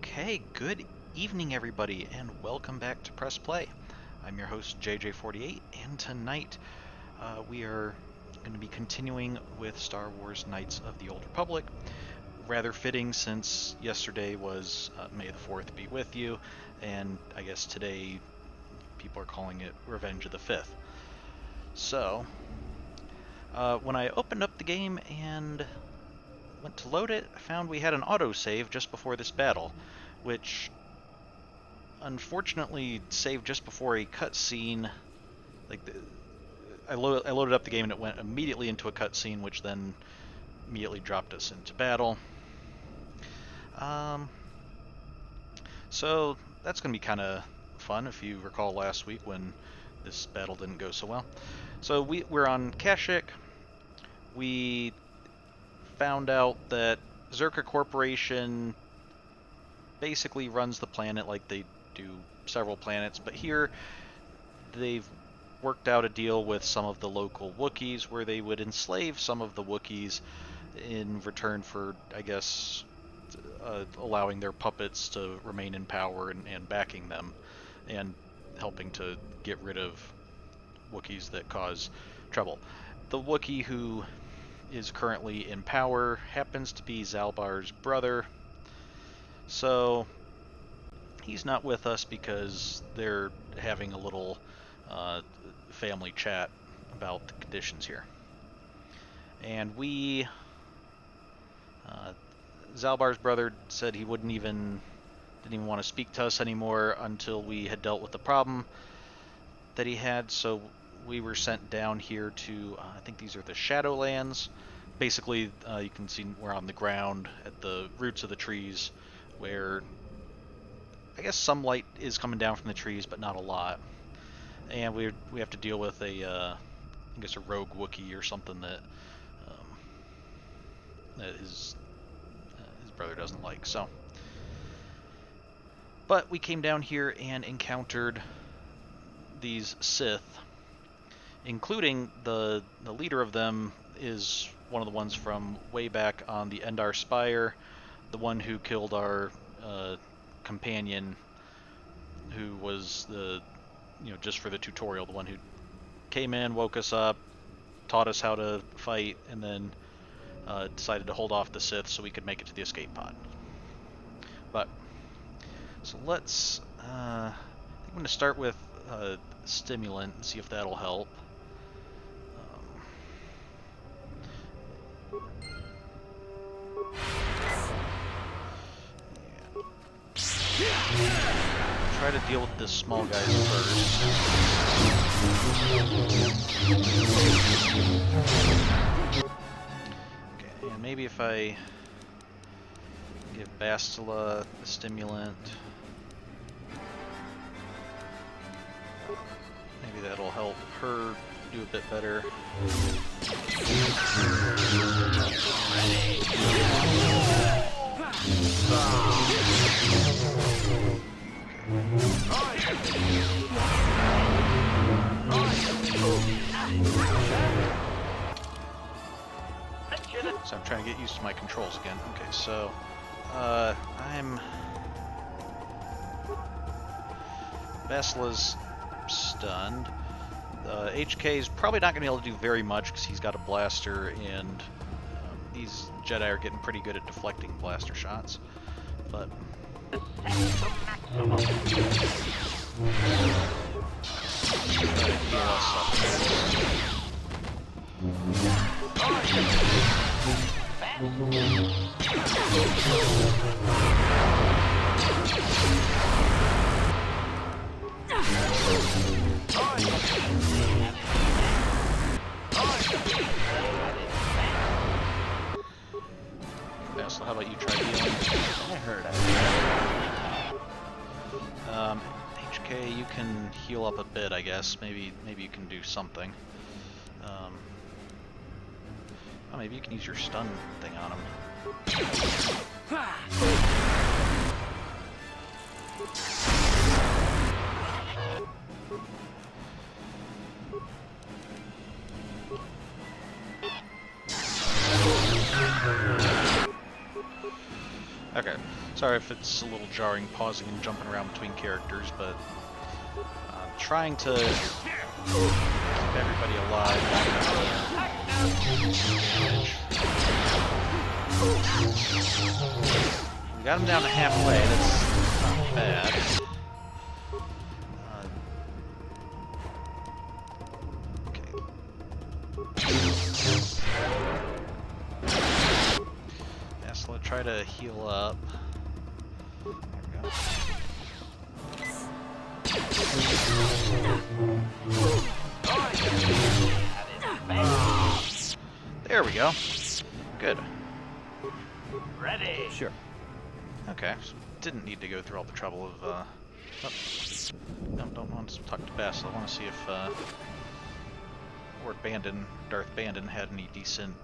Okay, good evening everybody, and welcome back to Press Play. I'm your host JJ48, and tonight we are going to be continuing with Star Wars Knights of the Old Republic. Rather fitting since yesterday was May the 4th be with you, and I guess today people are calling it Revenge of the 5th. So, when I opened up the game and went to load it, I found we had an autosave just before this battle, which unfortunately saved just before a cutscene. I loaded up the game and it went immediately into a cutscene, which then immediately dropped us into battle. So that's going to be kind of fun if you recall last week when this battle didn't go so well. So we're on Kashyyyk. We found out that Czerka Corporation basically runs the planet like they do several planets, but here they've worked out a deal with some of the local Wookiees where they would enslave some of the Wookiees in return for, I guess, allowing their puppets to remain in power and backing them, and helping to get rid of Wookiees that cause trouble. The Wookiee who is currently in power happens to be Zaalbar's brother, so he's not with us because they're having a little family chat about the conditions here. And Zaalbar's brother said he didn't even want to speak to us anymore until we had dealt with the problem that he had, so we were sent down here to, I think these are the Shadowlands. Basically, you can see we're on the ground at the roots of the trees, where I guess some light is coming down from the trees, but not a lot. And we have to deal with I guess a rogue Wookiee or something that his brother doesn't like. So, but we came down here and encountered these Sith, including the leader of them is one of the ones from way back on the Endar Spire, the one who killed our companion, who was just for the tutorial, the one who came in, woke us up, taught us how to fight, and then decided to hold off the Sith so we could make it to the escape pod. But, so let's, I think I'm going to start with stimulant and see if that'll help. Try to deal with this small guy first. Okay, and maybe if I give Bastila the stimulant, maybe that'll help her do a bit better. So I'm trying to get used to my controls again. Okay, so I'm Bastila's stunned. HK is probably not going to be able to do very much because he's got a blaster, and these Jedi are getting pretty good at deflecting blaster shots. But Bastila, how about you try healing? I heard it. HK, you can heal up a bit, I guess. Maybe you can do something. Oh, maybe you can use your stun thing on him. Okay, sorry if it's a little jarring, pausing and jumping around between characters, but trying to keep everybody alive. We got him down to halfway, that's not bad. So let's try to heal up. There we go. Good. Ready. Sure. Okay, so didn't need to go through all the trouble of, oh, no, don't want to talk to Bess. I want to see if, Darth Bandon had any decent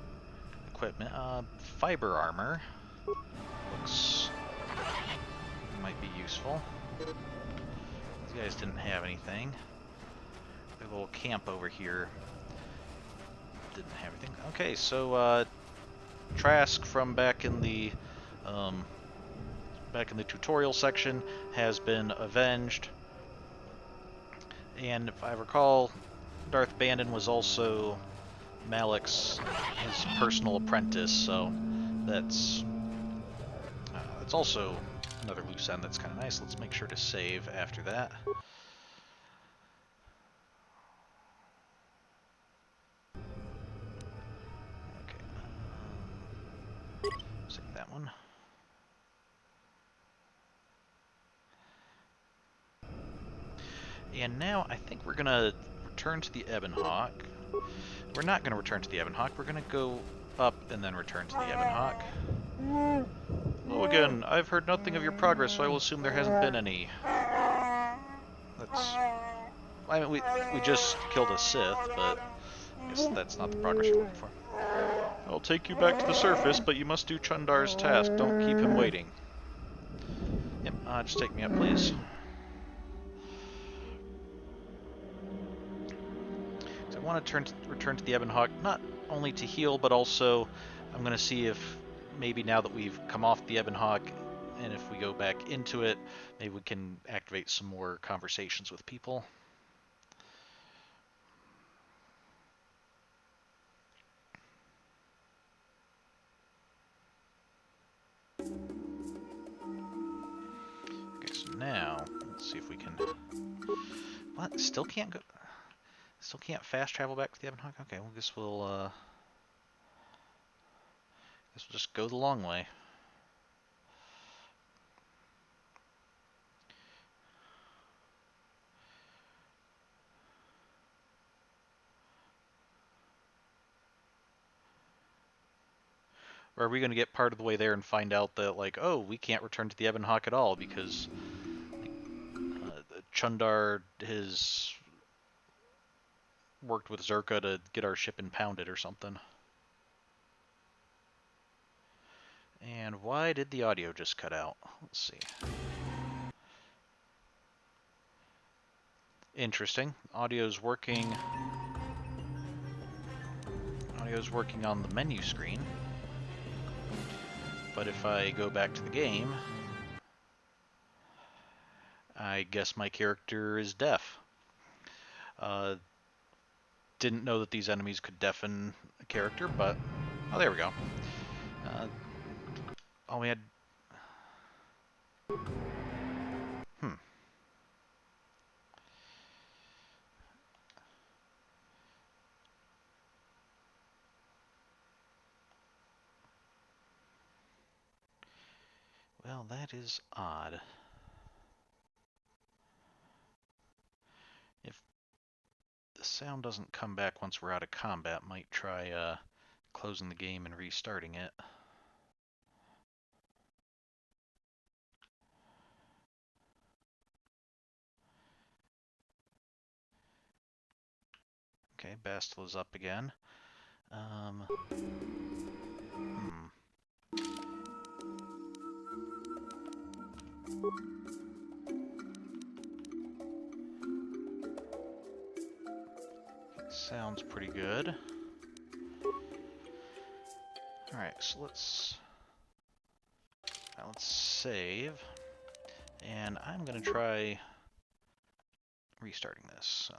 equipment. Fiber armor looks might be useful. These guys didn't have anything. Their little camp over here didn't have anything. Okay, so Trask from back in the tutorial section has been avenged, and if I recall, Darth Bandon was also Malik's his personal apprentice, so that's also another loose end that's kind of nice. Let's make sure to save after that. Okay, save that one. And now I think we're gonna return to the Ebon Hawk. We're not gonna return to the Ebon Hawk. We're gonna go up and then return to the Ebon Hawk. Hello again. I've heard nothing of your progress, so I will assume there hasn't been any. That's... I mean, we just killed a Sith, but I guess that's not the progress you're looking for. I'll take you back to the surface, but you must do Chundar's task. Don't keep him waiting. Yep, just take me up, please. So I want to return to the Ebon Hawk, not only to heal, but also I'm going to see if maybe now that we've come off the Ebon Hawk, and if we go back into it, maybe we can activate some more conversations with people. Okay, so now, let's see if we can... What? Still can't go... Still can't fast travel back to the Ebon Hawk? Okay, well, guess we'll just go the long way. Or are we going to get part of the way there and find out that, like, oh, we can't return to the Ebon Hawk at all because Chundar has worked with Zerka to get our ship impounded or something. And why did the audio just cut out? Let's see. Interesting. Audio's working on the menu screen. But if I go back to the game, I guess my character is deaf. Didn't know that these enemies could deafen a character, but... Oh, there we go. All we had... Well, that is odd. If the sound doesn't come back once we're out of combat, might try closing the game and restarting it. Okay, Bastila's up again. Sounds pretty good. Alright, so let's... Now let's save. And I'm going to try restarting this. So.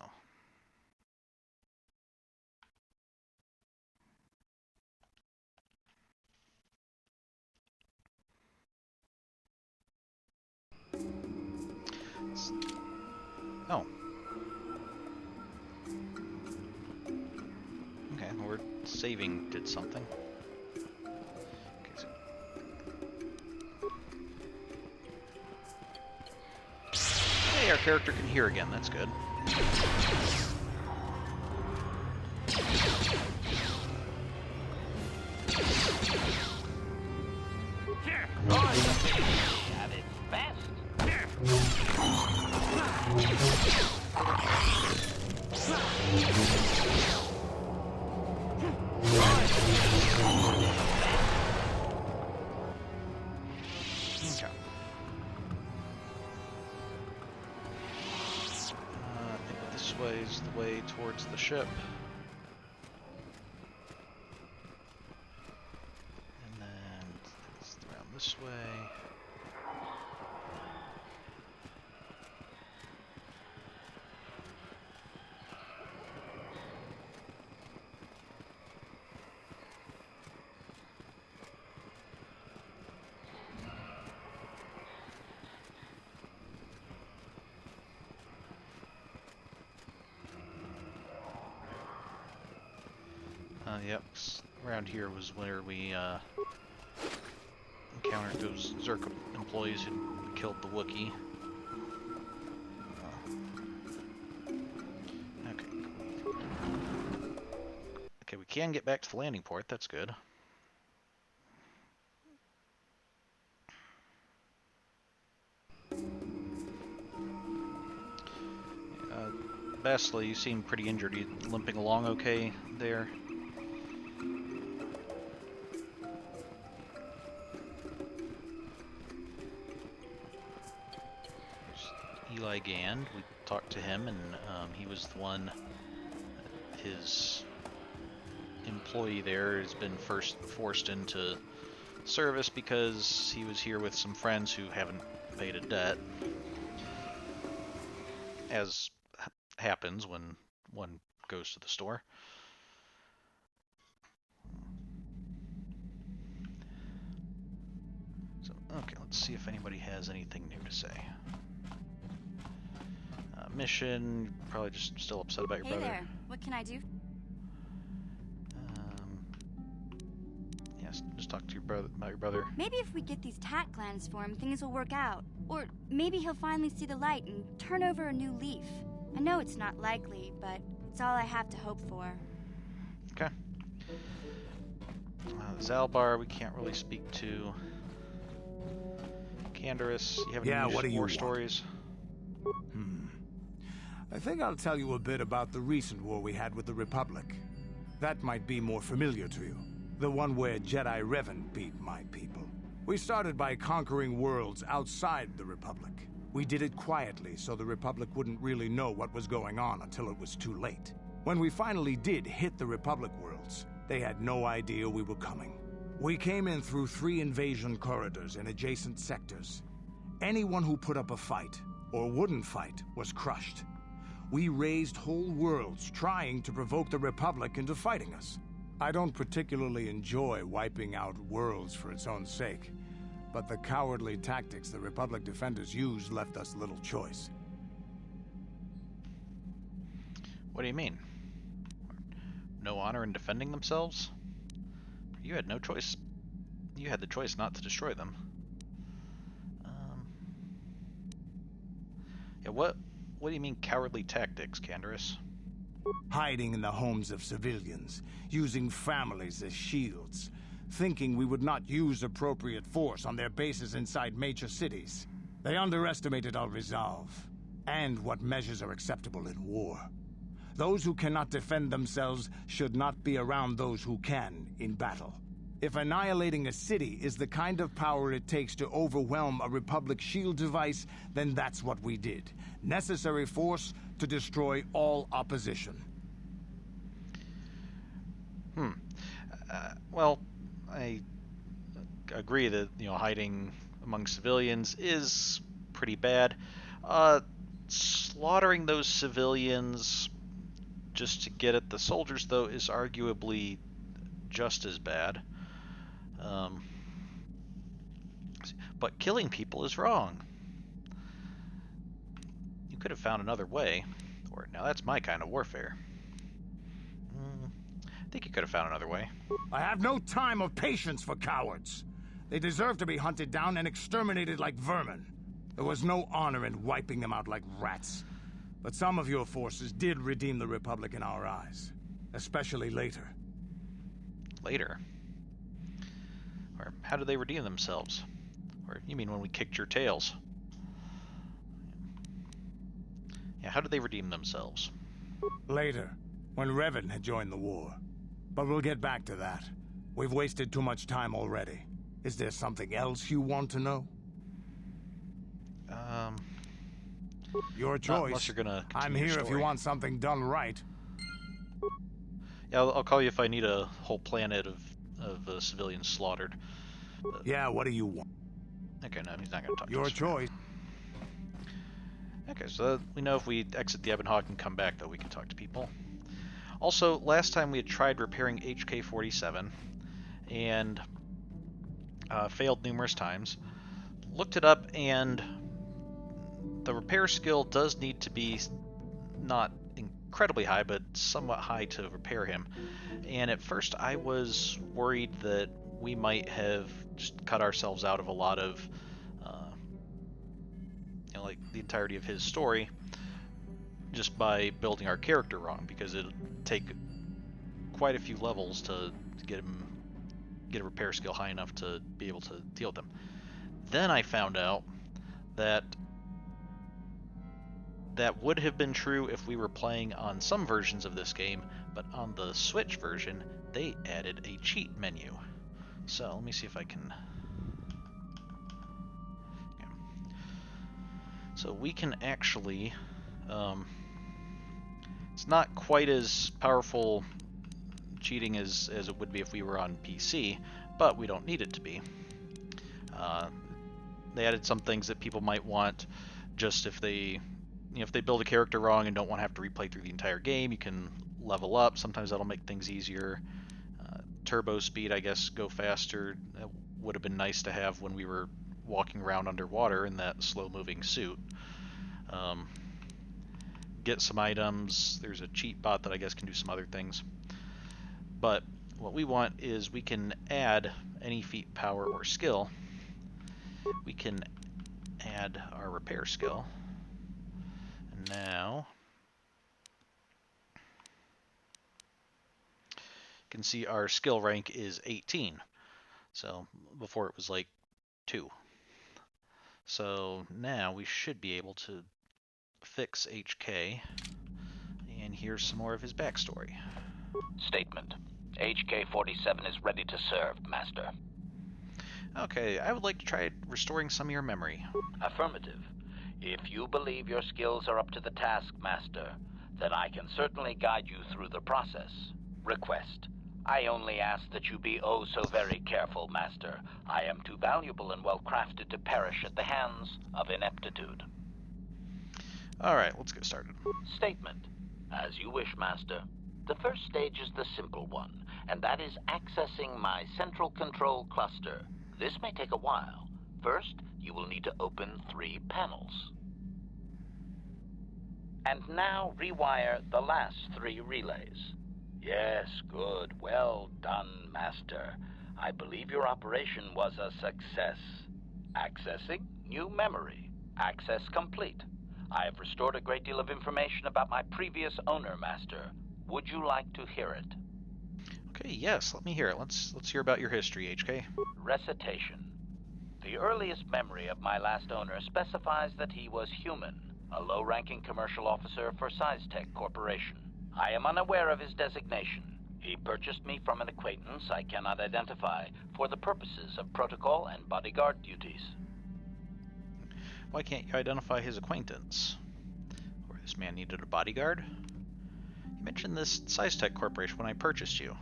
Oh. Okay, we're saving did something. Okay, so hey, our character can hear again. That's good. At its best. Okay. I think this way is the way towards the ship. And then it's around this way. Yep, around here was where we encountered those Zerka employees who killed the Wookiee. Okay. Okay, we can get back to the landing port, that's good. Bastila, you seem pretty injured. You limping along okay there? Eli Gand, we talked to him, and he was the one, his employee there has been first forced into service because he was here with some friends who haven't paid a debt, as happens when one goes to the store. So, okay, let's see if anybody has anything new to say. Mission, probably just still upset about your brother. Hey there, what can I do? Yes, just talk to your brother about your brother. Maybe if we get these tat glands for him, things will work out. Or maybe he'll finally see the light and turn over a new leaf. I know it's not likely, but it's all I have to hope for. Okay. Zaalbar, we can't really speak to. Canderous, you have any what do you war want? stories? I think I'll tell you a bit about the recent war we had with the Republic. That might be more familiar to you. The one where Jedi Revan beat my people. We started by conquering worlds outside the Republic. We did it quietly so the Republic wouldn't really know what was going on until it was too late. When we finally did hit the Republic worlds, they had no idea we were coming. We came in through 3 invasion corridors in adjacent sectors. Anyone who put up a fight, or wouldn't fight, was crushed. We raised whole worlds trying to provoke the Republic into fighting us. I don't particularly enjoy wiping out worlds for its own sake, but the cowardly tactics the Republic defenders used left us little choice. What do you mean? No honor in defending themselves? You had no choice. You had the choice not to destroy them. Yeah, what do you mean cowardly tactics, Canderous? Hiding in the homes of civilians, using families as shields, thinking we would not use appropriate force on their bases inside major cities. They underestimated our resolve, and what measures are acceptable in war. Those who cannot defend themselves should not be around those who can in battle. If annihilating a city is the kind of power it takes to overwhelm a Republic shield device, then that's what we did. Necessary force to destroy all opposition. Well, I agree that, hiding among civilians is pretty bad. Slaughtering those civilians just to get at the soldiers, though, is arguably just as bad. But killing people is wrong. You could have found another way. Or, now that's my kind of warfare. I think you could have found another way. I have no time or patience for cowards. They deserve to be hunted down and exterminated like vermin. There was no honor in wiping them out like rats. But some of your forces did redeem the Republic in our eyes. Especially later. Later? Or how did they redeem themselves? Or you mean when we kicked your tails? Yeah, how did they redeem themselves? Later, when Revan had joined the war. But we'll get back to that. We've wasted too much time already. Is there something else you want to know? Your choice. Unless you're gonna I'm continue here your if you story. want something done right. Yeah, I'll call you if I need a whole planet of civilians slaughtered. Yeah, what do you want? Okay, no, he's not gonna talk to Your us. choice. Okay, so we know if we exit the Ebon Hawk and come back, though, we can talk to people. Also, last time we had tried repairing HK47 and failed numerous times. Looked it up, and the repair skill does need to be not incredibly high, but somewhat high to repair him. And at first I was worried that we might have just cut ourselves out of a lot of, like the entirety of his story, just by building our character wrong, because it'd take quite a few levels to get a repair skill high enough to be able to deal with them. Then I found out that that would have been true if we were playing on some versions of this game, but on the Switch version, they added a cheat menu. So let me see if I can... Yeah. So we can actually... it's not quite as powerful cheating as it would be if we were on PC, but we don't need it to be. They added some things that people might want just if they... if they build a character wrong and don't want to have to replay through the entire game, you can level up. Sometimes that'll make things easier. Turbo speed, I guess, go faster. That would have been nice to have when we were walking around underwater in that slow-moving suit. Get some items. There's a cheat bot that I guess can do some other things. But what we want is we can add any feat, power, or skill. We can add our repair skill. Now, you can see our skill rank is 18. So before it was like 2. So now we should be able to fix HK. And here's some more of his backstory. Statement. HK47 is ready to serve, Master. Okay, I would like to try restoring some of your memory. Affirmative. If you believe your skills are up to the task, Master, then I can certainly guide you through the process. Request. I only ask that you be oh so very careful, Master. I am too valuable and well-crafted to perish at the hands of ineptitude. Alright, let's get started. Statement. As you wish, Master. The first stage is the simple one, and that is accessing my central control cluster. This may take a while. First, you will need to open 3 panels. And now rewire the last 3 relays. Yes, good. Well done, Master. I believe your operation was a success. Accessing new memory. Access complete. I have restored a great deal of information about my previous owner, Master. Would you like to hear it? Okay, yes, let me hear it. Let's hear about your history, HK. Recitation. The earliest memory of my last owner specifies that he was human, a low-ranking commercial officer for SciTech Corporation. I am unaware of his designation. He purchased me from an acquaintance I cannot identify for the purposes of protocol and bodyguard duties. Why can't you identify his acquaintance? Or this man needed a bodyguard? You mentioned this SciTech Corporation when I purchased you.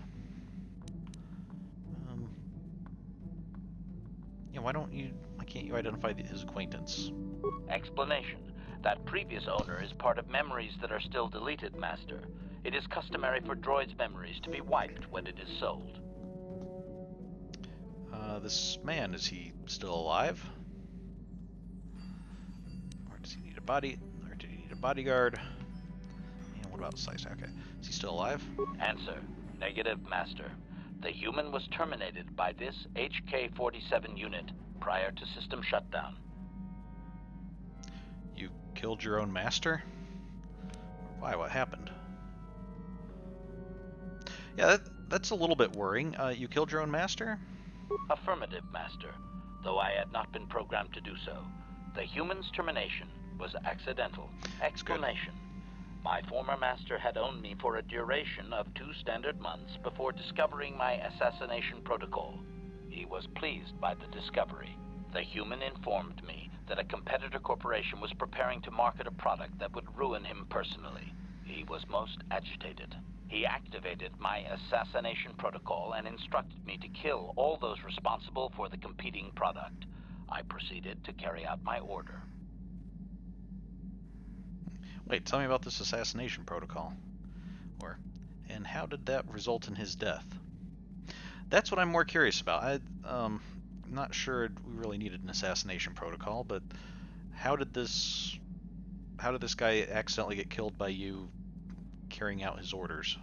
Yeah, why can't you identify his acquaintance? Explanation. That previous owner is part of memories that are still deleted, Master. It is customary for droids' memories to be wiped when it is sold. This man, is he still alive? Or does he need a or did he need a bodyguard? And what about Slice? Okay. Is he still alive? Answer. Negative, Master. The human was terminated by this HK-47 unit prior to system shutdown. You killed your own master? Why? What happened? Yeah, that's a little bit worrying. You killed your own master? Affirmative, Master, though I had not been programmed to do so. The human's termination was accidental. Explanation. My former master had owned me for a duration of 2 standard months before discovering my assassination protocol. He was pleased by the discovery. The human informed me that a competitor corporation was preparing to market a product that would ruin him personally. He was most agitated. He activated my assassination protocol and instructed me to kill all those responsible for the competing product. I proceeded to carry out my order. Wait, tell me about this assassination protocol. And how did that result in his death? That's what I'm more curious about. I'm not sure we really needed an assassination protocol, but how did this guy accidentally get killed by you carrying out his orders?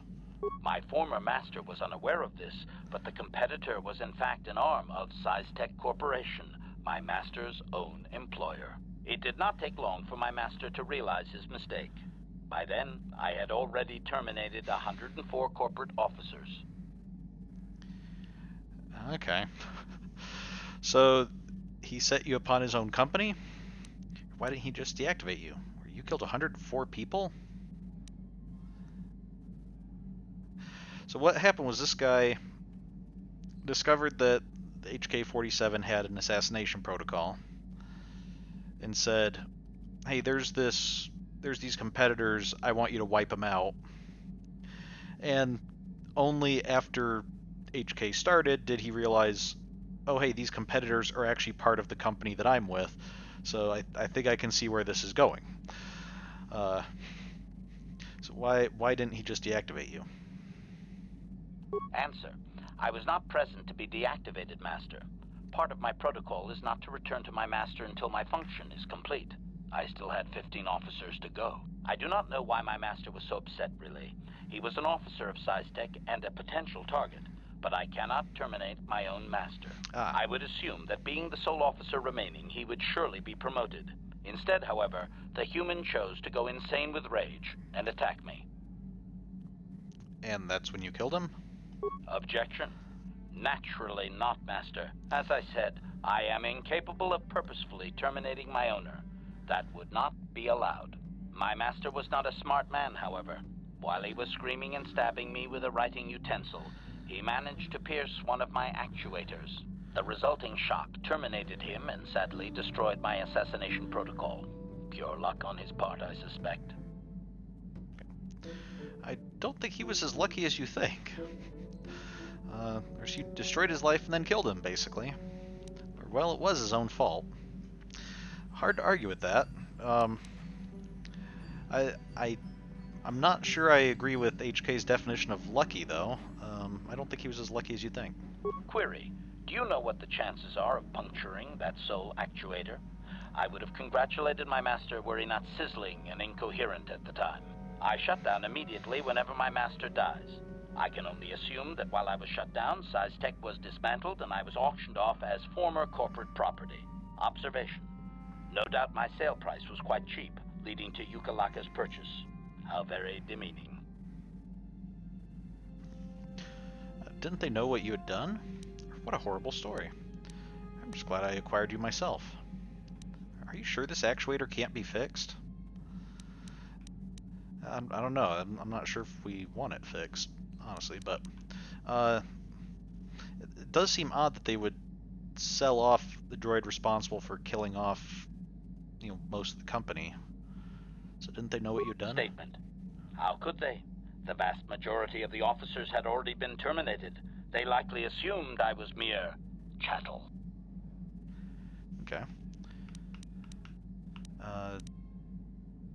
My former master was unaware of this, but the competitor was in fact an arm of SciTech Corporation, my master's own employer. It did not take long for my master to realize his mistake. By then, I had already terminated 104 corporate officers. Okay. So, he set you upon his own company? Why didn't he just deactivate you? You killed 104 people? So what happened was this guy discovered that the HK-47 had an assassination protocol and said, hey, there's these competitors, I want you to wipe them out. And only after HK started did he realize, oh hey, these competitors are actually part of the company that I'm with, so I think I can see where this is going. So why didn't he just deactivate you? Answer. I was not present to be deactivated, Master. Part of my protocol is not to return to my master until my function is complete. I still had 15 officers to go. I do not know why my master was so upset, really. He was an officer of SciTech and a potential target, but I cannot terminate my own master. I would assume that being the sole officer remaining, he would surely be promoted. Instead, however, the human chose to go insane with rage and attack me. And that's when you killed him? Objection? Naturally not, Master. As I said, I am incapable of purposefully terminating my owner. That would not be allowed. My master was not a smart man, however. While he was screaming and stabbing me with a writing utensil, he managed to pierce one of my actuators. The resulting shock terminated him and sadly destroyed my assassination protocol. Pure luck on his part, I suspect. I don't think he was as lucky as you think. You destroyed his life and then killed him, basically. Well, it was his own fault. Hard to argue with that. I'm not sure I agree with HK's definition of lucky, though. I don't think he was as lucky as you think. Query. Do you know what the chances are of puncturing that sole actuator? I would have congratulated my master were he not sizzling and incoherent at the time. I shut down immediately whenever my master dies. I can only assume that while I was shut down, SciTech was dismantled and I was auctioned off as former corporate property. Observation. No doubt my sale price was quite cheap, leading to Yukalaka's purchase. How very demeaning. Didn't they know what you had done? What a horrible story. I'm just glad I acquired you myself. Are you sure this actuator can't be fixed? I don't know. I'm not sure if we want it fixed, honestly, but it does seem odd that they would sell off the droid responsible for killing off, most of the company. So didn't they know what you'd done? Statement. How could they? The vast majority of the officers had already been terminated. They likely assumed I was mere chattel. Okay.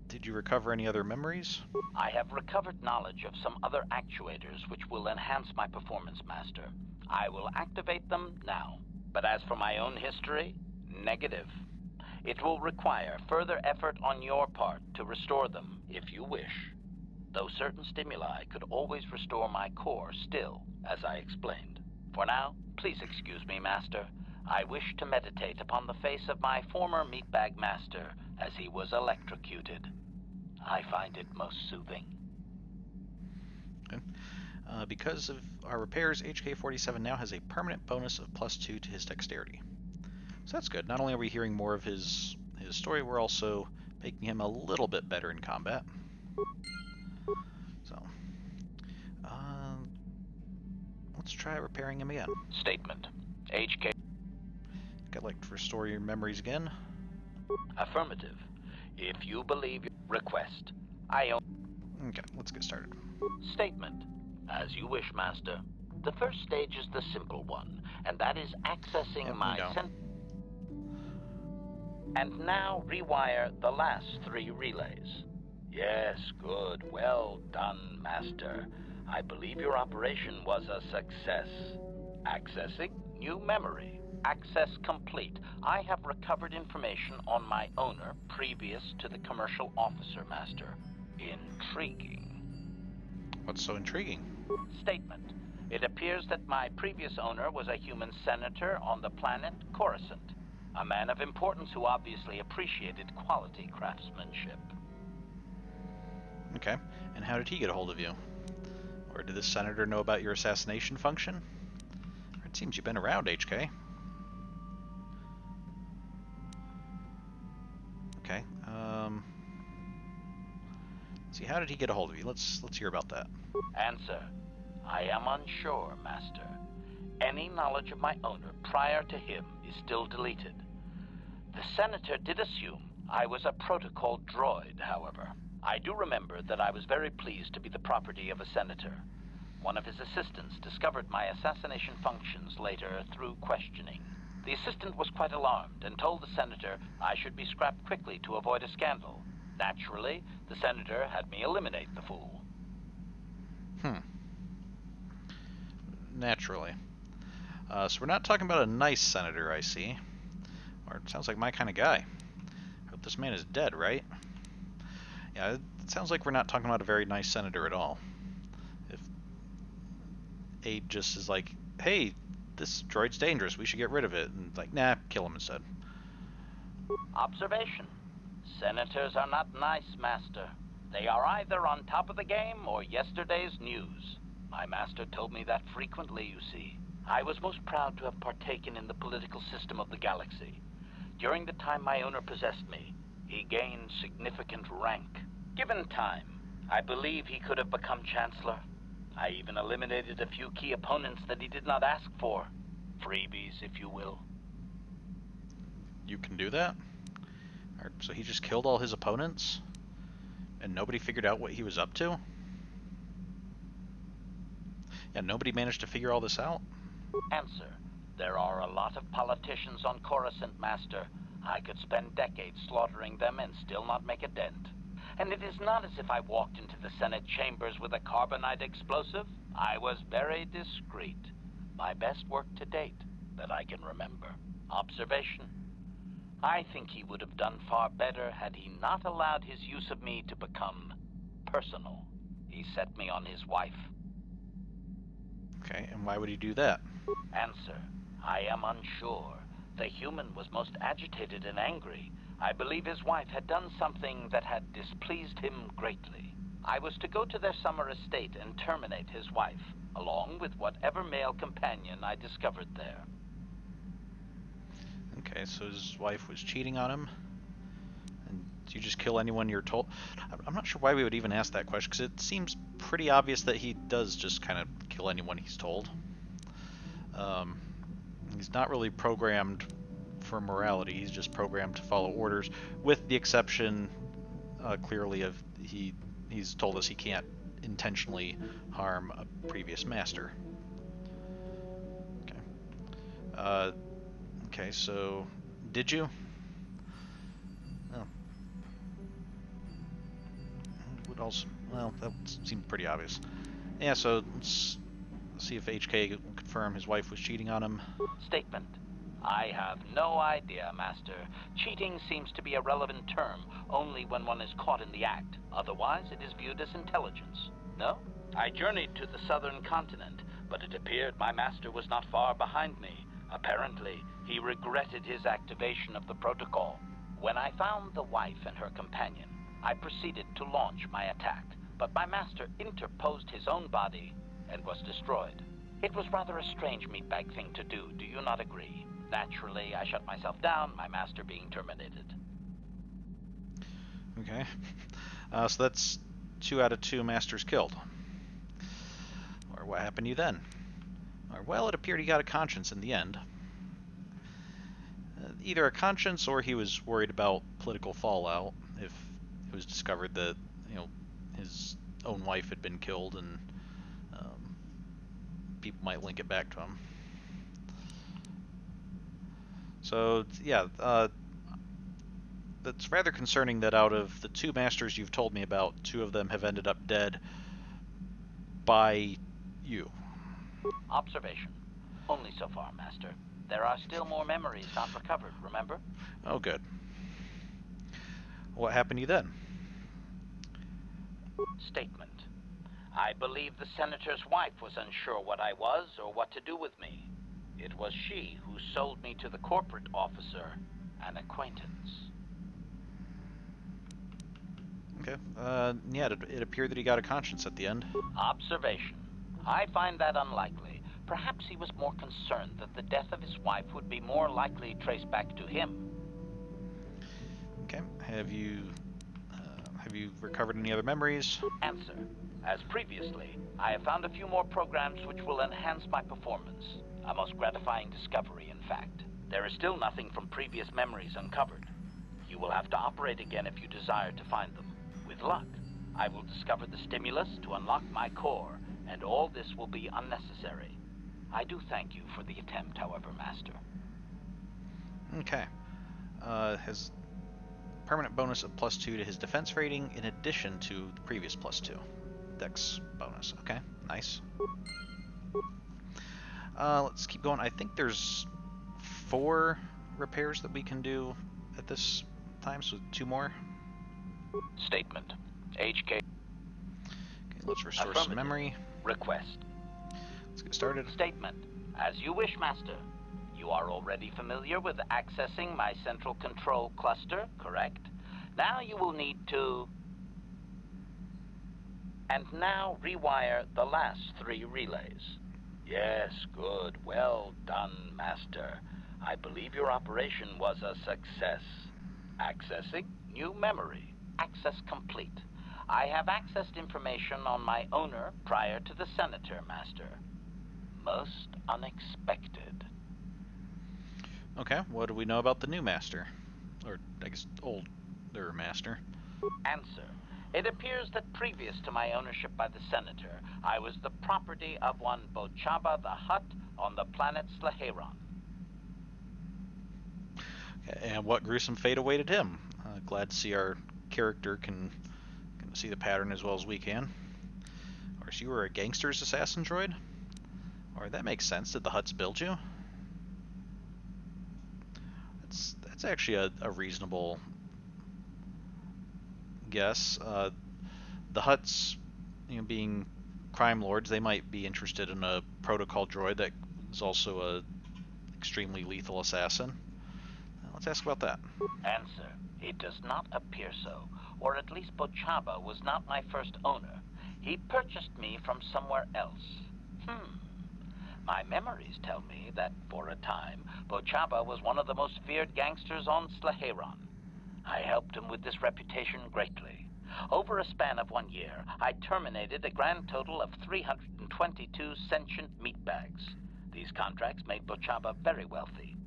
Did you recover any other memories? I have recovered knowledge of some other actuators which will enhance my performance, Master. I will activate them now. But as for my own history, negative. It will require further effort on your part to restore them, if you wish. Though certain stimuli could always restore my core still, as I explained. For now, please excuse me, Master. I wish to meditate upon the face of my former meatbag master as he was electrocuted. I find it most soothing. Okay. Because of our repairs, JJ47 now has a permanent bonus of +2 to his dexterity. So that's good. Not only are we hearing more of his story, we're also making him a little bit better in combat. So, let's try repairing him again. Statement. HK. I'd like to restore your memories again. Affirmative. If you believe your request, I own. Okay, let's get started. Statement. As you wish, Master. The first stage is the simple one, and that is accessing Yep, my go. And now rewire the last 3 relays. Yes, good. Well done, Master. I believe your operation was a success. Accessing new memory. Access complete. I have recovered information on my owner previous to the commercial officer, Master. Intriguing. What's so intriguing? Statement. It appears that my previous owner was a human senator on the planet Coruscant. A man of importance who obviously appreciated quality craftsmanship. Okay, and how did he get a hold of you? Or did this senator know about your assassination function? It seems you've been around, HK. Okay, see, how did he get a hold of you? Let's hear about that. Answer. I am unsure, Master. Any knowledge of my owner prior to him is still deleted. The senator did assume I was a protocol droid, however. I do remember that I was very pleased to be the property of a senator. One of his assistants discovered my assassination functions later through questioning. The assistant was quite alarmed and told the senator I should be scrapped quickly to avoid a scandal. Naturally, the senator had me eliminate the fool. Naturally. So we're not talking about a nice senator, I see. Or it sounds like my kind of guy. Hope this man is dead, right? Yeah, it sounds like we're not talking about a very nice senator at all. If Aid just is like, hey, this droid's dangerous, we should get rid of it, and like, nah, kill him instead. Observation. Senators are not nice, Master. They are either on top of the game or yesterday's news. My master told me that frequently, you see. I was most proud to have partaken in the political system of the galaxy. During the time my owner possessed me, he gained significant rank. Given time, I believe he could have become Chancellor. I even eliminated a few key opponents that he did not ask for. Freebies, if you will. You can do that? So he just killed all his opponents? And nobody figured out what he was up to? Yeah, nobody managed to figure all this out? Answer. There are a lot of politicians on Coruscant, Master. I could spend decades slaughtering them and still not make a dent. And it is not as if I walked into the Senate chambers with a carbonite explosive. I was very discreet. My best work to date, that I can remember. Observation. I think he would have done far better had he not allowed his use of me to become personal. He set me on his wife. Okay, and why would he do that? Answer. I am unsure. The human was most agitated and angry. I believe his wife had done something that had displeased him greatly. I was to go to their summer estate and terminate his wife, along with whatever male companion I discovered there. Okay, so his wife was cheating on him? And do you just kill anyone you're told? I'm not sure why we would even ask that question, because it seems pretty obvious that he does just kind of kill anyone he's told. He's not really programmed for morality, he's just programmed to follow orders, with the exception, clearly, of he's told us he can't intentionally harm a previous master. Okay. Okay, so Did you? Oh. What else? Well, that seemed pretty obvious. Yeah, so let's see if HK can confirm his wife was cheating on him. Statement. I have no idea, Master. Cheating seems to be a relevant term only when one is caught in the act. Otherwise, it is viewed as intelligence. No? I journeyed to the southern continent, but it appeared my master was not far behind me. Apparently, he regretted his activation of the protocol. When I found the wife and her companion, I proceeded to launch my attack, but my master interposed his own body and was destroyed. It was rather a strange meatbag thing to do you not agree? Naturally, I shut myself down, my master being terminated. Okay. So that's 2 out of 2 masters killed. Or what happened to you then? Or, well, it appeared he got a conscience in the end. Either a conscience or he was worried about political fallout if it was discovered that, his own wife had been killed and people might link it back to him. So, yeah, that's rather concerning that out of the 2 masters you've told me about, 2 of them have ended up dead by you. Observation. Only so far, Master. There are still more memories not recovered, remember? Oh, good. What happened to you then? Statement. I believe the senator's wife was unsure what I was or what to do with me. It was she who sold me to the corporate officer, an acquaintance. Okay. Yeah, it appeared that he got a conscience at the end. Observation. I find that unlikely. Perhaps he was more concerned that the death of his wife would be more likely traced back to him. Okay. Have you recovered any other memories? Answer. As previously, I have found a few more programs which will enhance my performance. A most gratifying discovery, in fact. There is still nothing from previous memories uncovered. You will have to operate again if you desire to find them. With luck, I will discover the stimulus to unlock my core, and all this will be unnecessary. I do thank you for the attempt, however, Master. Okay. Has permanent bonus of +2 to his defense rating in addition to the previous +2. Dex bonus. Okay, nice. Let's keep going. I think there's 4 repairs that we can do at this time, so 2 more. Statement. HK. Okay, let's restore some memory. Request. Let's get started. Statement. As you wish, Master. You are already familiar with accessing my central control cluster, correct? Now you will need to... And now rewire the last 3 relays. Yes, good. Well done, Master. I believe your operation was a success. Accessing new memory. Access complete. I have accessed information on my owner prior to the Senator, Master. Most unexpected. Okay, what do we know about the new master? Or, I guess, older master. Answer. It appears that previous to my ownership by the Senator, I was the property of one Bochaba the Hutt on the planet Slaheron. And what gruesome fate awaited him? Glad to see our character can see the pattern as well as we can. Of course, you were a gangster's assassin droid? Or that makes sense. Did the Hutts build you? That's actually a reasonable guess. The Hutts, being crime lords, they might be interested in a protocol droid that is also a extremely lethal assassin. Let's ask about that. Answer. It does not appear so. Or at least Bochaba was not my first owner. He purchased me from somewhere else. My memories tell me that, for a time, Bochaba was one of the most feared gangsters on Slaheron. I helped him with this reputation greatly. Over a span of 1 year, I terminated a grand total of 322 sentient meatbags. These contracts made Bochaba very wealthy.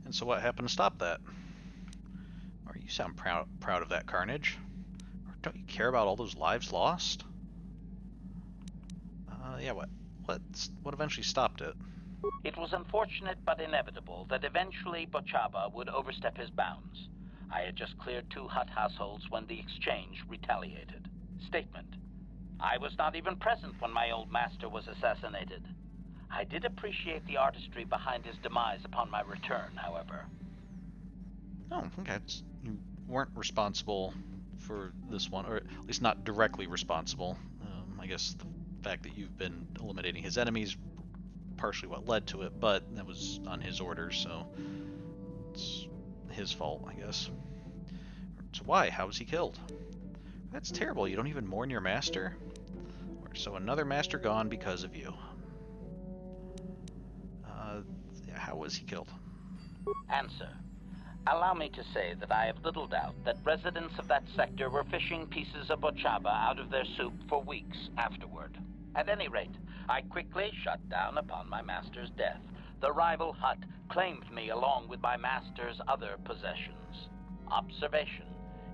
And so what happened to stop that? Or you sound proud of that carnage. Or don't you care about all those lives lost? Yeah, what eventually stopped it? It was unfortunate but inevitable that eventually Bochaba would overstep his bounds. I had just cleared 2 Hutt households when the exchange retaliated. Statement. I was not even present when my old master was assassinated. I did appreciate the artistry behind his demise upon my return, however. Oh, okay. You weren't responsible for this one, or at least not directly responsible. I guess the fact that you've been eliminating his enemies partially what led to it, but that was on his orders, so it's his fault, I guess. So why? How was he killed? That's terrible. You don't even mourn your master? So another master gone because of you. How was he killed? Answer. Allow me to say that I have little doubt that residents of that sector were fishing pieces of Bochaba out of their soup for weeks afterward. At any rate, I quickly shut down upon my master's death. The rival Hutt claimed me along with my master's other possessions. Observation.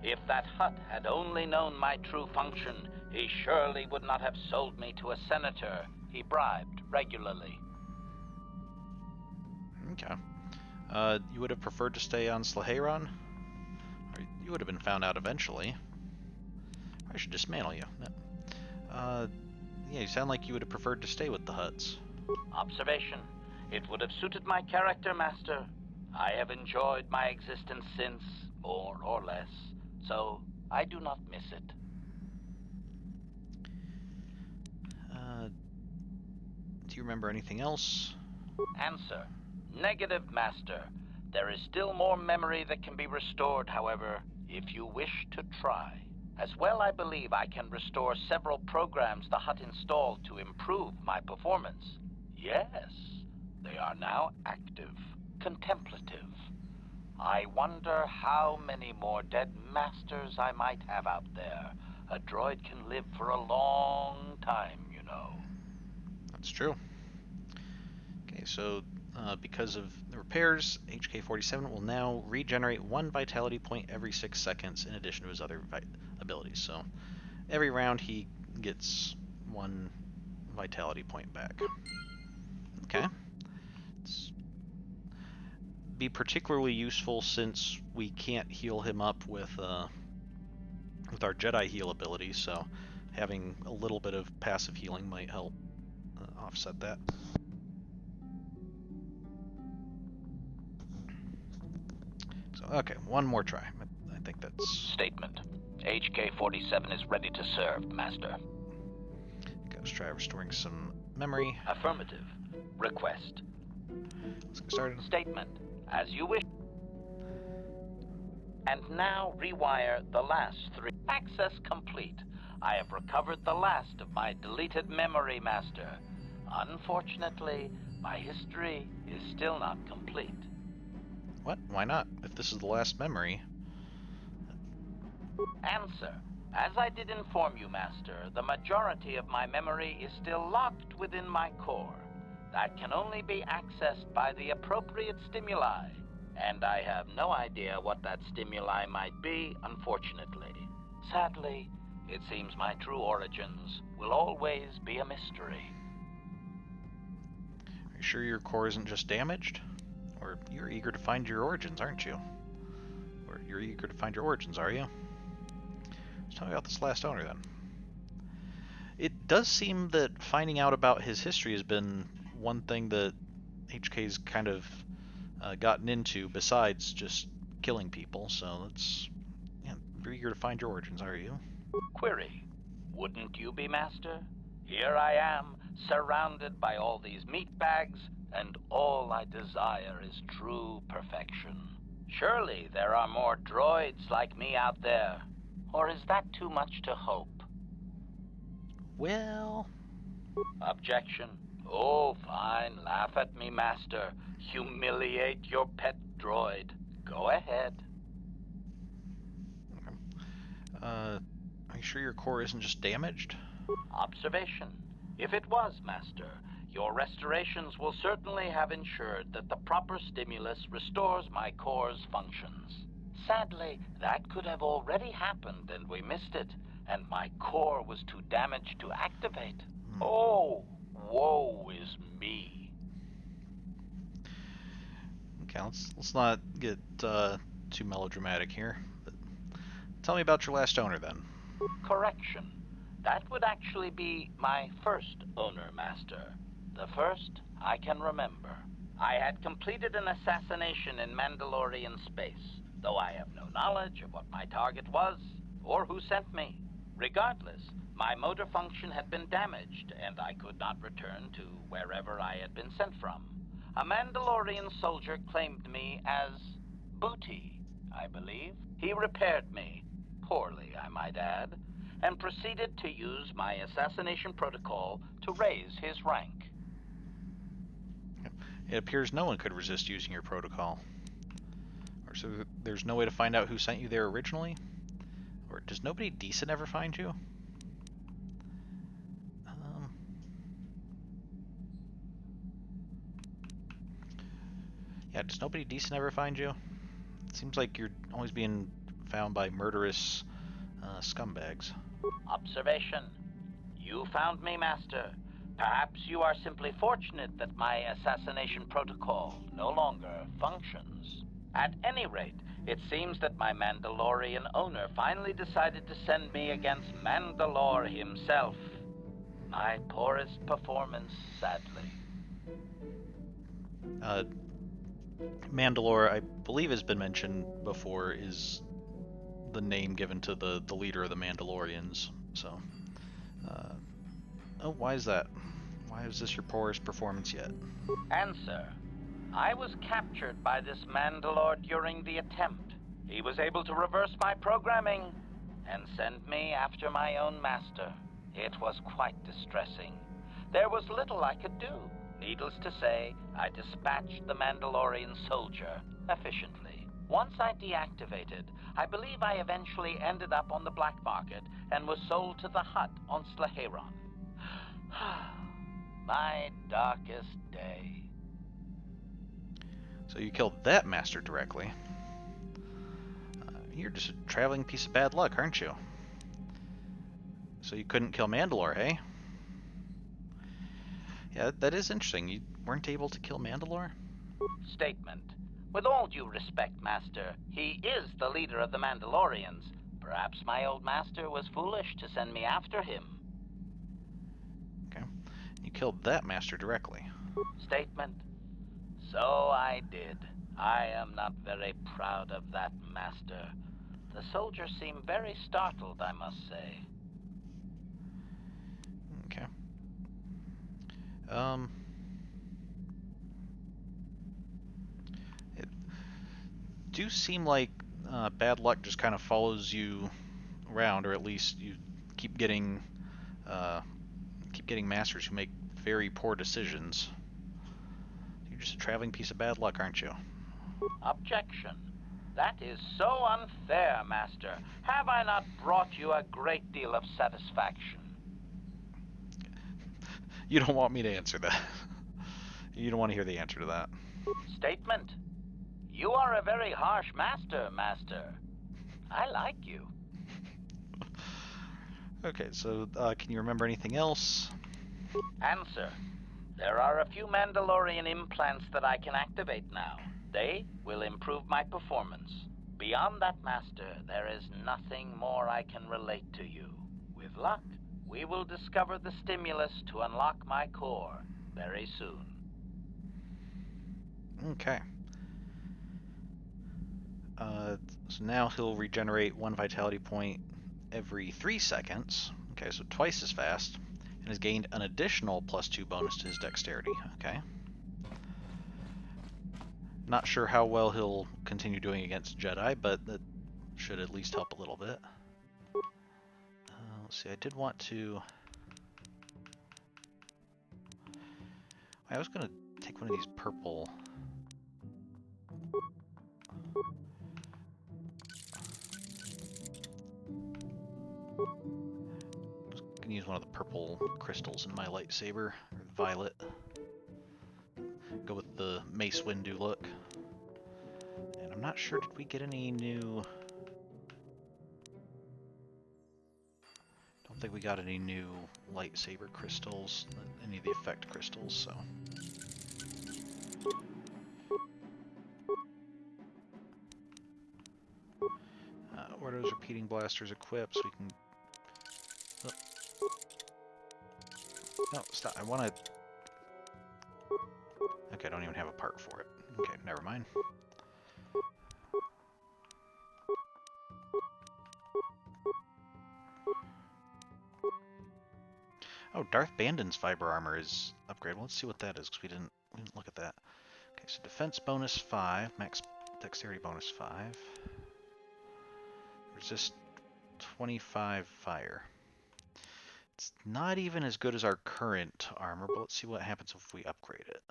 If that Hutt had only known my true function, he surely would not have sold me to a senator he bribed regularly. Okay. You would have preferred to stay on Slaheron? Or you would have been found out eventually. I should dismantle you. Yeah, you sound like you would have preferred to stay with the Hutts. Observation. It would have suited my character, Master. I have enjoyed my existence since, more or less, so I do not miss it. Do you remember anything else? Answer. Negative, Master. There is still more memory that can be restored, however, if you wish to try. As well, I believe I can restore several programs the Hutt installed to improve my performance. Yes, they are now active, contemplative. I wonder how many more dead masters I might have out there. A droid can live for a long time, you know. That's true. Okay, so because of the repairs, HK47 will now regenerate 1 vitality point every 6 seconds in addition to his other abilities. So every round he gets 1 vitality point back. Okay. It's be particularly useful since we can't heal him up with our Jedi heal ability, so having a little bit of passive healing might help offset that. So, okay, one more try. I think that's... Statement. HK47 is ready to serve, Master. Let's try restoring some memory. Affirmative. Request. Let's get started. Statement. As you wish. And now rewire the last 3. Access complete. I have recovered the last of my deleted memory, Master. Unfortunately, my history is still not complete. What? Why not? If this is the last memory. Answer. As I did inform you, Master, the majority of my memory is still locked within my core. That can only be accessed by the appropriate stimuli, and I have no idea what that stimuli might be, unfortunately. Sadly, it seems my true origins will always be a mystery. Are you sure your core isn't just damaged? Or you're eager to find your origins, aren't you? Or you're eager to find your origins, are you? Let's tell me about this last owner, then. It does seem that finding out about his history has been one thing that HK's kind of gotten into besides just killing people, so it's... Yeah, you're eager to find your origins, are you? Query. Wouldn't you be, Master? Here I am, surrounded by all these meat bags, and all I desire is true perfection. Surely there are more droids like me out there. Or is that too much to hope? Well... Objection. Oh, fine. Laugh at me, Master. Humiliate your pet droid. Go ahead. Are you sure your core isn't just damaged? Observation. If it was, Master, your restorations will certainly have ensured that the proper stimulus restores my core's functions. Sadly, that could have already happened and we missed it, and my core was too damaged to activate. Oh, woe is me. Okay, let's not get too melodramatic here. But tell me about your last owner, then. Correction. That would actually be my first owner, Master. The first I can remember. I had completed an assassination in Mandalorian space, though I have no knowledge of what my target was or who sent me. Regardless, my motor function had been damaged, and I could not return to wherever I had been sent from. A Mandalorian soldier claimed me as booty, I believe. He repaired me, poorly I might add, and proceeded to use my assassination protocol to raise his rank. It appears no one could resist using your protocol. Or so there's no way to find out who sent you there originally? Or does nobody decent ever find you? Yeah, does nobody decent ever find you? It seems like you're always being found by murderous scumbags. Observation. You found me, Master. Perhaps you are simply fortunate that my assassination protocol no longer functions. At any rate, it seems that my Mandalorian owner finally decided to send me against Mandalore himself. My poorest performance, sadly. Mandalore, I believe has been mentioned before, is the name given to the leader of the Mandalorians. So, oh, why is that? Why is this your poorest performance yet? Answer. I was captured by this Mandalore during the attempt. He was able to reverse my programming and send me after my own master. It was quite distressing. There was little I could do. Needless to say, I dispatched the Mandalorian soldier efficiently. Once I deactivated, I believe I eventually ended up on the black market and was sold to the Hutt on Slaheron. My darkest day. So you killed that master directly. You're just a traveling piece of bad luck, aren't you? So you couldn't kill Mandalore, hey? Yeah, that is interesting. You weren't able to kill Mandalore? Statement. With all due respect, Master, he is the leader of the Mandalorians. Perhaps my old master was foolish to send me after him. Okay. You killed that master directly. Statement. So I did. I am not very proud of that, Master. The soldier seemed very startled, I must say. Okay. It do seem like bad luck just kind of follows you around, or at least you keep getting masters who make very poor decisions. You're just a traveling piece of bad luck, aren't you? Objection. That is so unfair, Master. Have I not brought you a great deal of satisfaction? You don't want me to answer that. You don't want to hear the answer to that. Statement. You are a very harsh master, Master. I like you. Okay, so can you remember anything else? Answer. There are a few Mandalorian implants that I can activate now. They will improve my performance. Beyond that, Master, there is nothing more I can relate to you. With luck, we will discover the stimulus to unlock my core very soon. Okay. So now he'll regenerate 1 vitality point every 3 seconds. Okay, so twice as fast. And has gained an additional +2 bonus to his dexterity. Okay. Not sure how well he'll continue doing against Jedi, but that should at least help a little bit. Let's see, I did want to... I was going to take one of these purple... I can use one of the purple crystals in my lightsaber, or violet. Go with the Mace Windu look. And I'm not sure, did we get any new... Don't think we got any new lightsaber crystals, any of the effect crystals, so... arrows, repeating blasters equipped, so we can... Oh. No, stop. I want to... Okay, I don't even have a part for it. Okay, never mind. Oh, Darth Bandon's fiber armor is upgraded. Let's see what that is, because we didn't look at that. Okay, so defense bonus 5, max dexterity bonus 5. Resist 25 fire. It's not even as good as our current armor, but let's see what happens if we upgrade it.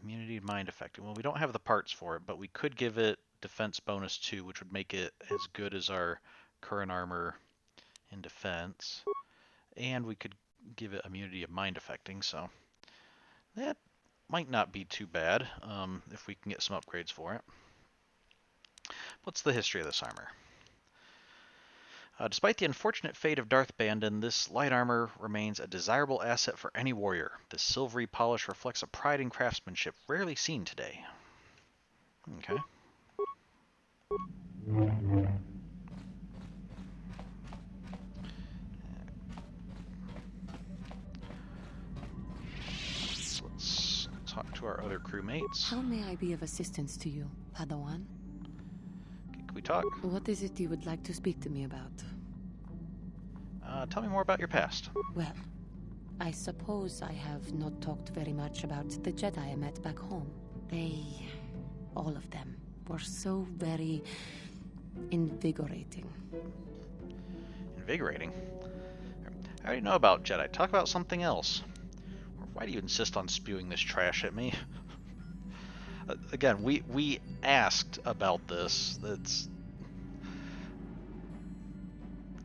Immunity to mind affecting. Well, we don't have the parts for it, but we could give it defense bonus 2, which would make it as good as our current armor in defense. And we could give it immunity of mind affecting, so that might not be too bad if we can get some upgrades for it. What's the history of this armor? Despite the unfortunate fate of Darth Bandon, this light armor remains a desirable asset for any warrior. This silvery polish reflects a pride in craftsmanship rarely seen today. Okay. Let's talk to our other crewmates. How may I be of assistance to you, Padawan? Can we talk? What is it you would like to speak to me about? Tell me more about your past. Well, I suppose I have not talked very much about the Jedi I met back home. They, all of them, were so very invigorating. Invigorating? I already know about Jedi. Talk about something else. Or why do you insist on spewing this trash at me? Again, we asked about this. That's...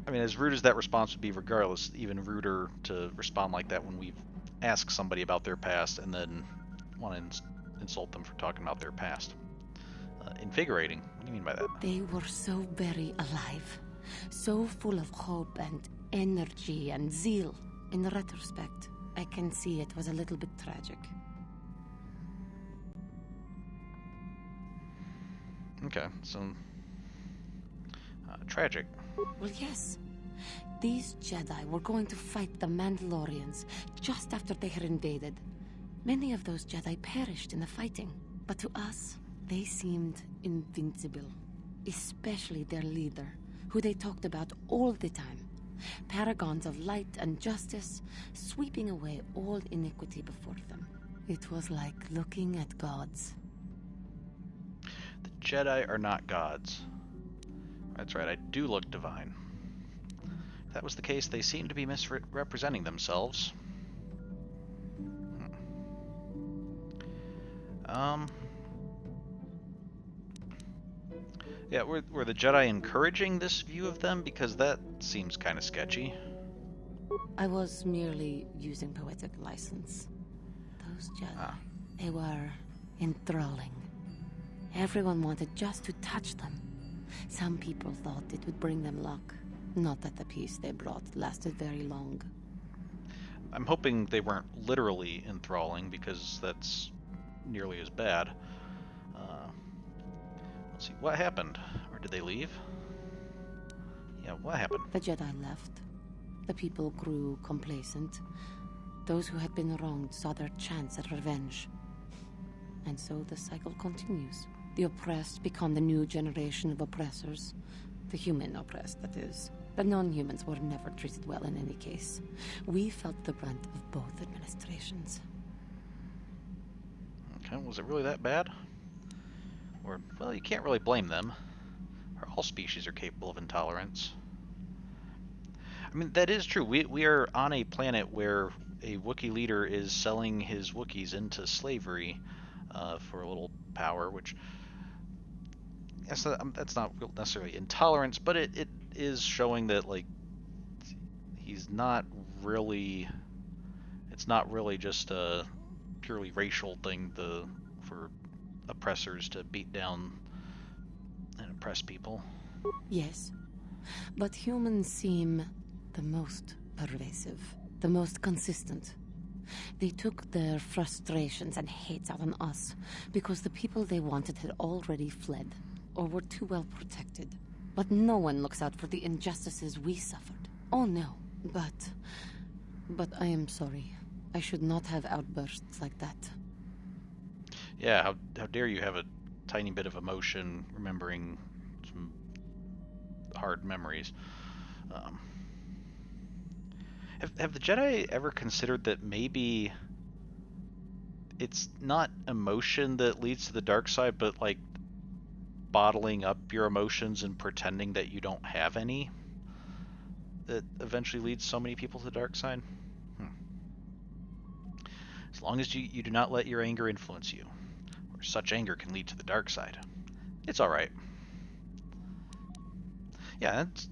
I mean, as rude as that response would be regardless, even ruder to respond like that when we ask somebody about their past and then want to insult them for talking about their past. Invigorating? What do you mean by that? They were so very alive. So full of hope and energy and zeal. In retrospect, I can see it was a little bit tragic. Okay, so... tragic. Well, yes. These Jedi were going to fight the Mandalorians just after they had invaded. Many of those Jedi perished in the fighting, but to us, they seemed invincible. Especially their leader, who they talked about all the time. Paragons of light and justice, sweeping away all iniquity before them. It was like looking at gods. The Jedi are not gods. That's right, I do look divine. If that was the case, they seem to be misrepresenting themselves. Yeah, were the Jedi encouraging this view of them? Because that seems kind of sketchy. I was merely using poetic license. Those Jedi, they were enthralling. Everyone wanted just to touch them. Some people thought it would bring them luck. Not that the peace they brought lasted very long. I'm hoping they weren't literally enthralling, because that's nearly as bad. Let's see, what happened? Or did they leave? Yeah, what happened? The Jedi left. The people grew complacent. Those who had been wronged saw their chance at revenge. And so the cycle continues. The oppressed become the new generation of oppressors. The human oppressed, that is. The non-humans were never treated well in any case. We felt the brunt of both administrations. Okay, was it really that bad? Or, well, you can't really blame them. All species are capable of intolerance. I mean, that is true. We are on a planet where a Wookiee leader is selling his Wookiees into slavery for a little power, which... Yes, that's not necessarily intolerance, but it is showing that, like, he's not really... It's not really just a purely racial thing for oppressors to beat down and oppress people. Yes, but humans seem the most pervasive, the most consistent. They took their frustrations and hates out on us because the people they wanted had already fled. or we're too well protected. But no one looks out for the injustices we suffered. Oh no, but I am sorry. I should not have outbursts like that. Yeah, how dare you have a tiny bit of emotion remembering some hard memories. Have the Jedi ever considered that maybe it's not emotion that leads to the dark side, but like bottling up your emotions and pretending that you don't have any that eventually leads so many people to the dark side? As long as you do not let your anger influence you, or such anger can lead to the dark side, it's all right. Yeah, it's,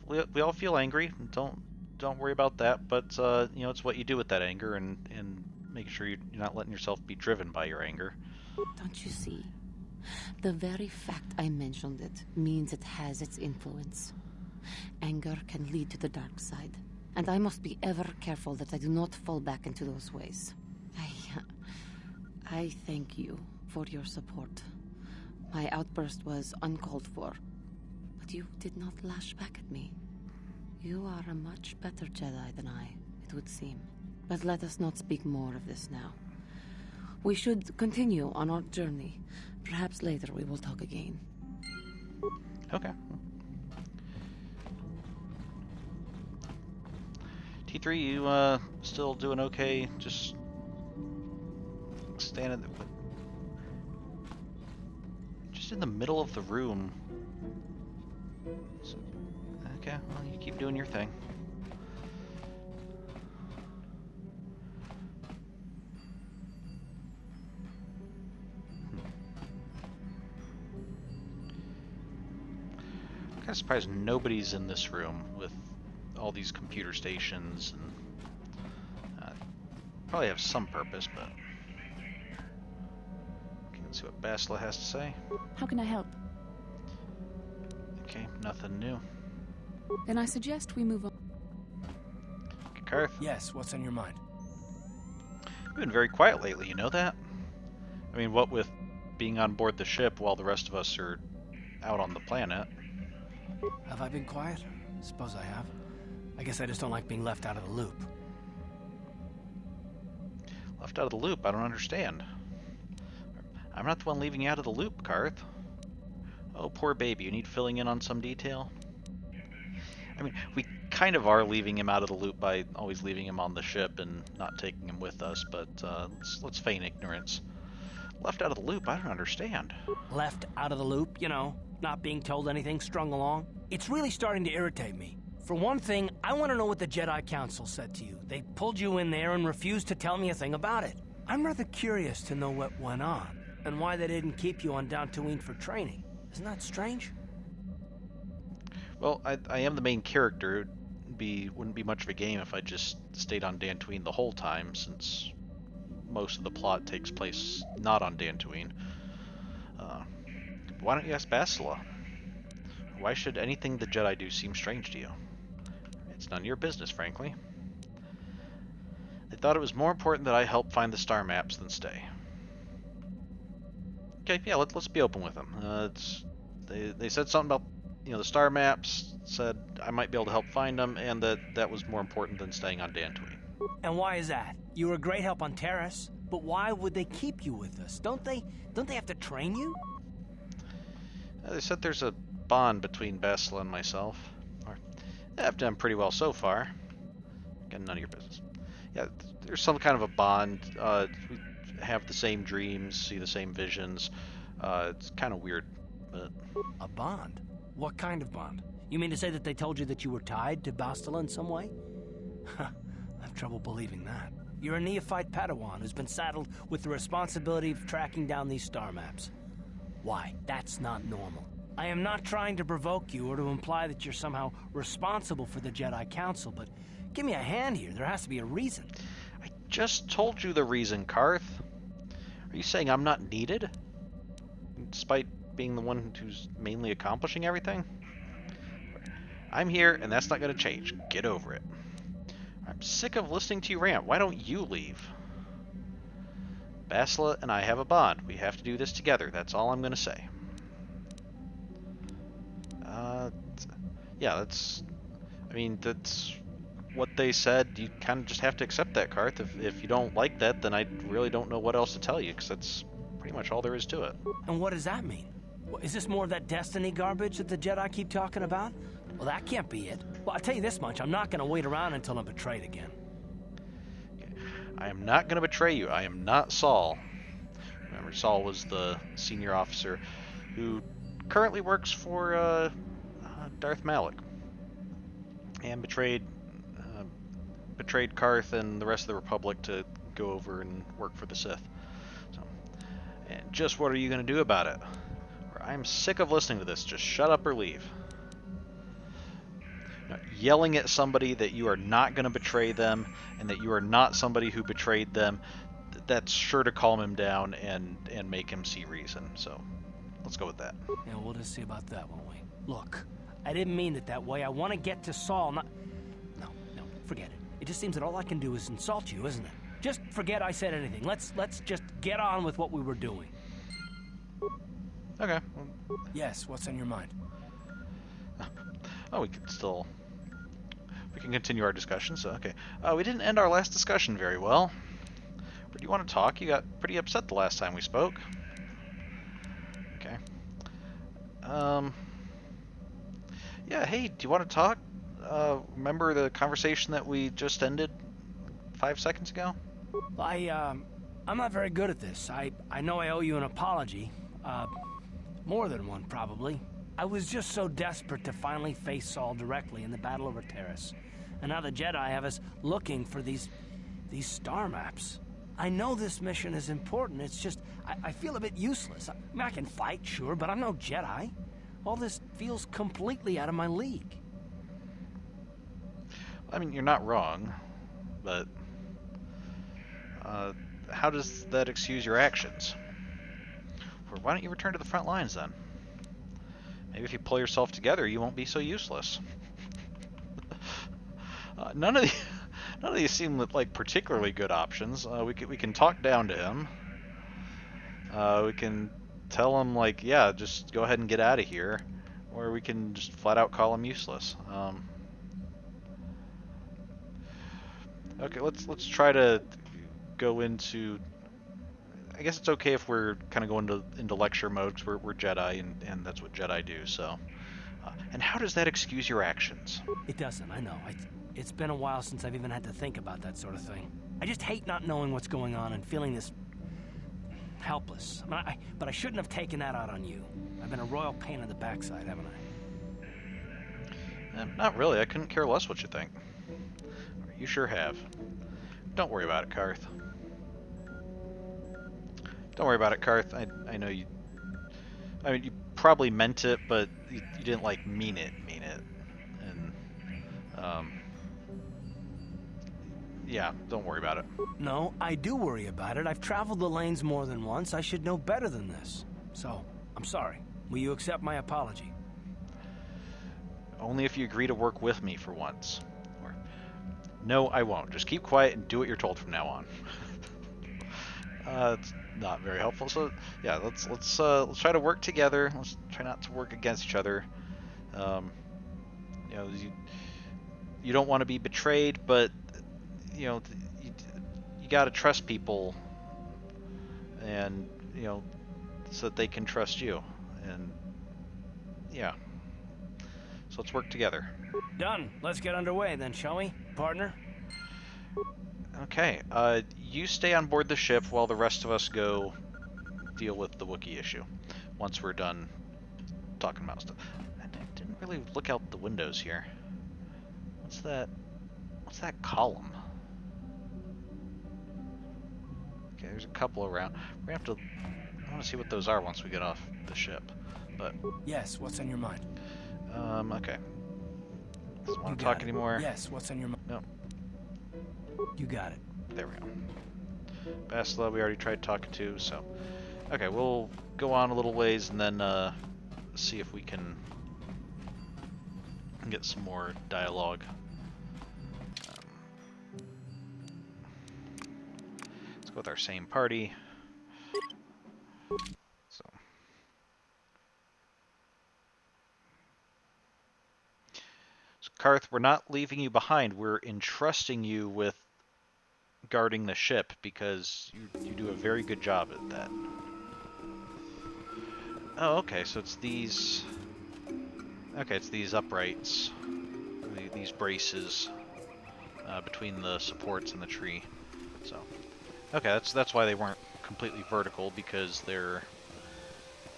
we all feel angry. Don't worry about that. But it's what you do with that anger, and making sure you're not letting yourself be driven by your anger. Don't you see? The very fact I mentioned it means it has its influence. Anger can lead to the dark side, and I must be ever careful that I do not fall back into those ways. I thank you for your support. My outburst was uncalled for, but you did not lash back at me. You are a much better Jedi than I, it would seem. But let us not speak more of this now. We should continue on our journey. Perhaps later we will talk again. Okay. T3, you still doing okay? Just standing there, just in the middle of the room. So, okay, well, you keep doing your thing. I'm kind of surprised nobody's in this room with all these computer stations, and probably have some purpose, but okay, let's see what Bastila has to say. How can I help? Okay, nothing new. Then I suggest we move on. Okay, Karth. Yes, what's on your mind? You've been very quiet lately, you know that? I mean, what with being on board the ship while the rest of us are out on the planet. Have I been quiet? Suppose I have. I guess I just don't like being left out of the loop. Left out of the loop? I don't understand. I'm not the one leaving you out of the loop, Karth. Oh, poor baby. You need filling in on some detail? I mean, we kind of are leaving him out of the loop by always leaving him on the ship and not taking him with us, but let's feign ignorance. Left out of the loop? I don't understand. Left out of the loop, you know, not being told anything, strung along. It's really starting to irritate me. For one thing, I want to know what the Jedi Council said to you. They pulled you in there and refused to tell me a thing about it. I'm rather curious to know what went on, and why they didn't keep you on Dantooine for training. Isn't that strange? Well, I am the main character. Wouldn't be much of a game if I just stayed on Dantooine the whole time, since most of the plot takes place not on Dantooine. Why don't you ask Bastila? Why should anything the Jedi do seem strange to you? It's none of your business, frankly. They thought it was more important that I help find the star maps than stay. Okay, yeah, let's be open with them. They said something about the star maps, said I might be able to help find them, and that was more important than staying on Dantooine. And why is that? You were a great help on Terrace, but why would they keep you with us? Don't they have to train you? They said there's a bond between Bastila and myself. I've done pretty well so far. Again, none of your business. Yeah, there's some kind of a bond. We have the same dreams, see the same visions. It's kind of weird, but... A bond? What kind of bond? You mean to say that they told you that you were tied to Bastila in some way? I have trouble believing that. You're a neophyte Padawan who's been saddled with the responsibility of tracking down these star maps. Why? That's not normal. I am not trying to provoke you or to imply that you're somehow responsible for the Jedi Council, but give me a hand here. There has to be a reason. I just told you the reason, Karth. Are you saying I'm not needed? Despite being the one who's mainly accomplishing everything? I'm here, and that's not going to change. Get over it. I'm sick of listening to you rant. Why don't you leave? Bastila and I have a bond. We have to do this together. That's all I'm going to say. yeah, I mean, that's what they said. You kind of just have to accept that, Karth. If you don't like that, then I really don't know what else to tell you, because that's pretty much all there is to it. And what does that mean? Is this more of that destiny garbage that the Jedi keep talking about? Well, that can't be it. Well, I'll tell you this much, I'm not gonna wait around until I'm betrayed again. Okay. I am not going to betray you. I am not Saul. Remember, Saul was the senior officer who currently works for Darth Malik and betrayed Karth and the rest of the Republic to go over and work for the Sith. So, and just what are you going to do about it? I'm sick of listening to this. Just shut up or leave. Now, yelling at somebody that you are not going to betray them and that you are not somebody who betrayed them, that's sure to calm him down and make him see reason. So let's go with that. Yeah, we'll just see about that, won't we? Look, I didn't mean it that way. I want to get to Saul, not... No, forget it. It just seems that all I can do is insult you, isn't it? Just forget I said anything. Let's just get on with what we were doing. Okay. Yes, what's on your mind? Oh, we can continue our discussion, so okay. We didn't end our last discussion very well. Where do you want to talk? You got pretty upset the last time we spoke. Okay. Yeah, hey, do you want to talk? Remember the conversation that we just ended 5 seconds ago? I'm not very good at this. I know I owe you an apology. More than one, probably. I was just so desperate to finally face Saul directly in the Battle over Terrace. And now the Jedi have us looking for these star maps. I know this mission is important, it's just, I feel a bit useless. I mean, I can fight, sure, but I'm no Jedi. All this feels completely out of my league. I mean, you're not wrong, but how does that excuse your actions? Or why don't you return to the front lines then? Maybe if you pull yourself together, you won't be so useless. None of these seem like particularly good options. We can talk down to him. We can tell him like, yeah, just go ahead and get out of here, or we can just flat out call him useless. Okay, let's try to go into. I guess it's okay if we're kind of going into lecture mode because we're Jedi and that's what Jedi do. So, and how does that excuse your actions? It doesn't. I know. It's been a while since I've even had to think about that sort of thing. I just hate not knowing what's going on and feeling this helpless. But I shouldn't have taken that out on you. I've been a royal pain in the backside, haven't I? Not really. I couldn't care less what you think. You sure have. Don't worry about it, Karth. Don't worry about it, Karth. I know you... I mean, you probably meant it, but you didn't, like, mean it. And, yeah, don't worry about it. No, I do worry about it. I've traveled the lanes more than once. I should know better than this. So, I'm sorry. Will you accept my apology? Only if you agree to work with me for once. Or, no, I won't. Just keep quiet and do what you're told from now on. It's not very helpful. So yeah, let's try to work together. Let's try not to work against each other. You know, you don't want to be betrayed, but you know, you got to trust people, and you know, so that they can trust you. And yeah, so let's work together. Done. Let's get underway then, shall we, partner? Okay, you stay on board the ship while the rest of us go deal with the Wookiee issue. Once we're done talking about stuff. I didn't really look out the windows here. What's that? What's that column? Okay, there's a couple around. We're gonna have to... I want to see what those are once we get off the ship. But... Yes, what's on your mind? Okay. Doesn't want to talk anymore. Yes, what's on your mind? No. You got it. There we go. Bastila, we already tried talking to, so... Okay, we'll go on a little ways and then see if we can get some more dialogue. Let's go with our same party. So... Karth, we're not leaving you behind. We're entrusting you with guarding the ship because you do a very good job at that. Oh, okay, so it's these... Okay, it's these uprights. These braces between the supports and the tree. So, okay, that's why they weren't completely vertical, because they're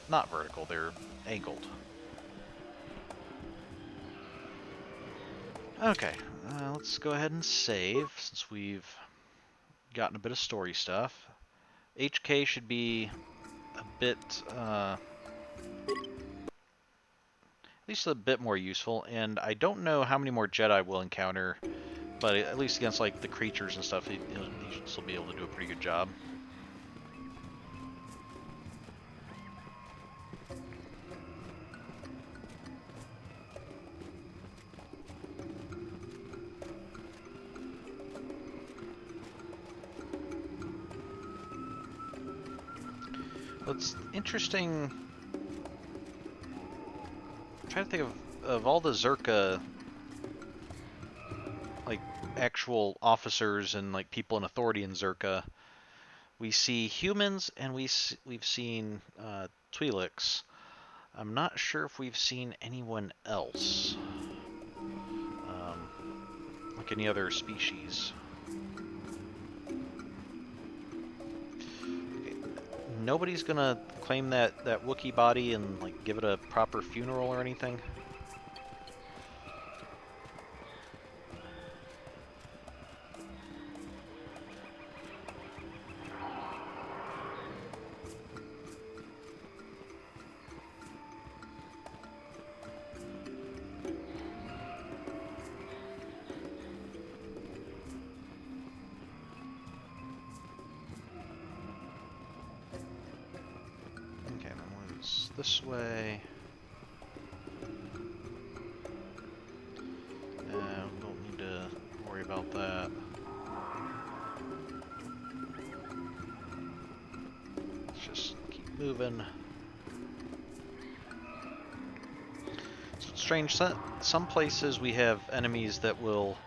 not vertical, they're angled. Okay, let's go ahead and save, since we've gotten a bit of story stuff. HK should be a bit, at least a bit more useful, and I don't know how many more Jedi we'll encounter, but at least against like the creatures and stuff, he should still be able to do a pretty good job. Well, it's interesting. I'm trying to think of all the Zerka, like actual officers and like people in authority in Zerka. We see humans and we've seen Twi'leks. I'm not sure if we've seen anyone else, like any other species. Nobody's gonna claim that Wookiee body and like give it a proper funeral or anything. Okay, that one's this way. Don't need to worry about that. Let's just keep moving. It's strange. Some places we have enemies that will,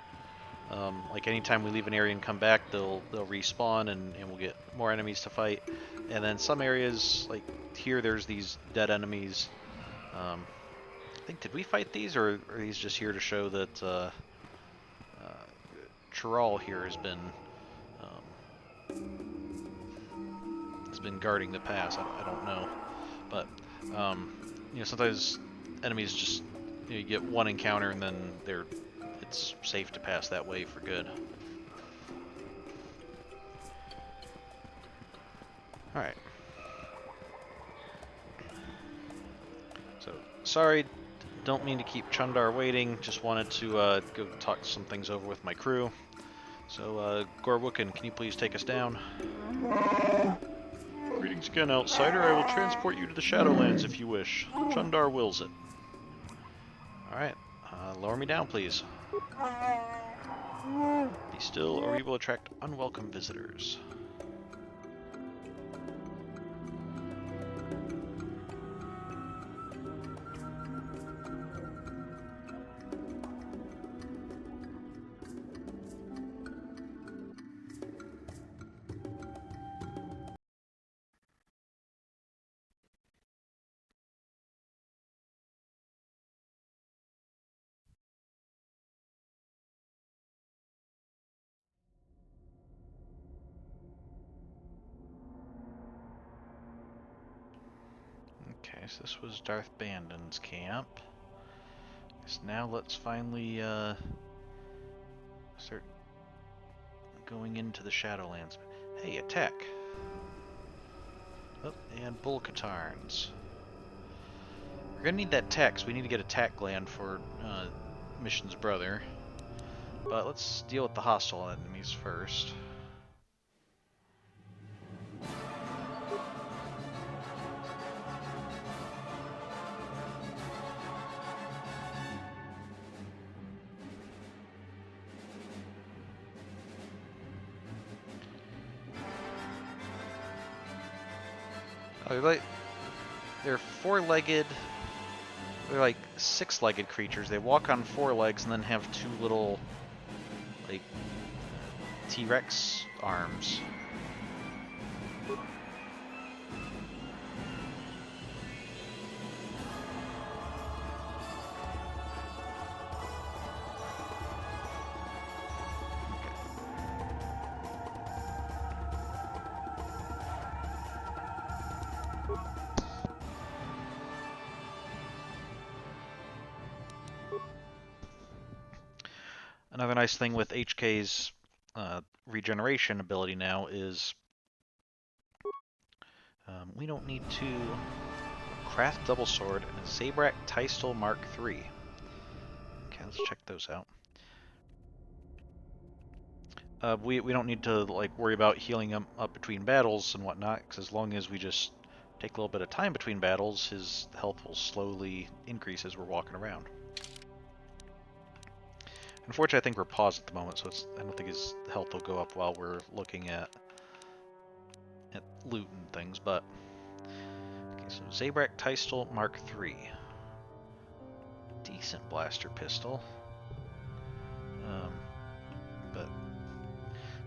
like anytime we leave an area and come back, they'll respawn and we'll get more enemies to fight. And then some areas, like here, there's these dead enemies. I think, did we fight these, or are these just here to show that Chiral here has been guarding the pass? I don't know, but you know, sometimes enemies just, you know, you get one encounter and then it's safe to pass that way for good. All right. So sorry. Don't mean to keep Chundar waiting, just wanted to go talk some things over with my crew. So, Gorwookin, can you please take us down? Greetings again, outsider. I will transport you to the Shadowlands if you wish. Chundar wills it. Alright, lower me down, please. Be still, or you will attract unwelcome visitors. Okay, so this was Darth Bandon's camp. So now let's finally start going into the Shadowlands. Hey, attack! Oh, and bull Katarns. We're gonna need that tech, so we need to get a tack gland for Mission's brother. But let's deal with the hostile enemies first. Oh, they're four-legged. They're like six-legged creatures. They walk on four legs and then have two little, like, T-Rex arms. Another nice thing with HK's regeneration ability now is we don't need to craft double sword and a Zabrak Tystel Mark III. Okay, let's check those out. We don't need to like worry about healing him up between battles and whatnot, because as long as we just take a little bit of time between battles, his health will slowly increase as we're walking around. Unfortunately, I think we're paused at the moment, so I don't think his health will go up while we're looking at loot and things, but... Okay, so Zabrak Tystel Mark III. Decent blaster pistol. But...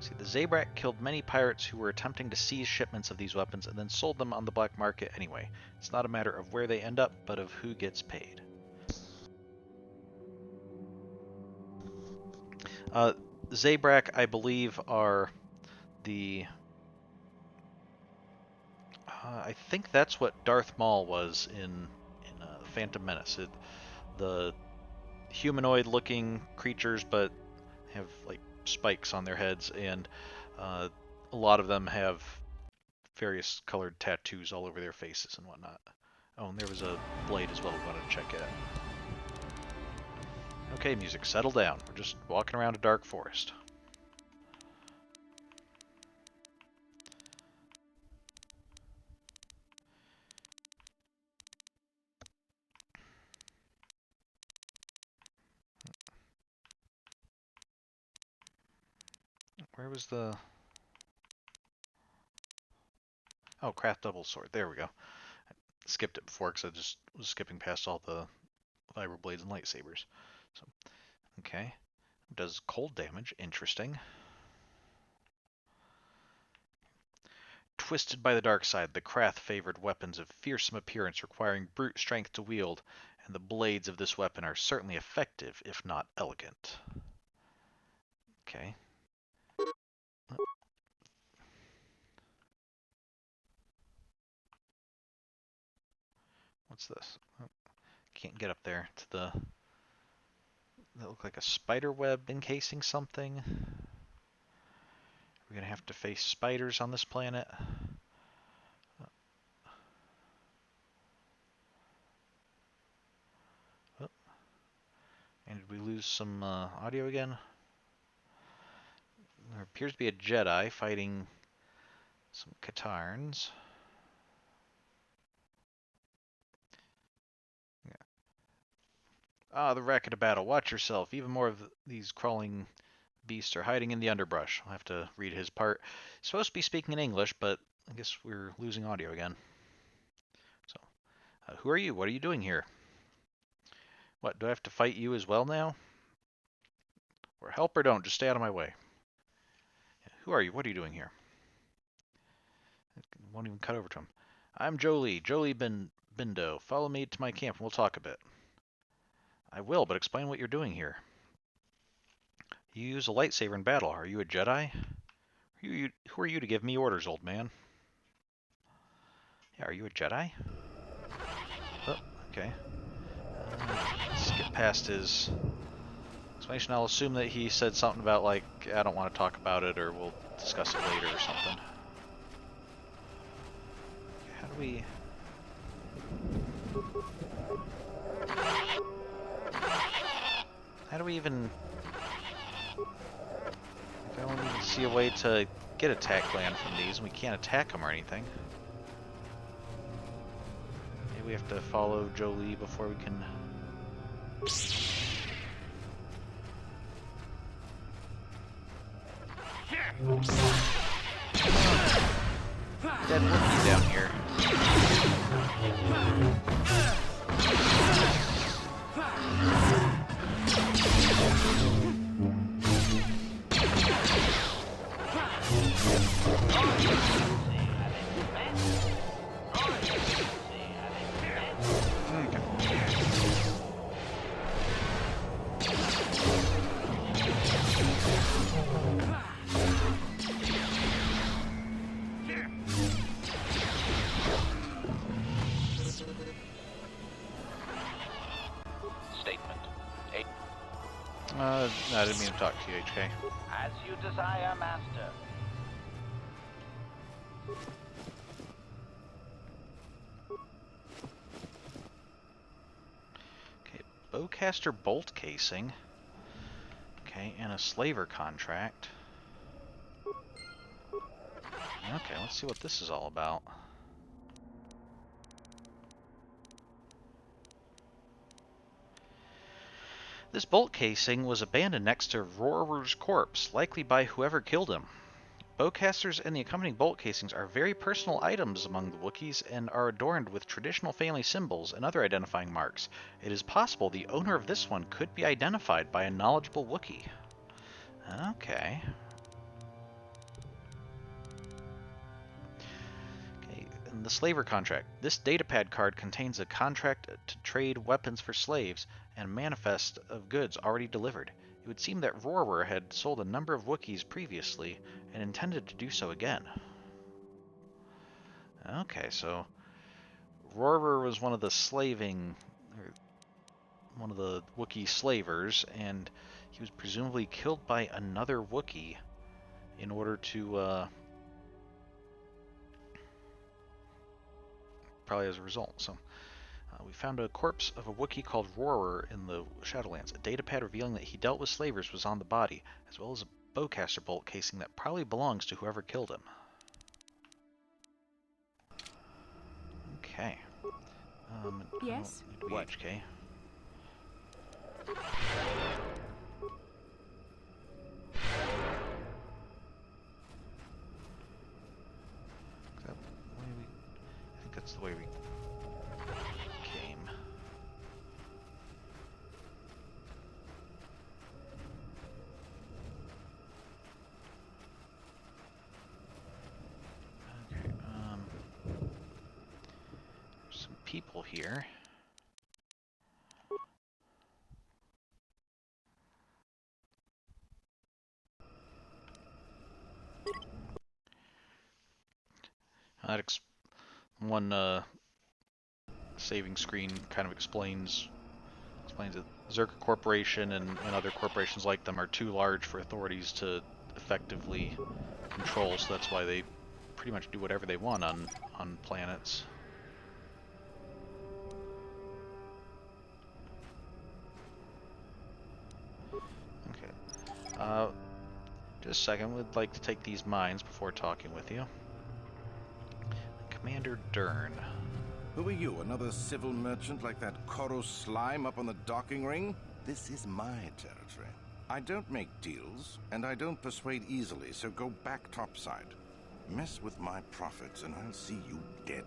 See, the Zabrak killed many pirates who were attempting to seize shipments of these weapons and then sold them on the black market anyway. It's not a matter of where they end up, but of who gets paid. Zabrak, I believe, are the... I think that's what Darth Maul was in Phantom Menace. The humanoid-looking creatures, but have like spikes on their heads, and a lot of them have various colored tattoos all over their faces and whatnot. Oh, and there was a blade as well we wanted to check out. Okay, music, settle down. We're just walking around a dark forest. Where was the... Oh, craft double sword. There we go. I skipped it before because I just was skipping past all the vibroblades and lightsabers. So, okay. Does cold damage. Interesting. Twisted by the dark side, the Krath favored weapons of fearsome appearance requiring brute strength to wield, and the blades of this weapon are certainly effective, if not elegant. Okay. What's this? Oh, can't get up there to the... That look like a spider web encasing something. We're gonna have to face spiders on this planet. Oh. And did we lose some audio again? There appears to be a Jedi fighting some Katarns. Yeah. Ah, the racket of battle. Watch yourself. Even more of these crawling beasts are hiding in the underbrush. I'll have to read his part. He's supposed to be speaking in English, but I guess we're losing audio again. So, who are you? What are you doing here? What, do I have to fight you as well now? Or help or don't, just stay out of my way. Who are you? What are you doing here? Won't even cut over to him. I'm Jolee, Jolee Bindo. Follow me to my camp and we'll talk a bit. I will, but explain what you're doing here. You use a lightsaber in battle. Are you a Jedi? Who are you to give me orders, old man? Yeah, are you a Jedi? Oh, okay. Let's get past his explanation. I'll assume that he said something about, like, I don't want to talk about it, or we'll discuss it later or something. How do we... How do we even... I don't even see a way to get attack land from these, and we can't attack them or anything. Maybe we have to follow Jolee before we can... Dead Wookiee down here. I didn't mean to talk to you, HK. As you desire, Master. Okay, bowcaster bolt casing. Okay, and a slaver contract. Okay, let's see what this is all about. This bolt casing was abandoned next to Roarer's corpse, likely by whoever killed him. Bowcasters and the accompanying bolt casings are very personal items among the Wookiees and are adorned with traditional family symbols and other identifying marks. It is possible the owner of this one could be identified by a knowledgeable Wookiee. Okay. The slaver contract. This datapad card contains a contract to trade weapons for slaves and a manifest of goods already delivered. It would seem that Roarer had sold a number of Wookiees previously and intended to do so again. Okay, so Roarer was one of the one of the Wookiee slavers, and he was presumably killed by another Wookiee in order to probably as a result. So we found a corpse of a Wookiee called Roarer in the Shadowlands. A datapad revealing that he dealt with slavers was on the body, as well as a bowcaster bolt casing that probably belongs to whoever killed him. Okay. Yes? What? HK. That's the way we came. Okay, there's some people here. That one saving screen kind of explains that Zerka Corporation and other corporations like them are too large for authorities to effectively control, so that's why they pretty much do whatever they want on planets. Okay. Just a second, we'd like to take these mines before talking with you. Commander Dern. Who are you, another civil merchant like that Koros slime up on the docking ring? This is my territory. I don't make deals, and I don't persuade easily, so go back topside. Mess with my profits, and I'll see you dead.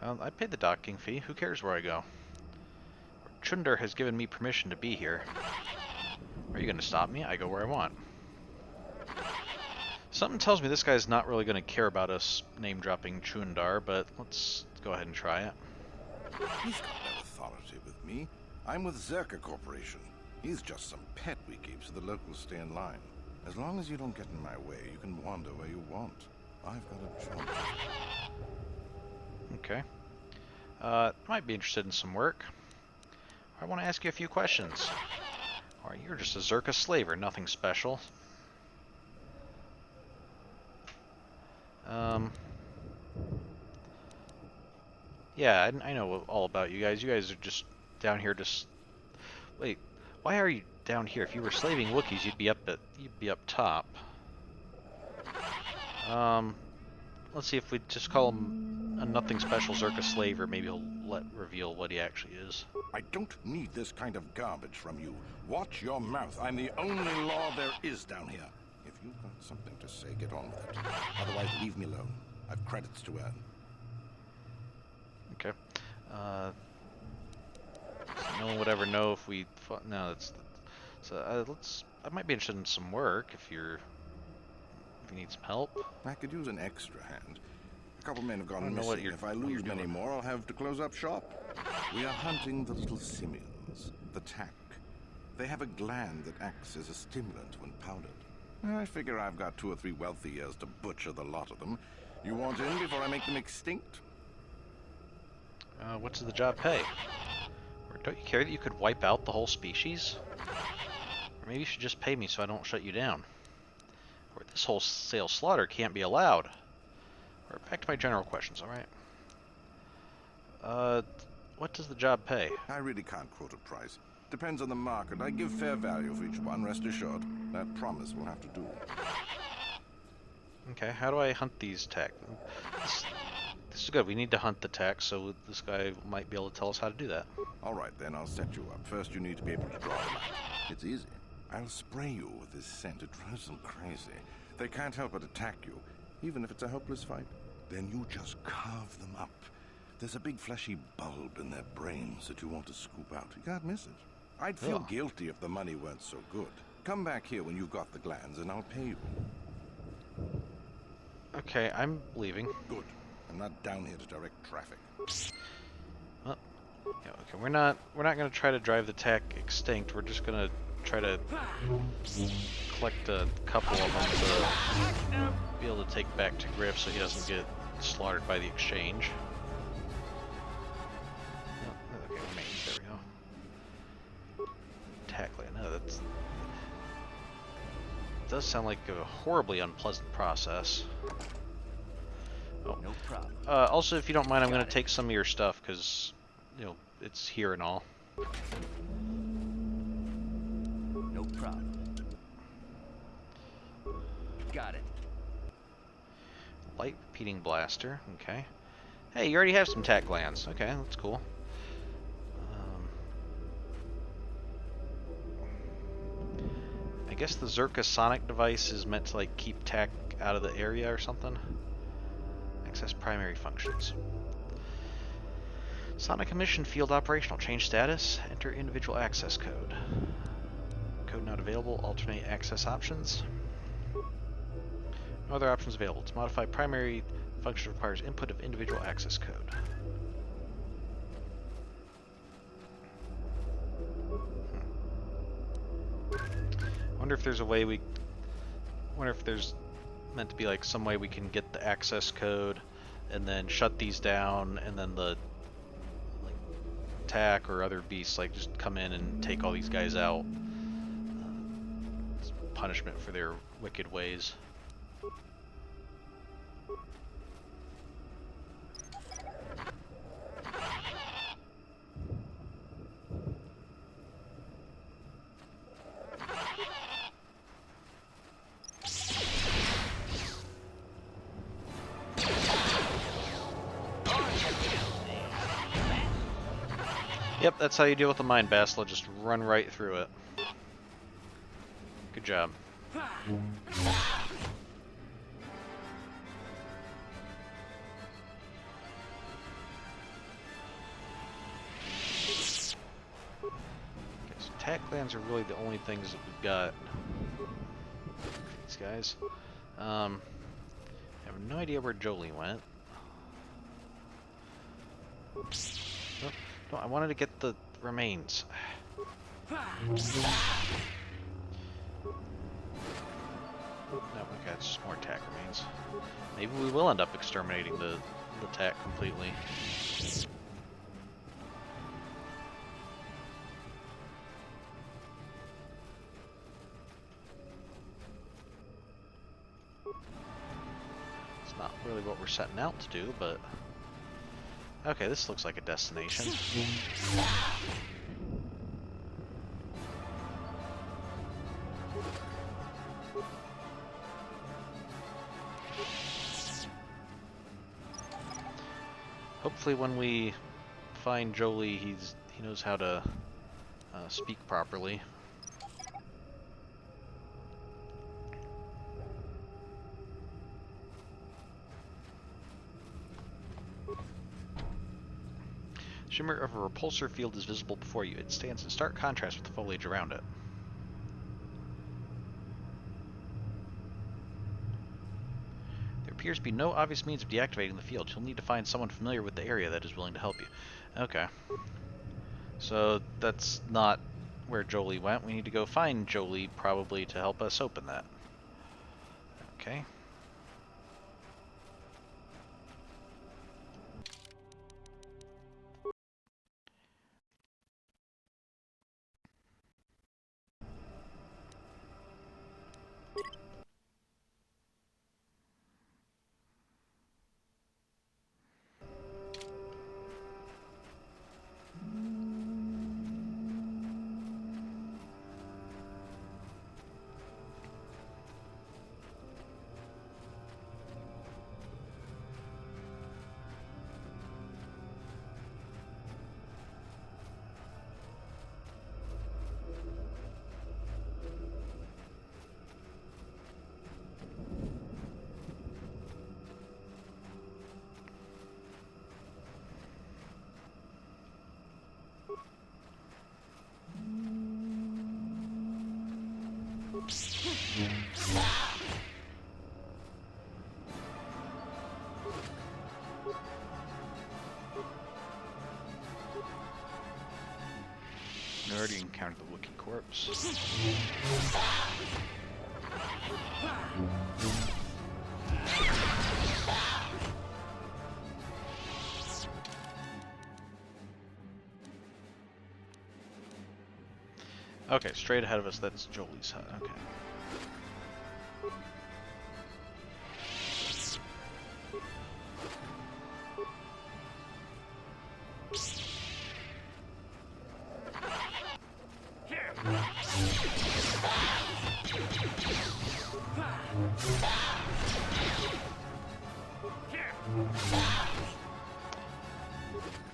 I paid the docking fee. Who cares where I go? Chunder has given me permission to be here. Are you going to stop me? I go where I want. Something tells me this guy's not really going to care about us name-dropping Chundar, but let's go ahead and try it. He's got no authority with me. I'm with Zerka Corporation. He's just some pet we keep so the locals stay in line. As long as you don't get in my way, you can wander where you want. I've got a job. Okay. Might be interested in some work. I want to ask you a few questions. Or you're just a Zerka slaver, nothing special. Yeah, I know all about you guys. You guys are just down here just... Wait, why are you down here? If you were slaving Wookiees, you'd be up top. Let's see if we just call him a nothing special Zerka slaver, maybe he'll reveal what he actually is. I don't need this kind of garbage from you. Watch your mouth. I'm the only law there is down here. If you've got something to say, get on with it. Otherwise, leave me alone. I've credits to earn. Okay. No one would ever know if we fought. No, that's so. I might be interested in some work if you need some help. I could use an extra hand. A couple men have I gone don't know missing. what you're- If I what you're lose many doing. more, I'll have to close up shop. We are hunting the little simians, the tack. They have a gland that acts as a stimulant when powdered. I figure I've got 2 or 3 wealthy years to butcher the lot of them. You want in before I make them extinct? What's the job pay? Or don't you care that you could wipe out the whole species? Or maybe you should just pay me so I don't shut you down. Or this wholesale slaughter can't be allowed. Or back to my general questions, alright? What does the job pay? I really can't quote a price. Depends on the market. I give fair value for each one, rest assured. That promise will have to do. Okay, how do I hunt these tech? This is good. We need to hunt the tech, so this guy might be able to tell us how to do that. All right, then, I'll set you up. First, you need to be able to draw them out. It's easy. I'll spray you with this scent. It drives them crazy. They can't help but attack you, even if it's a hopeless fight. Then you just carve them up. There's a big fleshy bulb in their brains that you want to scoop out. You can't miss it. I'd feel guilty if the money weren't so good. Come back here when you've got the glands, and I'll pay you. Okay, I'm leaving. Good. I'm not down here to direct traffic. Well, yeah, okay, we're not gonna try to drive the tech extinct. We're just gonna try to collect a couple of them to be able to take back to Griff so he doesn't get slaughtered by the exchange. Oh, okay, remains. There we go. Tackling. No, that does sound like a horribly unpleasant process. Oh. No problem. Also, if you don't mind, I'm going to take some of your stuff because, you know, it's here and all. No problem. Got it. Light repeating blaster. Okay. Hey, you already have some tack glands. Okay, that's cool. I guess the Zerka sonic device is meant to like keep tack out of the area or something. Access primary functions. Sonic emission field operational. Change status. Enter individual access code. Code not available. Alternate access options. No other options available. To modify primary function requires input of individual access code. Wonder if there's a way we. Wonder if there's meant to be like some way we can get the access code and then shut these down, and then the like attack or other beasts like just come in and take all these guys out. It's punishment for their wicked ways. Yep, that's how you deal with the Mind Bastila, just run right through it. Good job. Okay, so tack glands are really the only things that we've got. These guys. I have no idea where Jolee went. Nope. No, I wanted to get the remains. No, okay, it's just more tack remains. Maybe we will end up exterminating the tack completely. It's not really what we're setting out to do, but... Okay, this looks like a destination. Hopefully when we find Jolee, he knows how to speak properly. shimmer of a repulsor field is visible before you. It stands in stark contrast with the foliage around it. There appears to be no obvious means of deactivating the field. You'll need to find someone familiar with the area that is willing to help you. Okay. So that's not where Jolee went. We need to go find Jolee, probably, to help us open that. Okay. We already encountered the Wookiee corpse. Okay, straight ahead of us, that's Jolee's hut. Okay.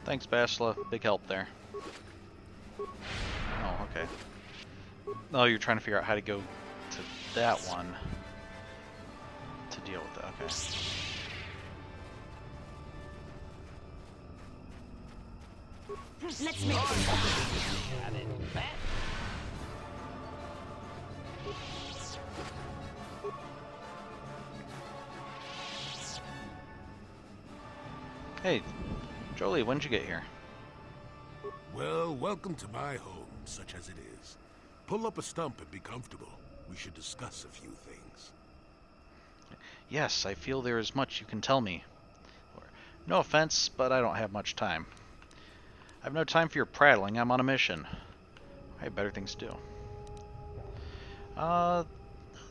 Thanks, Bashla. Big help there. Oh, okay. Oh, you're trying to figure out how to go to that one to deal with it. Okay. Let's make it. Hey, Jolee, when did you get here? Well, welcome to my home, such as it is. Pull up a stump and be comfortable. We should discuss a few things. Yes, I feel there is much you can tell me. No offense, but I don't have much time. I have no time for your prattling. I'm on a mission. I have better things to do.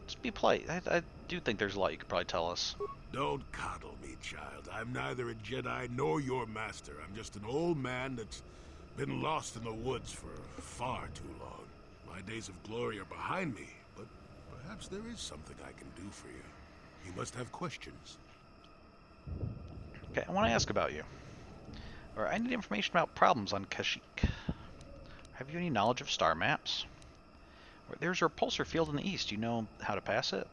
Just be polite. I do think there's a lot you could probably tell us. Don't coddle me, child. I'm neither a Jedi nor your master. I'm just an old man that's been lost in the woods for far too long. My days of glory are behind me, but perhaps there is something I can do for you. You must have questions. Okay, I want to ask about you. Or I need information about problems on Kashyyyk. Have you any knowledge of star maps? Or there's a repulsor field in the east. Do you know how to pass it?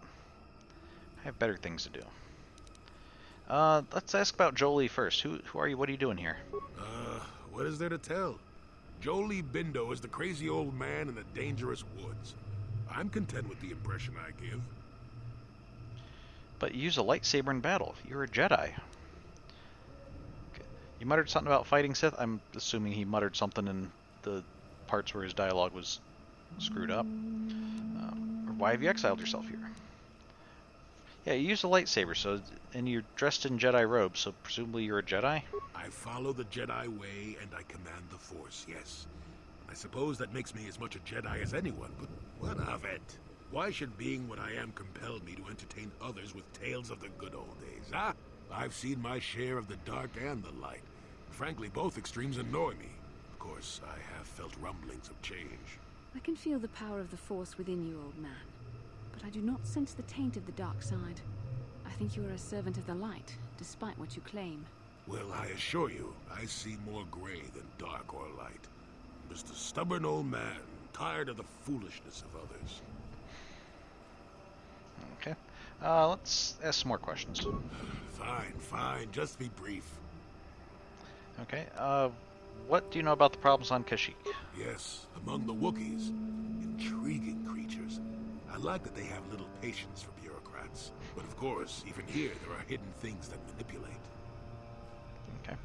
I have better things to do. Let's ask about Jolee first. Who are you? What are you doing here? What is there to tell? Jolee Bindo is the crazy old man in the dangerous woods. I'm content with the impression I give. But you use a lightsaber in battle. You're a Jedi. Okay. You muttered something about fighting Sith. I'm assuming he muttered something in the parts where his dialogue was screwed up. Or why have you exiled yourself here? Yeah, you use a lightsaber, and you're dressed in Jedi robes, so presumably you're a Jedi? I follow the Jedi way, and I command the Force, yes. I suppose that makes me as much a Jedi as anyone, but what of it? Why should being what I am compel me to entertain others with tales of the good old days, huh? I've seen my share of the dark and the light. Frankly, both extremes annoy me. Of course, I have felt rumblings of change. I can feel the power of the Force within you, old man. But I do not sense the taint of the dark side. I think you are a servant of the light, despite what you claim. Well, I assure you, I see more gray than dark or light. I'm just a stubborn old man, tired of the foolishness of others. Okay. Let's ask some more questions. Fine, just be brief. Okay. what do you know about the problems on Kashyyyk? Yes, among the Wookiees. Intriguing creatures. I like that they have little patience for bureaucrats. But of course, even here, there are hidden things that manipulate. Okay.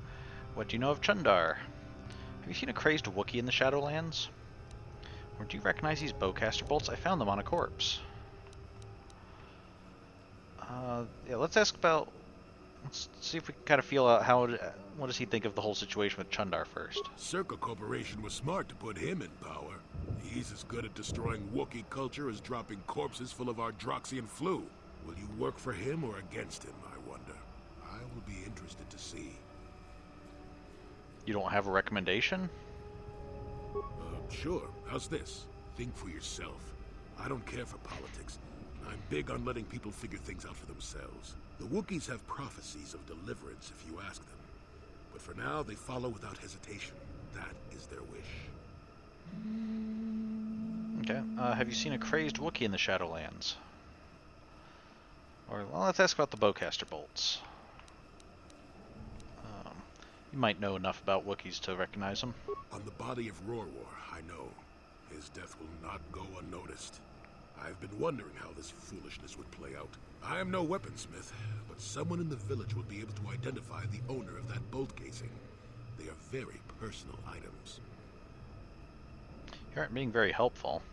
What do you know of Chundar? Have you seen a crazed Wookiee in the Shadowlands? Or do you recognize these bowcaster bolts? I found them on a corpse. Yeah, let's see if we can kind of feel out what does he think of the whole situation with Chundar first. Circa Corporation was smart to put him in power. He's as good at destroying Wookiee culture as dropping corpses full of our Droxian flu. Will you work for him or against him, I wonder? I will be interested to see. You don't have a recommendation? Sure. How's this? Think for yourself. I don't care for politics. I'm big on letting people figure things out for themselves. The Wookiees have prophecies of deliverance if you ask them. But for now, they follow without hesitation. That is their wish. Okay. Have you seen a crazed Wookiee in the Shadowlands? Or, well, let's ask about the bowcaster bolts. You might know enough about Wookiees to recognize them. On the body of Rorwar, I know. His death will not go unnoticed. I've been wondering how this foolishness would play out. I am no weaponsmith, but someone in the village will be able to identify the owner of that bolt casing. They are very personal items. You aren't being very helpful.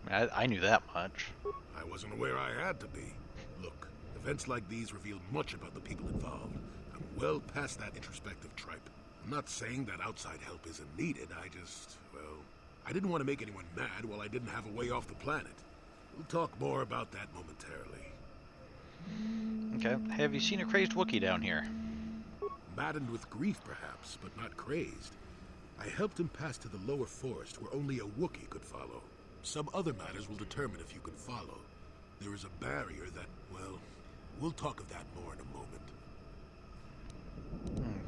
I knew that much. I wasn't aware I had to be. Look, events like these reveal much about the people involved. I'm well past that introspective tripe. I'm not saying that outside help isn't needed, I didn't want to make anyone mad while I didn't have a way off the planet. We'll talk more about that momentarily. Okay, have you seen a crazed Wookiee down here? Maddened with grief, perhaps, but not crazed. I helped him pass to the lower forest where only a Wookiee could follow. Some other matters will determine if you can follow. There is a barrier that, well, we'll talk of that more in a moment.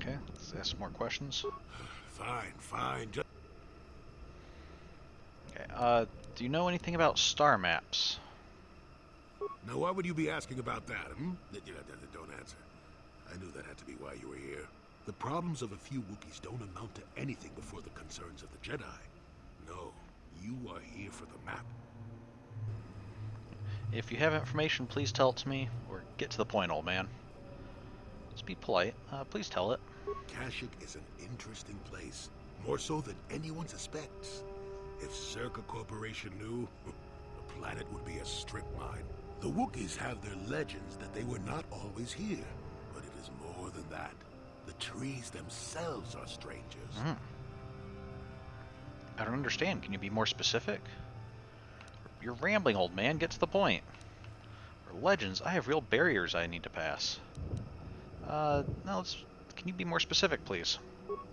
Okay, let's ask some more questions. Fine. Okay, do you know anything about star maps? Now, why would you be asking about that, Don't answer. I knew that had to be why you were here. The problems of a few Wookiees don't amount to anything before the concerns of the Jedi. No, you are here for the map. If you have information, please tell it to me, or get to the point, old man. Just be polite. Please tell it. Kashyyyk is an interesting place, more so than anyone suspects. If Circa Corporation knew, the planet would be a strip mine. The Wookiees have their legends that they were not always here, but it is more than that. The trees themselves are strangers. I don't understand. Can you be more specific? You're rambling, old man. Get to the point. For legends, I have real barriers I need to pass. Can you be more specific, please?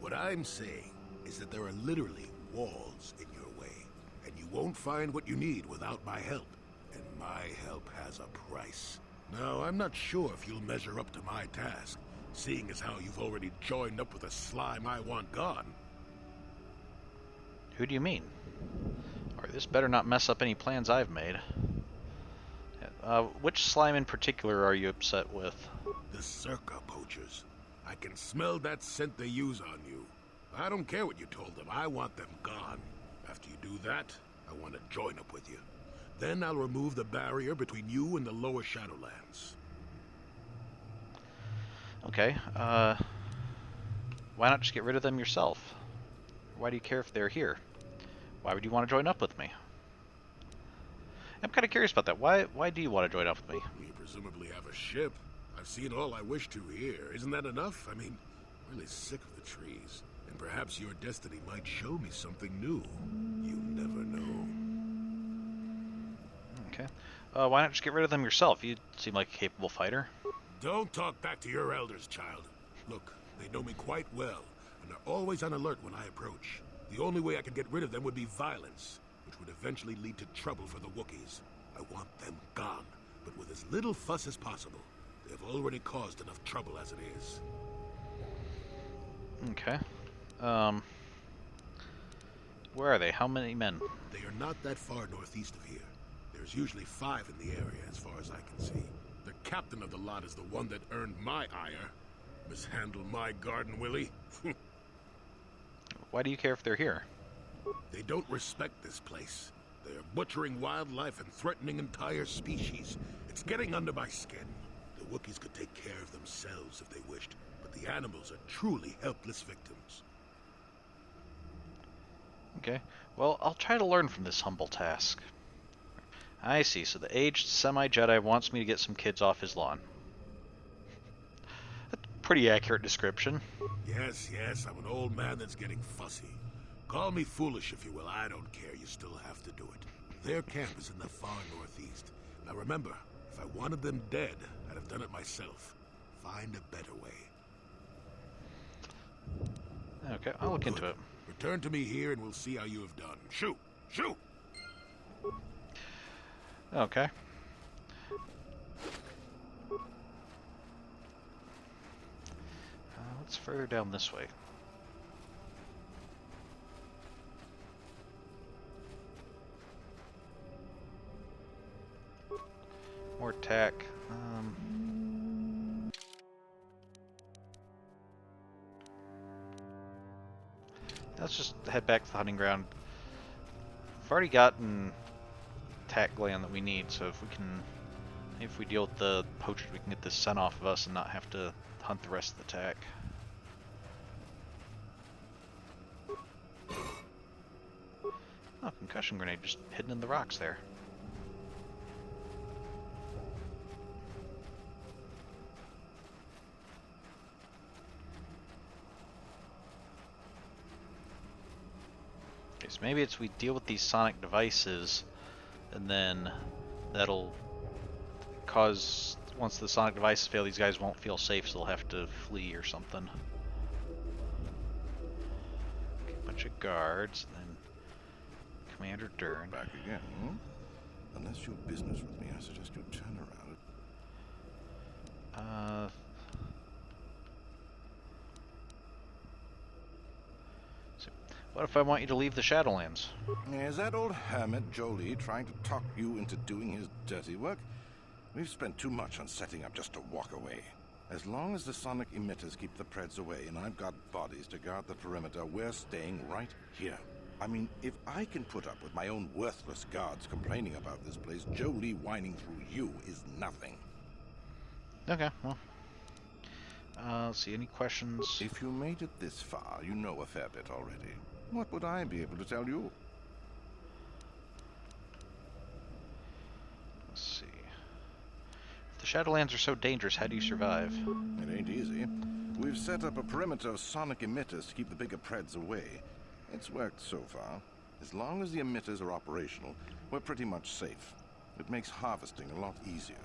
What I'm saying is that there are literally walls in your way, and you won't find what you need without my help. And my help has a price. Now, I'm not sure if you'll measure up to my task, seeing as how you've already joined up with a slime I want gone. Who do you mean? Or this better not mess up any plans I've made. Which slime in particular are you upset with? The Circa poachers. I can smell that scent they use on you. I don't care what you told them. I want them gone. After you do that, I want to join up with you. Then I'll remove the barrier between you and the lower Shadowlands. Okay, why not just get rid of them yourself? Why do you care if they're here? Why would you want to join up with me? I'm kind of curious about that. Why do you want to join up with me? You presumably have a ship. I've seen all I wish to here. Isn't that enough? I'm really sick of the trees. And perhaps your destiny might show me something new. You never know. Okay. Why not just get rid of them yourself? You seem like a capable fighter. Don't talk back to your elders, child. Look, they know me quite well, and are always on alert when I approach. The only way I can get rid of them would be violence, which would eventually lead to trouble for the Wookiees. I want them gone, but with as little fuss as possible. They have already caused enough trouble as it is. Okay. Where are they? How many men? They are not that far northeast of here. There's usually 5 in the area, as far as I can see. The captain of the lot is the one that earned my ire. Mishandle my garden, Willie? Why do you care if they're here? They don't respect this place. They are butchering wildlife and threatening entire species. It's getting under my skin. The Wookiees could take care of themselves if they wished, but the animals are truly helpless victims. Okay, well, I'll try to learn from this humble task. I see, so the aged semi-Jedi wants me to get some kids off his lawn. That's a pretty accurate description. Yes, I'm an old man that's getting fussy. Call me foolish if you will, I don't care, you still have to do it. Their camp is in the far northeast. Now remember, if I wanted them dead, I'd have done it myself. Find a better way. Okay, I'll look into it. Return to me here and we'll see how you have done. Shoot! Shoot! Okay. Let's further down this way. More attack. Let's just head back to the hunting ground. We've already gotten attack gland that we need, so if we deal with the poachers, we can get this sent off of us and not have to hunt the rest of the attack. Oh, concussion grenade just hidden in the rocks there. Okay, so maybe it's we deal with these sonic devices, and then that'll cause, once the sonic devices fail, these guys won't feel safe, so they'll have to flee or something. Okay, bunch of guards, and then Commander Dern. Back again, hmm? Unless you're business with me, I suggest you turn around. So what if I want you to leave the Shadowlands? Is that old hermit Jolee trying to talk you into doing his dirty work? We've spent too much on setting up just to walk away. As long as the sonic emitters keep the Preds away and I've got bodies to guard the perimeter, we're staying right here. I mean, if I can put up with my own worthless guards complaining about this place, Jolee whining through you is nothing. Okay, well. Let's see, any questions? If you made it this far, you know a fair bit already. What would I be able to tell you? Let's see. If the Shadowlands are so dangerous, how do you survive? It ain't easy. We've set up a perimeter of sonic emitters to keep the bigger Preds away. It's worked so far. As long as the emitters are operational, we're pretty much safe. It makes harvesting a lot easier.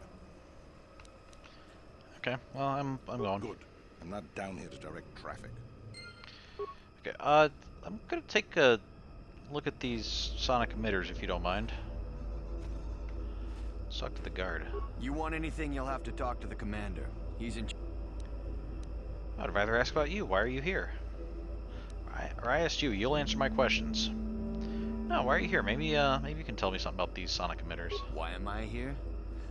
Okay, well, I'm going. Good. I'm not down here to direct traffic. Okay, I'm gonna take a look at these sonic emitters, if you don't mind. Let's talk to the guard. You want anything, you'll have to talk to the commander. He's in... I'd rather ask about you. Why are you here? I asked you. You'll answer my questions. No, why are you here? Maybe you can tell me something about these sonic emitters. Why am I here?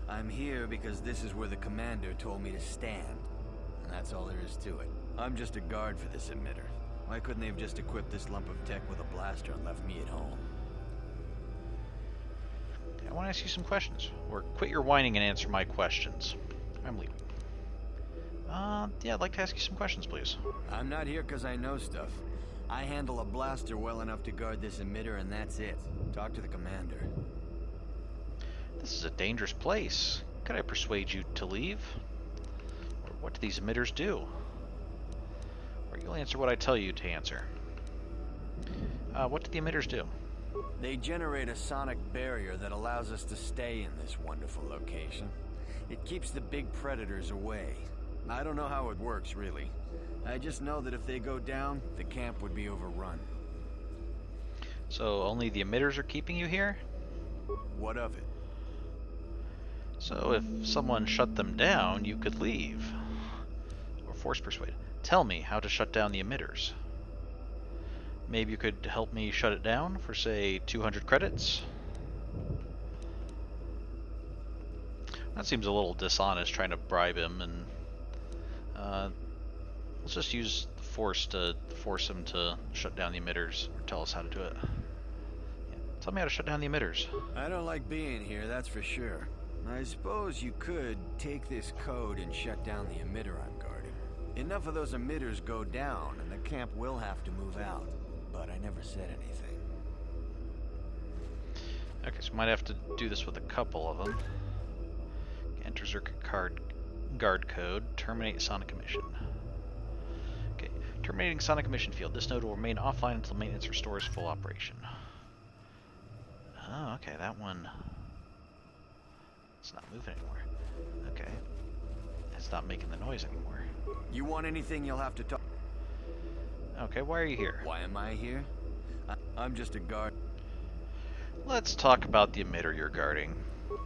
I'm here because this is where the commander told me to stand. And that's all there is to it. I'm just a guard for this emitter. Why couldn't they have just equipped this lump of tech with a blaster and left me at home? I want to ask you some questions. Or quit your whining and answer my questions. I'm leaving. Yeah, I'd like to ask you some questions, please. I'm not here because I know stuff. I handle a blaster well enough to guard this emitter, and that's it. Talk to the commander. This is a dangerous place. Could I persuade you to leave? Or what do these emitters do? Or you'll answer what I tell you to answer. What do the emitters do? They generate a sonic barrier that allows us to stay in this wonderful location. It keeps the big predators away. I don't know how it works, really. I just know that if they go down, the camp would be overrun. So only the emitters are keeping you here? What of it? So if someone shut them down, you could leave. Or force persuade. Tell me how to shut down the emitters. Maybe you could help me shut it down for, say, 200 credits? That seems a little dishonest, trying to bribe him, and Let's just use the Force to force him to shut down the emitters, or tell us how to do it. Yeah, tell me how to shut down the emitters. I don't like being here, that's for sure. I suppose you could take this code and shut down the emitter I'm guarding. Enough of those emitters go down, and the camp will have to move out. But I never said anything. Okay, so we might have to do this with a couple of them. Enter circuit guard code. Terminate sonic emission. Okay, terminating sonic emission field. This node will remain offline until maintenance restores full operation. Oh, okay, that one... It's not moving anymore. Okay. It's not making the noise anymore. You want anything, you'll have to talk. Okay, why are you here? Why am I here? I'm just a guard. Let's talk about the emitter you're guarding.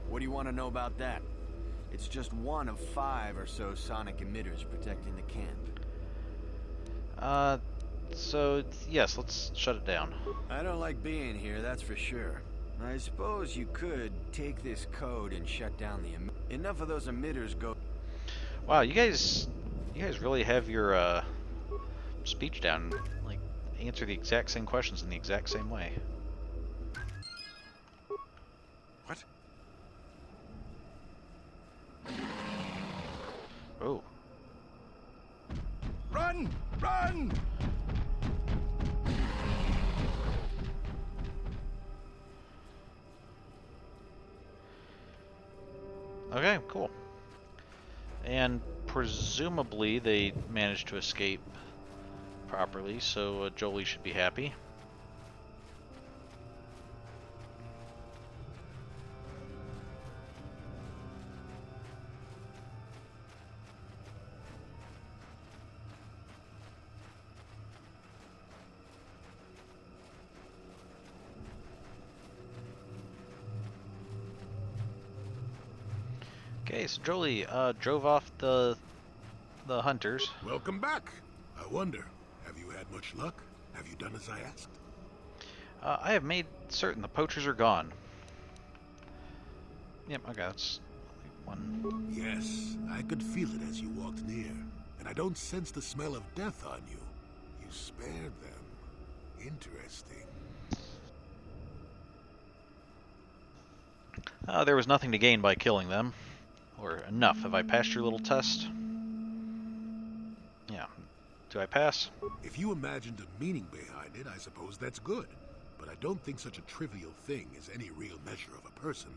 What do you want to know about that? It's just one of 5 or so sonic emitters protecting the camp. So, yes, let's shut it down. I don't like being here, that's for sure. I suppose you could take this code and shut down the enough of those emitters go... Wow, you guys really have your, speech down. Like, answer the exact same questions in the exact same way. What? Oh. Run! Run! Okay, cool. And presumably they managed to escape properly, so Jolee should be happy. Okay, so Jolee drove off the hunters. Welcome back. I wonder, have you had much luck? Have you done as I asked? I have made certain the poachers are gone. Yep, okay, that's one. Yes, I could feel it as you walked near, and I don't sense the smell of death on you. You spared them. Interesting. There was nothing to gain by killing them. Or enough. Have I passed your little test? Yeah. Do I pass? If you imagined a meaning behind it, I suppose that's good. But I don't think such a trivial thing is any real measure of a person.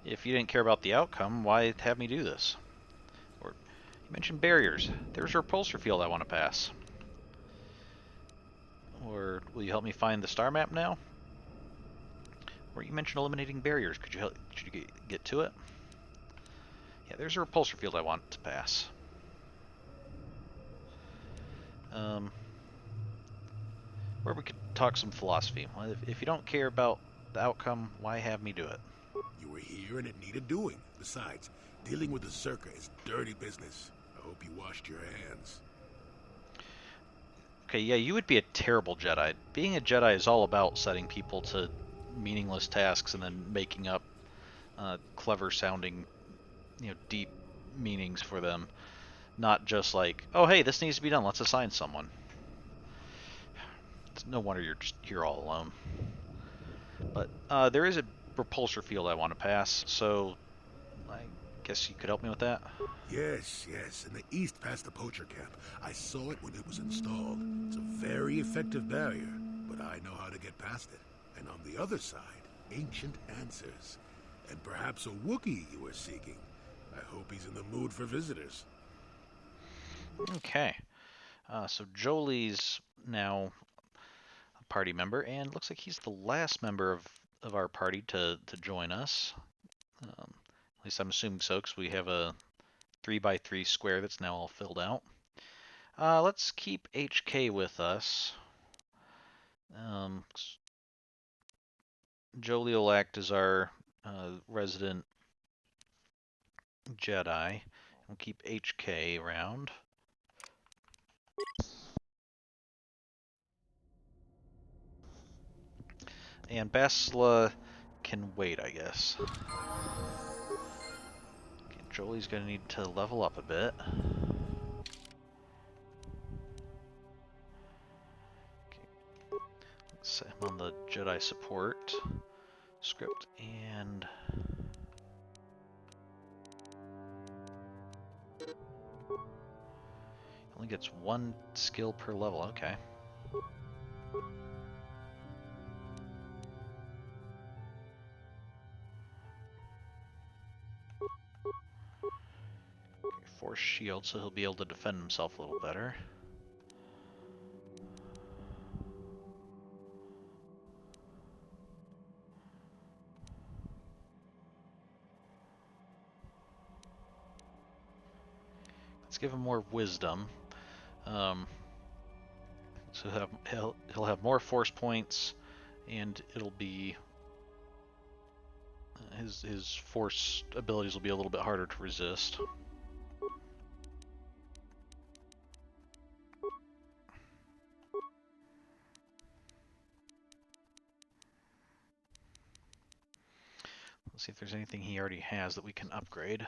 If you didn't care about the outcome, why have me do this? Or, you mentioned barriers. There's a repulsor field I want to pass. Or, will you help me find the star map now? Or you mentioned eliminating barriers. Could you get to it? Yeah, there's a repulsor field I want to pass. Or we could talk some philosophy. Well, if you don't care about the outcome, why have me do it? You were here and it needed doing. Besides, dealing with the Circa is dirty business. I hope you washed your hands. Okay, yeah, you would be a terrible Jedi. Being a Jedi is all about setting people to meaningless tasks and then making up clever sounding, deep meanings for them. Not just like, oh hey, this needs to be done, let's assign someone. It's no wonder you're just here all alone. But there is a repulsor field I want to pass, so I guess you could help me with that? Yes, in the east past the poacher camp. I saw it when it was installed. It's a very effective barrier, but I know how to get past it. And on the other side, ancient answers. And perhaps a Wookiee you were seeking. I hope he's in the mood for visitors. Okay. So Jolee's now a party member, and looks like he's the last member of our party to join us. At least I'm assuming so, because we have a 3x3 square that's now all filled out. Let's keep HK with us. Jolee will act as our resident Jedi. We'll keep HK around. And Bastila can wait, I guess. Okay, Jolee's gonna need to level up a bit. Jedi support script, and only gets 1 skill per level. Okay. Force shield, so he'll be able to defend himself a little better. Let's give him more wisdom. So he'll have more force points, and it'll be his force abilities will be a little bit harder to resist. Let's see if there's anything he already has that we can upgrade.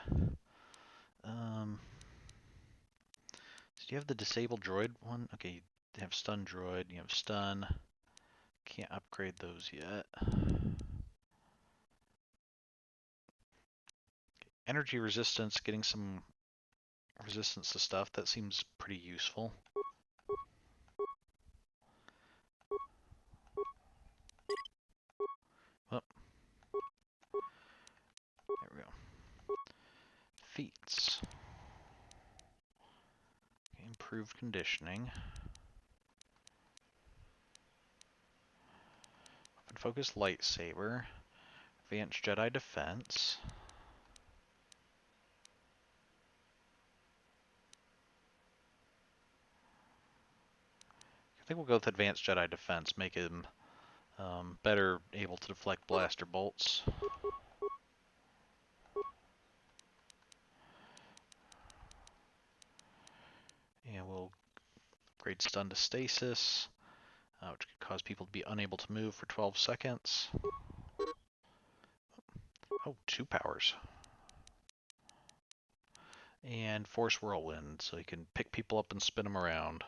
So do you have the disabled droid one? Okay, you have stun droid, you have stun. Can't upgrade those yet. Energy resistance, getting some resistance to stuff, that seems pretty useful. Oh. There we go. Feats. Okay, improved conditioning. Weapon focus lightsaber. Advanced Jedi defense. I think we'll go with Advanced Jedi Defense, make him better able to deflect blaster bolts. And we'll upgrade Stun to Stasis, which could cause people to be unable to move for 12 seconds. Oh, 2 powers. And Force Whirlwind, so you can pick people up and spin them around.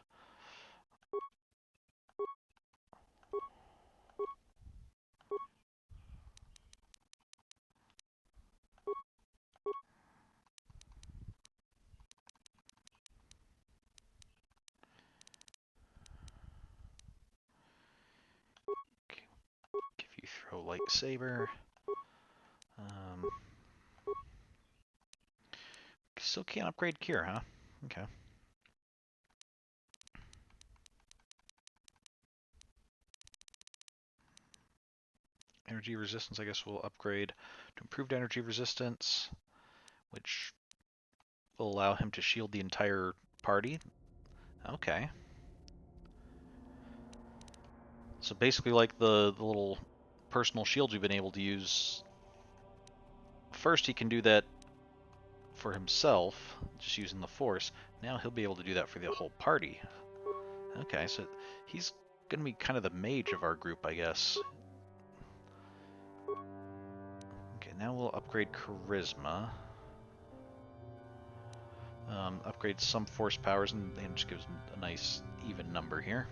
If you throw lightsaber, still can't upgrade Cure, huh? Okay. Energy resistance, I guess we'll upgrade to improved energy resistance, which will allow him to shield the entire party. Okay. So basically like the little personal shields we've been able to use. First he can do that for himself, just using the Force. Now he'll be able to do that for the whole party. Okay, so he's going to be kind of the mage of our group, I guess. Okay, now we'll upgrade Charisma. Upgrade some Force powers, and just gives a nice even number here.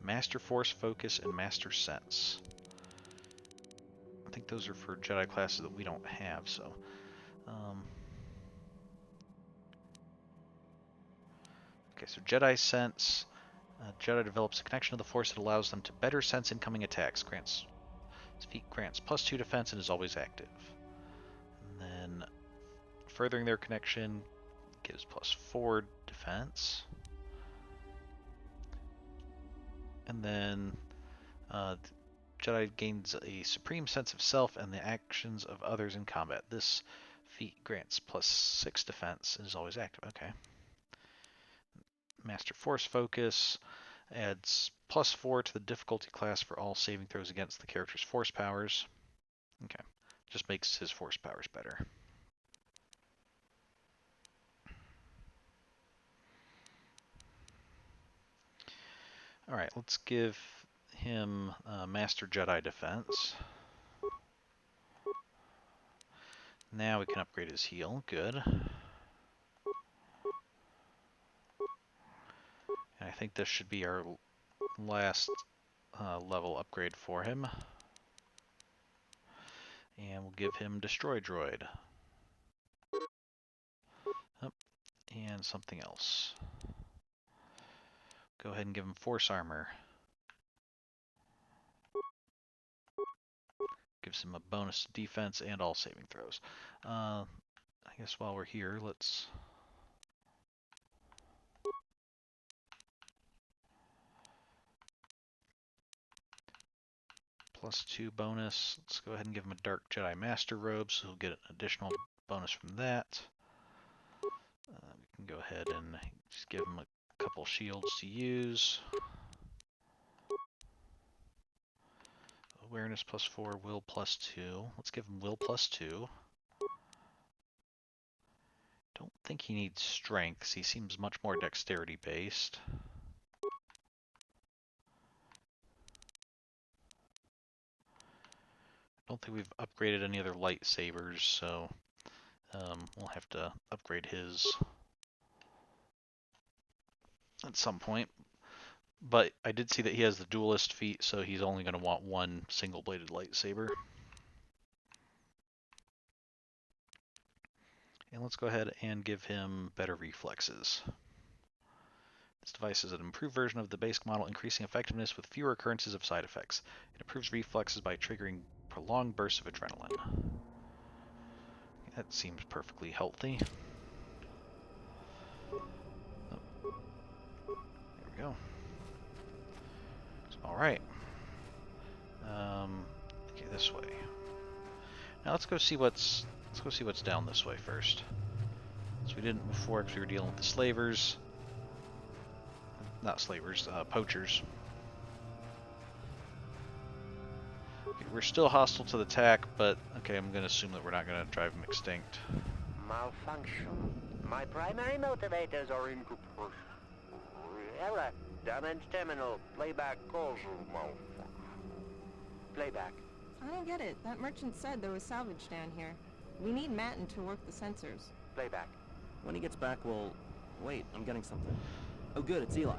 Master Force Focus and Master Sense. I think those are for Jedi classes that we don't have, so... Okay, so Jedi Sense. Jedi develops a connection to the Force that allows them to better sense incoming attacks. Grants +2 defense and is always active. And then furthering their connection gives +4 defense. And then Jedi gains a supreme sense of self and the actions of others in combat. This feat grants +6 defense and is always active. Okay. Master Force Focus adds +4 to the difficulty class for all saving throws against the character's force powers. Okay. Just makes his force powers better. Alright, let's give him Master Jedi Defense. Now we can upgrade his heal. Good. I think this should be our last level upgrade for him. And we'll give him Destroy Droid. Oh, and something else. Go ahead and give him Force Armor. Gives him a bonus to defense and all saving throws. I guess while we're here, let's... +2 bonus. Let's go ahead and give him a Dark Jedi Master Robe, so he'll get an additional bonus from that. We can go ahead and just give him a couple shields to use. Awareness +4, Will +2. Let's give him Will +2. Don't think he needs Strength, 'cause he seems much more Dexterity based. Don't think we've upgraded any other lightsabers, so we'll have to upgrade his at some point. But I did see that he has the duelist feat, so he's only going to want one single-bladed lightsaber. And let's go ahead and give him better reflexes. This device is an improved version of the basic model, increasing effectiveness with fewer occurrences of side effects. It improves reflexes by triggering prolonged bursts of adrenaline. That seems perfectly healthy. Oh. There we go. Alright. Okay, this way. Now let's go see what's down this way first. So we didn't before because we were dealing with the slavers. Not slavers, poachers. Okay, we're still hostile to the attack, but okay, I'm going to assume that we're not going to drive them extinct. Malfunction. My primary motivators are incorporation. Error. Damage terminal. Playback causal malfunction. Playback. I don't get it. That merchant said there was salvage down here. We need Matten to work the sensors. Playback. When he gets back, we'll... Wait, I'm getting something. Oh good, it's Eli.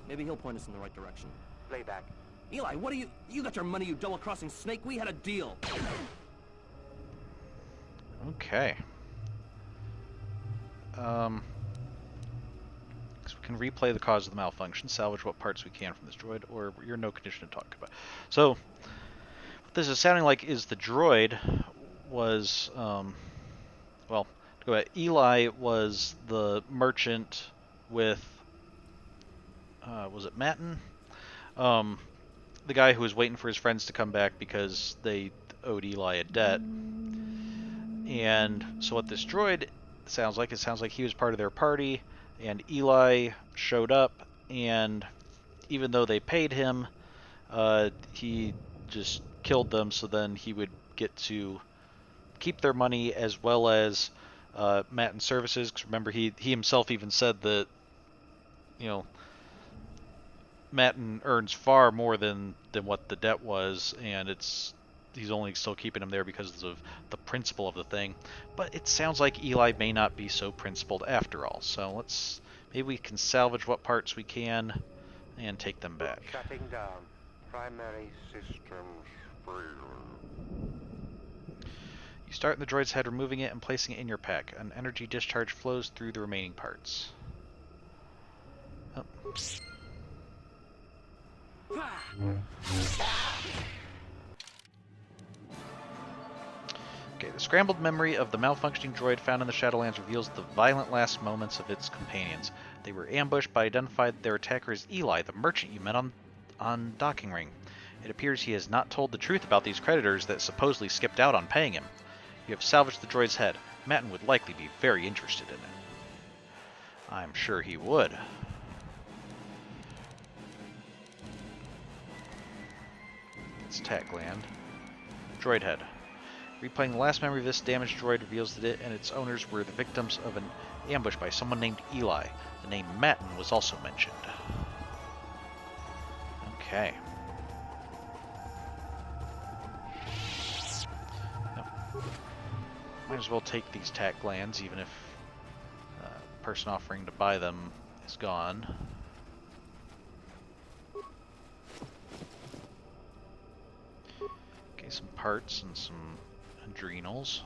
Maybe he'll point us in the right direction. Playback. Eli, what are you... You got your money, you double-crossing snake? We had a deal! Okay. So we can replay the cause of the malfunction, salvage what parts we can from this droid, or you're in no condition to talk about. So, what this is sounding like is the droid was, well, go ahead. Eli was the merchant with, was it Matten? The guy who was waiting for his friends to come back because they owed Eli a debt. And so what this droid sounds like, it sounds like he was part of their party, and Eli showed up, and even though they paid him, he just killed them, so then he would get to keep their money as well as Matten's services. Because remember, he himself even said that, you know, Matten earns far more than what the debt was, and he's only still keeping him there because of the principle of the thing. But it sounds like Eli may not be so principled after all. So maybe we can salvage what parts we can and take them back. Shutting down. Primary systems failure. You start in the droid's head, removing it and placing it in your pack. An energy discharge flows through the remaining parts. Oh. Okay, the scrambled memory of the malfunctioning droid found in the Shadowlands reveals the violent last moments of its companions. They were ambushed by identified their attacker as Eli, the merchant you met on Docking Ring. It appears he has not told the truth about these creditors that supposedly skipped out on paying him. You have salvaged the droid's head. Matten would likely be very interested in it. I'm sure he would. It's attack gland. Droid head. Replaying the last memory of this damaged droid reveals that it and its owners were the victims of an ambush by someone named Eli. The name Matten was also mentioned. Okay. Might as well take these tack glands, even if the person offering to buy them is gone. parts and some adrenals.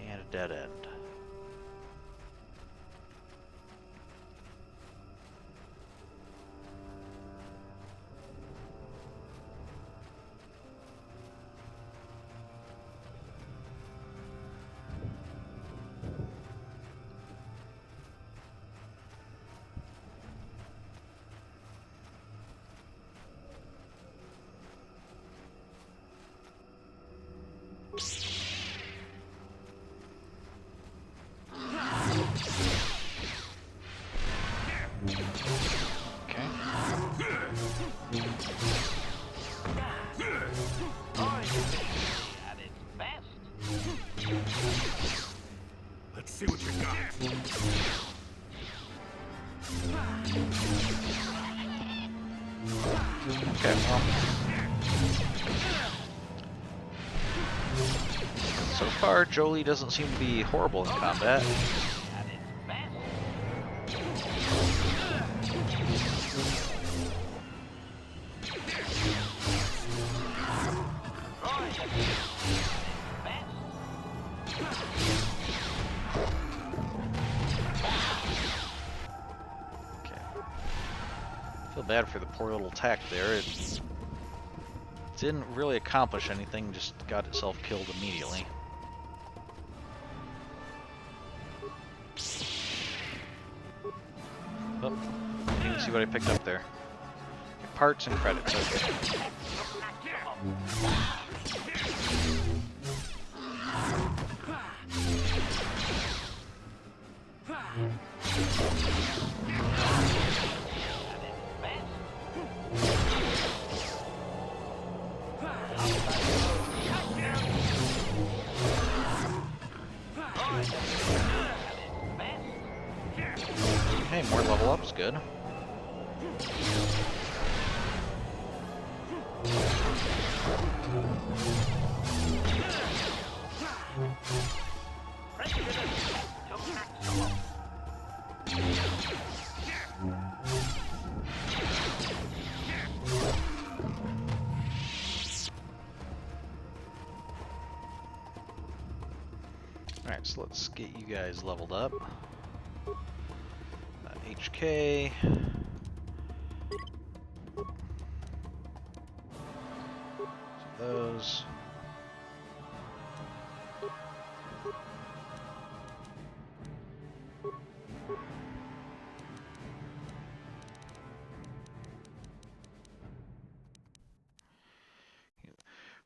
And a dead end. Let's see what you got. Okay, well. So far, Jolee doesn't seem to be horrible in combat. Bad for the poor little attack there. It didn't really accomplish anything, just got itself killed immediately. Oh, you can see what I picked up there. Parts and credits, okay. Hey, more level up's good. Alright, so let's get you guys leveled up. HK. So those.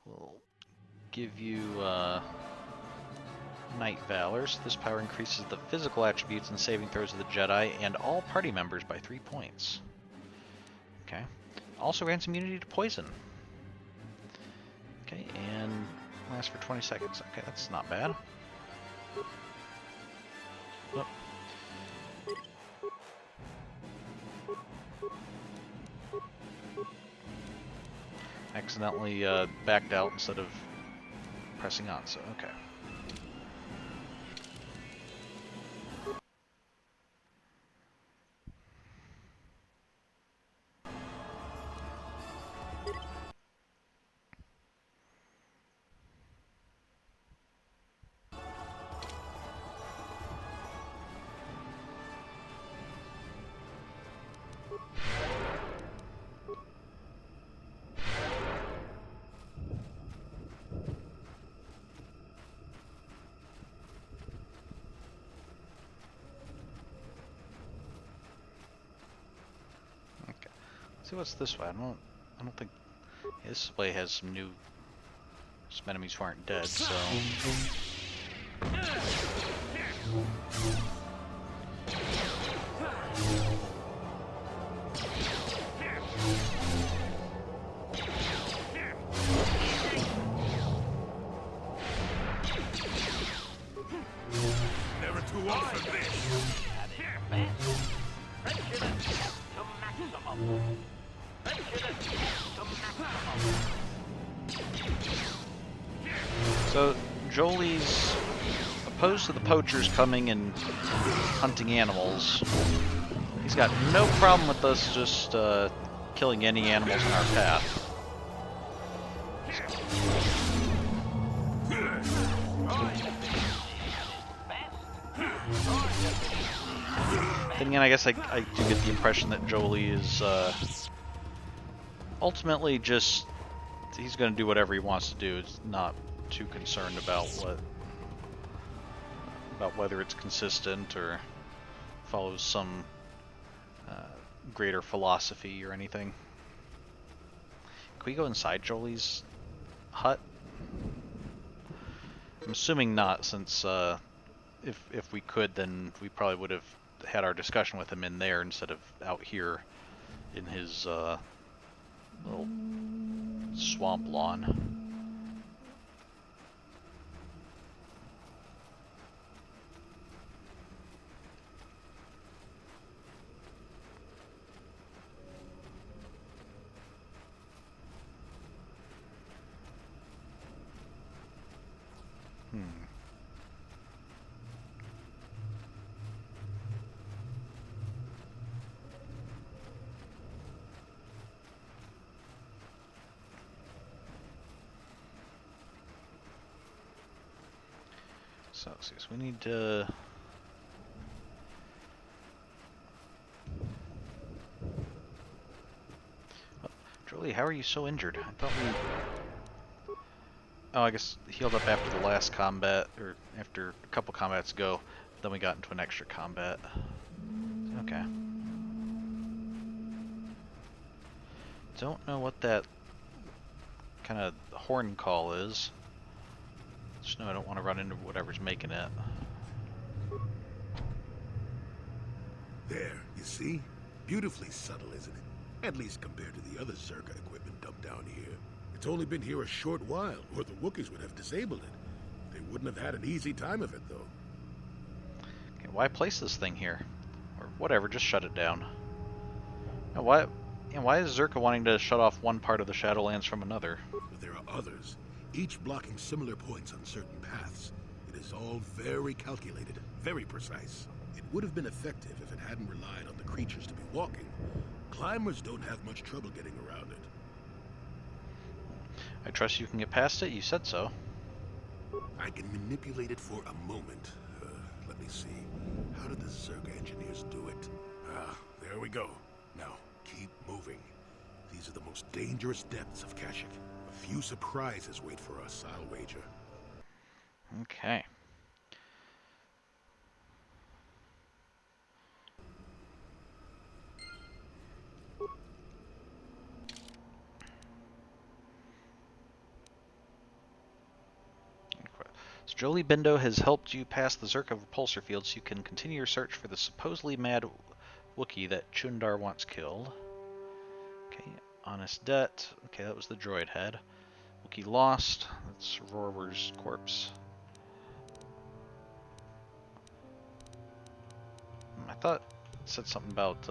We'll give you Night Valors. This power increases the physical attributes and saving throws of the Jedi and all party members by 3 points. Okay. Also grants immunity to poison. Okay, and lasts for 20 seconds. Okay, that's not bad. Oh. Accidentally backed out instead of pressing on, so okay. See what's this way. I don't think this way has some enemies who aren't dead, so Never too often this. So Jolee's opposed to the poachers coming and hunting animals. He's got no problem with us just killing any animals in our path. Then again, I guess I do get the impression that Jolee is ultimately just, he's going to do whatever he wants to do. It's not too concerned about whether it's consistent or follows some greater philosophy or anything. Can we go inside Jolee's hut? I'm assuming not, since if we could, then we probably would have had our discussion with him in there instead of out here in his little swamp lawn. So we need to... Jolee, how are you so injured? I thought we... Oh, I guess healed up after the last combat, or after a couple combats ago. Then we got into an extra combat. Okay. Don't know what that kind of horn call is. Just know I don't want to run into whatever's making it. There, you see? Beautifully subtle, isn't it? At least compared to the other Zerka equipment dumped down here. It's only been here a short while, or the Wookiees would have disabled it. They wouldn't have had an easy time of it, though. Okay, why place this thing here? Or whatever, just shut it down. Now, why is Zerka wanting to shut off one part of the Shadowlands from another? But there are others, each blocking similar points on certain paths. It is all very calculated, very precise. It would have been effective if it hadn't relied on the creatures to be walking. Climbers don't have much trouble getting around it. I trust you can get past it, you said so. I can manipulate it for a moment. Let me see. How did the Zerka engineers do it? Ah, there we go. Now, keep moving. These are the most dangerous depths of Kashyyyk. A few surprises wait for us, I'll wager. Okay. So Jolee Bindo has helped you pass the Zerka repulsor field so you can continue your search for the supposedly mad Wookiee that Chundar once killed. Okay, honest debt. Okay, that was the droid head. Wookiee lost. That's Rorwer's corpse. I thought it said something about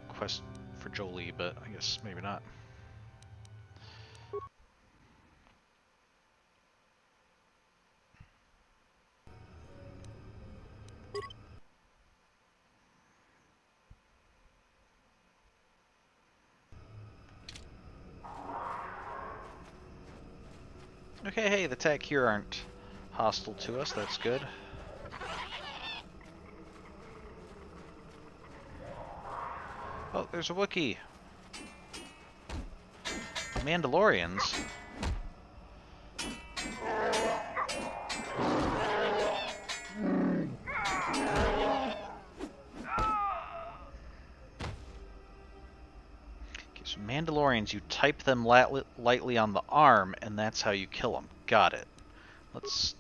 quest for Jolee, but I guess maybe not. Okay, hey, the tech here aren't hostile to us, that's good. Oh, there's a Wookiee. Mandalorians. Okay, so Mandalorians, you type them lightly on the arm, and that's how you kill them. Got it. Let's...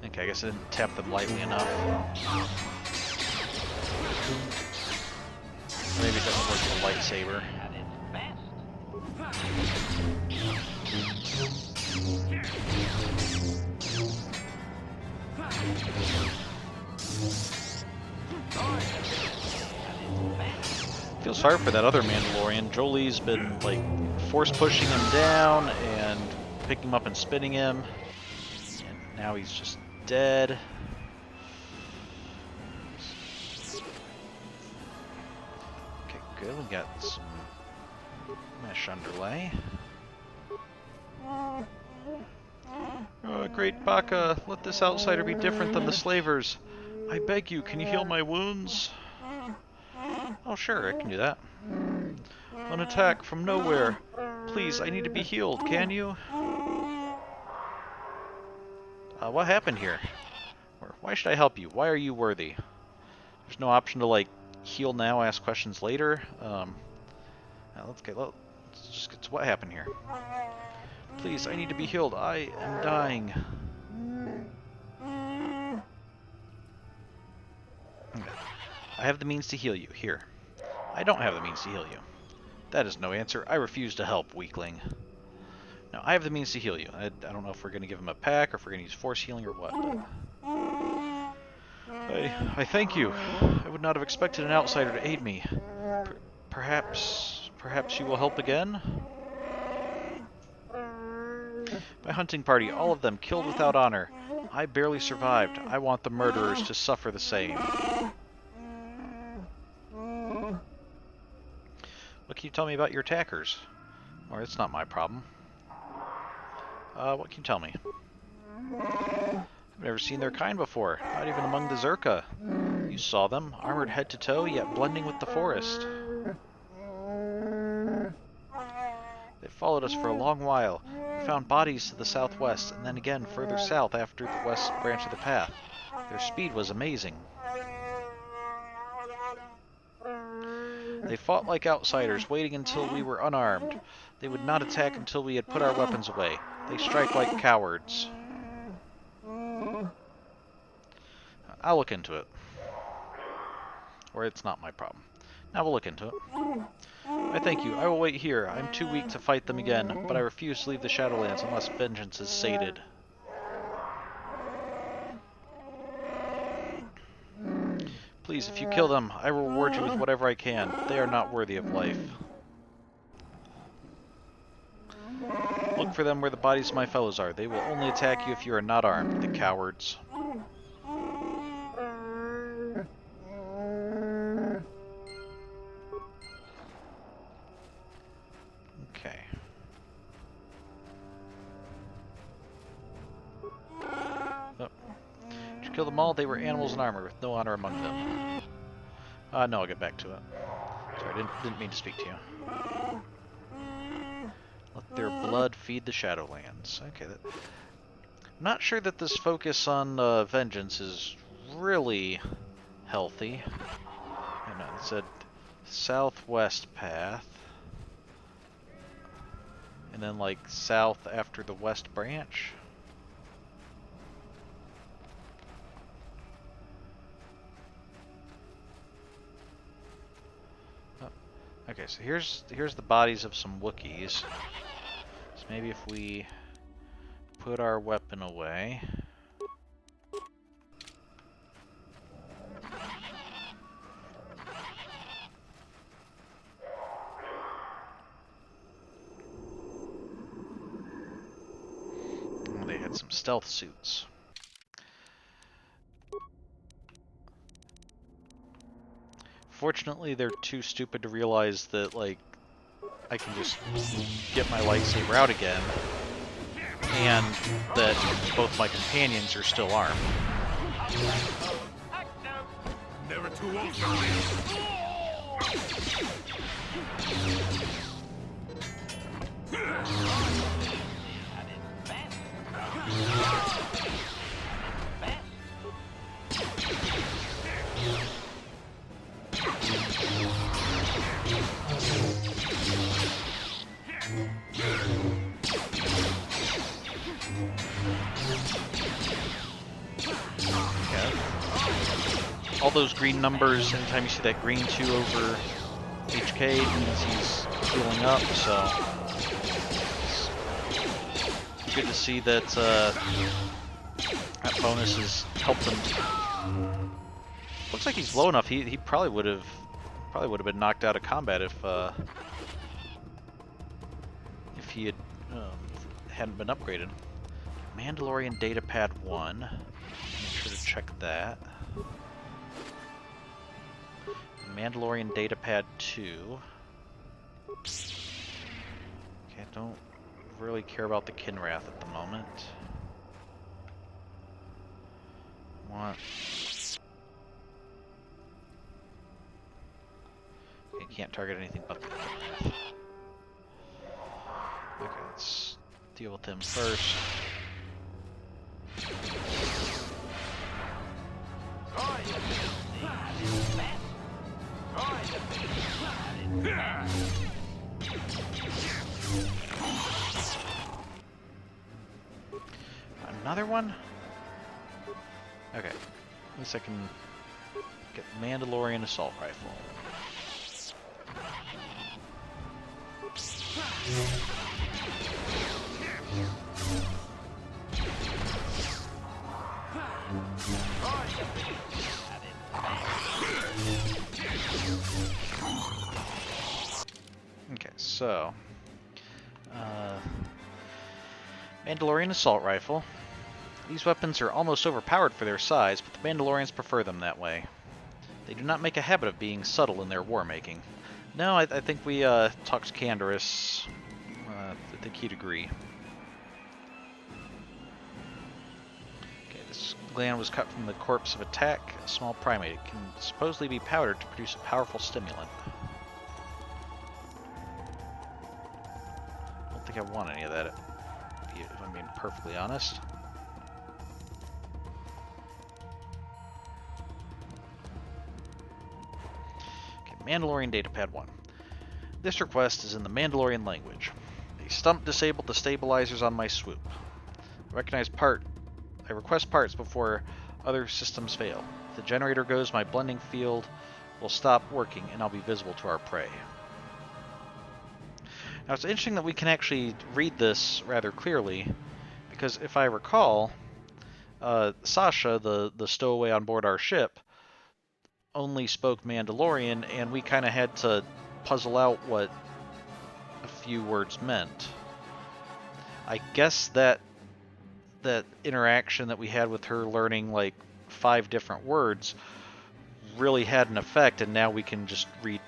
Okay, I guess I didn't tap them lightly enough. Maybe it doesn't work with a lightsaber. Feel sorry for that other Mandalorian. Jolee's been like force pushing him down and picking him up and spinning him, and now he's just dead. Okay, good. We got some Mesh underlay. Great Baka, let this outsider be different than the slavers. I beg you, can you heal my wounds? Oh sure, I can do that. An attack from nowhere. Please, I need to be healed, can you? What happened here? Why should I help you? Why are you worthy? There's no option to, like, heal now, ask questions later. Let's just get to what happened here. Please, I need to be healed. I am dying. Okay. I have the means to heal you. Here. I don't have the means to heal you. That is no answer. I refuse to help, weakling. No, I have the means to heal you. I don't know if we're going to give him a pack or if we're going to use force healing or what. I thank you. I would not have expected an outsider to aid me. Perhaps you will help again? My hunting party, all of them killed without honor. I barely survived. I want the murderers to suffer the same. What can you tell me about your attackers? Or it's not my problem. What can you tell me? I've never seen their kind before, not even among the Zerka. You saw them, armored head to toe, yet blending with the forest. They followed us for a long while. We found bodies to the southwest, and then again further south after the west branch of the path. Their speed was amazing. They fought like outsiders, waiting until we were unarmed. They would not attack until we had put our weapons away. They strike like cowards. I'll look into it. Or it's not my problem. Now we'll look into it. I thank you. I will wait here. I'm too weak to fight them again, but I refuse to leave the Shadowlands unless vengeance is sated. Please, if you kill them, I will reward you with whatever I can. They are not worthy of life. Look for them where the bodies of my fellows are. They will only attack you if you are not armed, the cowards. Okay. Oh. Did you kill them all? They were animals in armor with no honor among them. No, I'll get back to it. Sorry, didn't mean to speak to you. Let their blood feed the Shadowlands. Okay, I'm not sure that this focus on vengeance is really healthy. I know, it said southwest path. And then, like, south after the west branch. Oh. Okay, so here's the bodies of some Wookiees. So maybe if we put our weapon away. They had some stealth suits. Fortunately, they're too stupid to realize that, like, I can just get my lightsaber out again, and that both my companions are still armed. Never too old for this. All those green numbers, anytime you see that green 2 over HK, it means he's healing up, so it's good to see that that bonus has helped him. Looks like he's low enough. He probably would have been knocked out of combat if he hadn't been upgraded. Mandalorian Datapad 1. Make sure to check that. Mandalorian Datapad 2. Okay, I don't really care about the Kinrath at the moment. Want... Okay, can't target anything but the Kinrath. Okay, let's deal with him first. Another one? Okay, at least I can get Mandalorian assault rifle. Okay, so Mandalorian assault rifle. These weapons are almost overpowered for their size, but the Mandalorians prefer them that way. They do not make a habit of being subtle in their war making. No, I think we talked to Canderous. I think he'd agree. Okay, this gland was cut from the corpse of a tack, a small primate. It can supposedly be powdered to produce a powerful stimulant. I don't think I want any of that, if I'm being perfectly honest. Mandalorian Datapad 1. This request is in the Mandalorian language. A stump disabled the stabilizers on my swoop. I request parts before other systems fail. If the generator goes, my blending field will stop working and I'll be visible to our prey. Now it's interesting that we can actually read this rather clearly, because if I recall, Sasha, the stowaway on board our ship, only spoke Mandalorian, and we kind of had to puzzle out what a few words meant. I guess that interaction that we had with her learning like 5 different words really had an effect, and now we can just read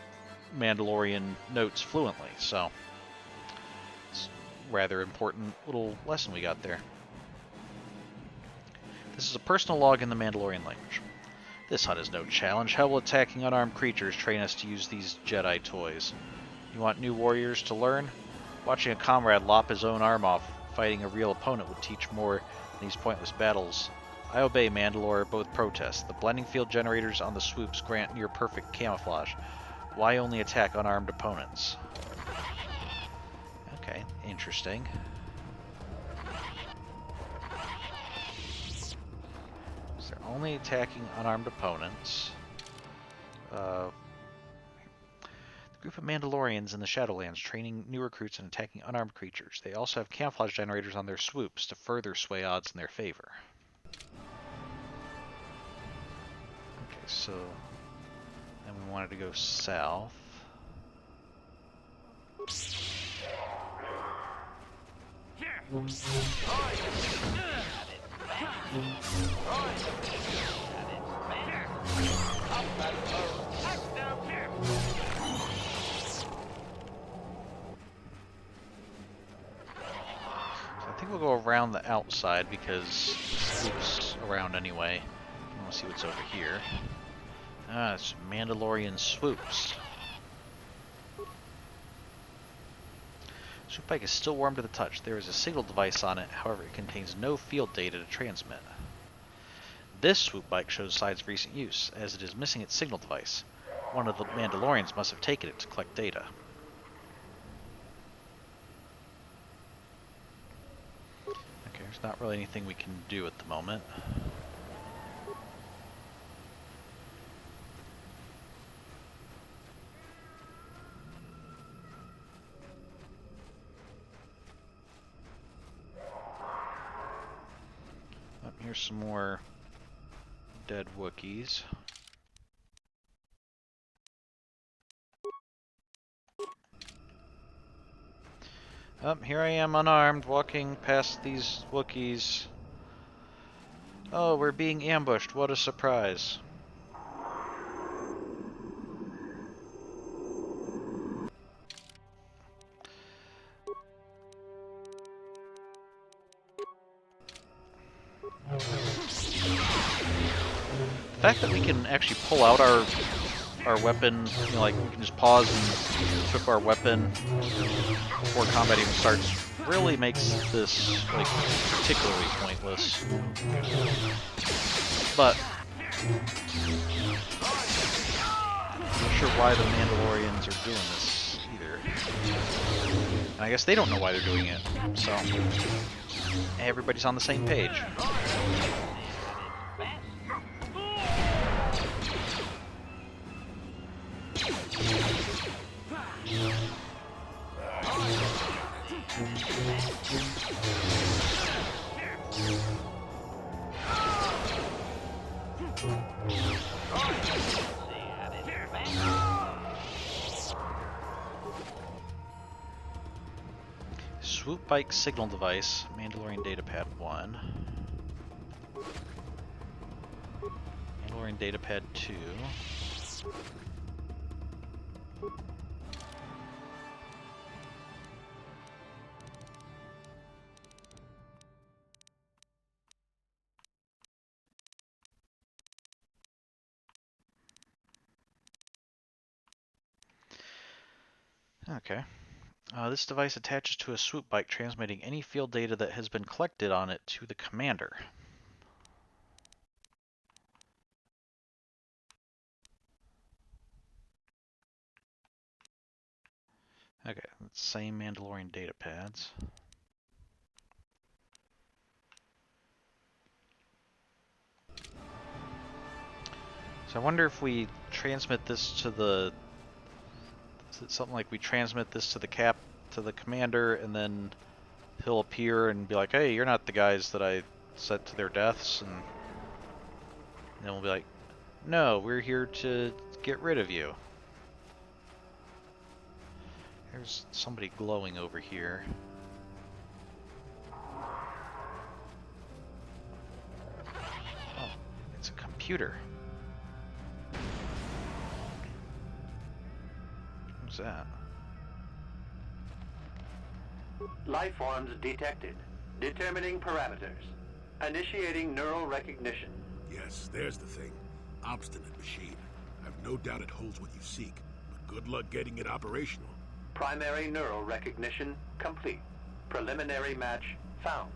Mandalorian notes fluently, so it's a rather important little lesson we got there. This is a personal log in the Mandalorian language. This hunt is no challenge. How will attacking unarmed creatures train us to use these Jedi toys? You want new warriors to learn? Watching a comrade lop his own arm off fighting a real opponent would teach more than these pointless battles. I obey, Mandalore, both protest. The blending field generators on the swoops grant near-perfect camouflage. Why only attack unarmed opponents? Okay, interesting. They're only attacking unarmed opponents. The group of Mandalorians in the Shadowlands training new recruits and attacking unarmed creatures. They also have camouflage generators on their swoops to further sway odds in their favor. Okay, so then we wanted to go south. I think we'll go around the outside because swoops around anyway. I want to see what's over here. Ah, it's Mandalorian swoops. Swoop bike is still warm to the touch. There is a signal device on it, however it contains no field data to transmit. This swoop bike shows signs of recent use, as it is missing its signal device. One of the Mandalorians must have taken it to collect data. Okay, there's not really anything we can do at the moment. Here's some more dead Wookiees. Here I am unarmed, walking past these Wookiees. Oh, we're being ambushed. What a surprise. fact that we can actually pull out our weapon, you know, like we can just pause and equip our weapon before combat even starts, really makes this like particularly pointless. But I'm not sure why the Mandalorians are doing this either. And I guess they don't know why they're doing it, so everybody's on the same page. Swoop bike signal device, Mandalorian datapad 1. Mandalorian datapad 2. Okay. This device attaches to a swoop bike, transmitting any field data that has been collected on it to the commander. Okay, same Mandalorian data pads. So I wonder if we transmit this to the... Is it something like we transmit this to the commander, and then he'll appear and be like, hey, you're not the guys that I sent to their deaths, and then we'll be like, no, we're here to get rid of you. There's somebody glowing over here. Oh, it's a computer. What's that? Life forms detected. Determining parameters. Initiating neural recognition. Yes, there's the thing. Obstinate machine. I've no doubt it holds what you seek, but good luck getting it operational. Primary neural recognition complete. Preliminary match found.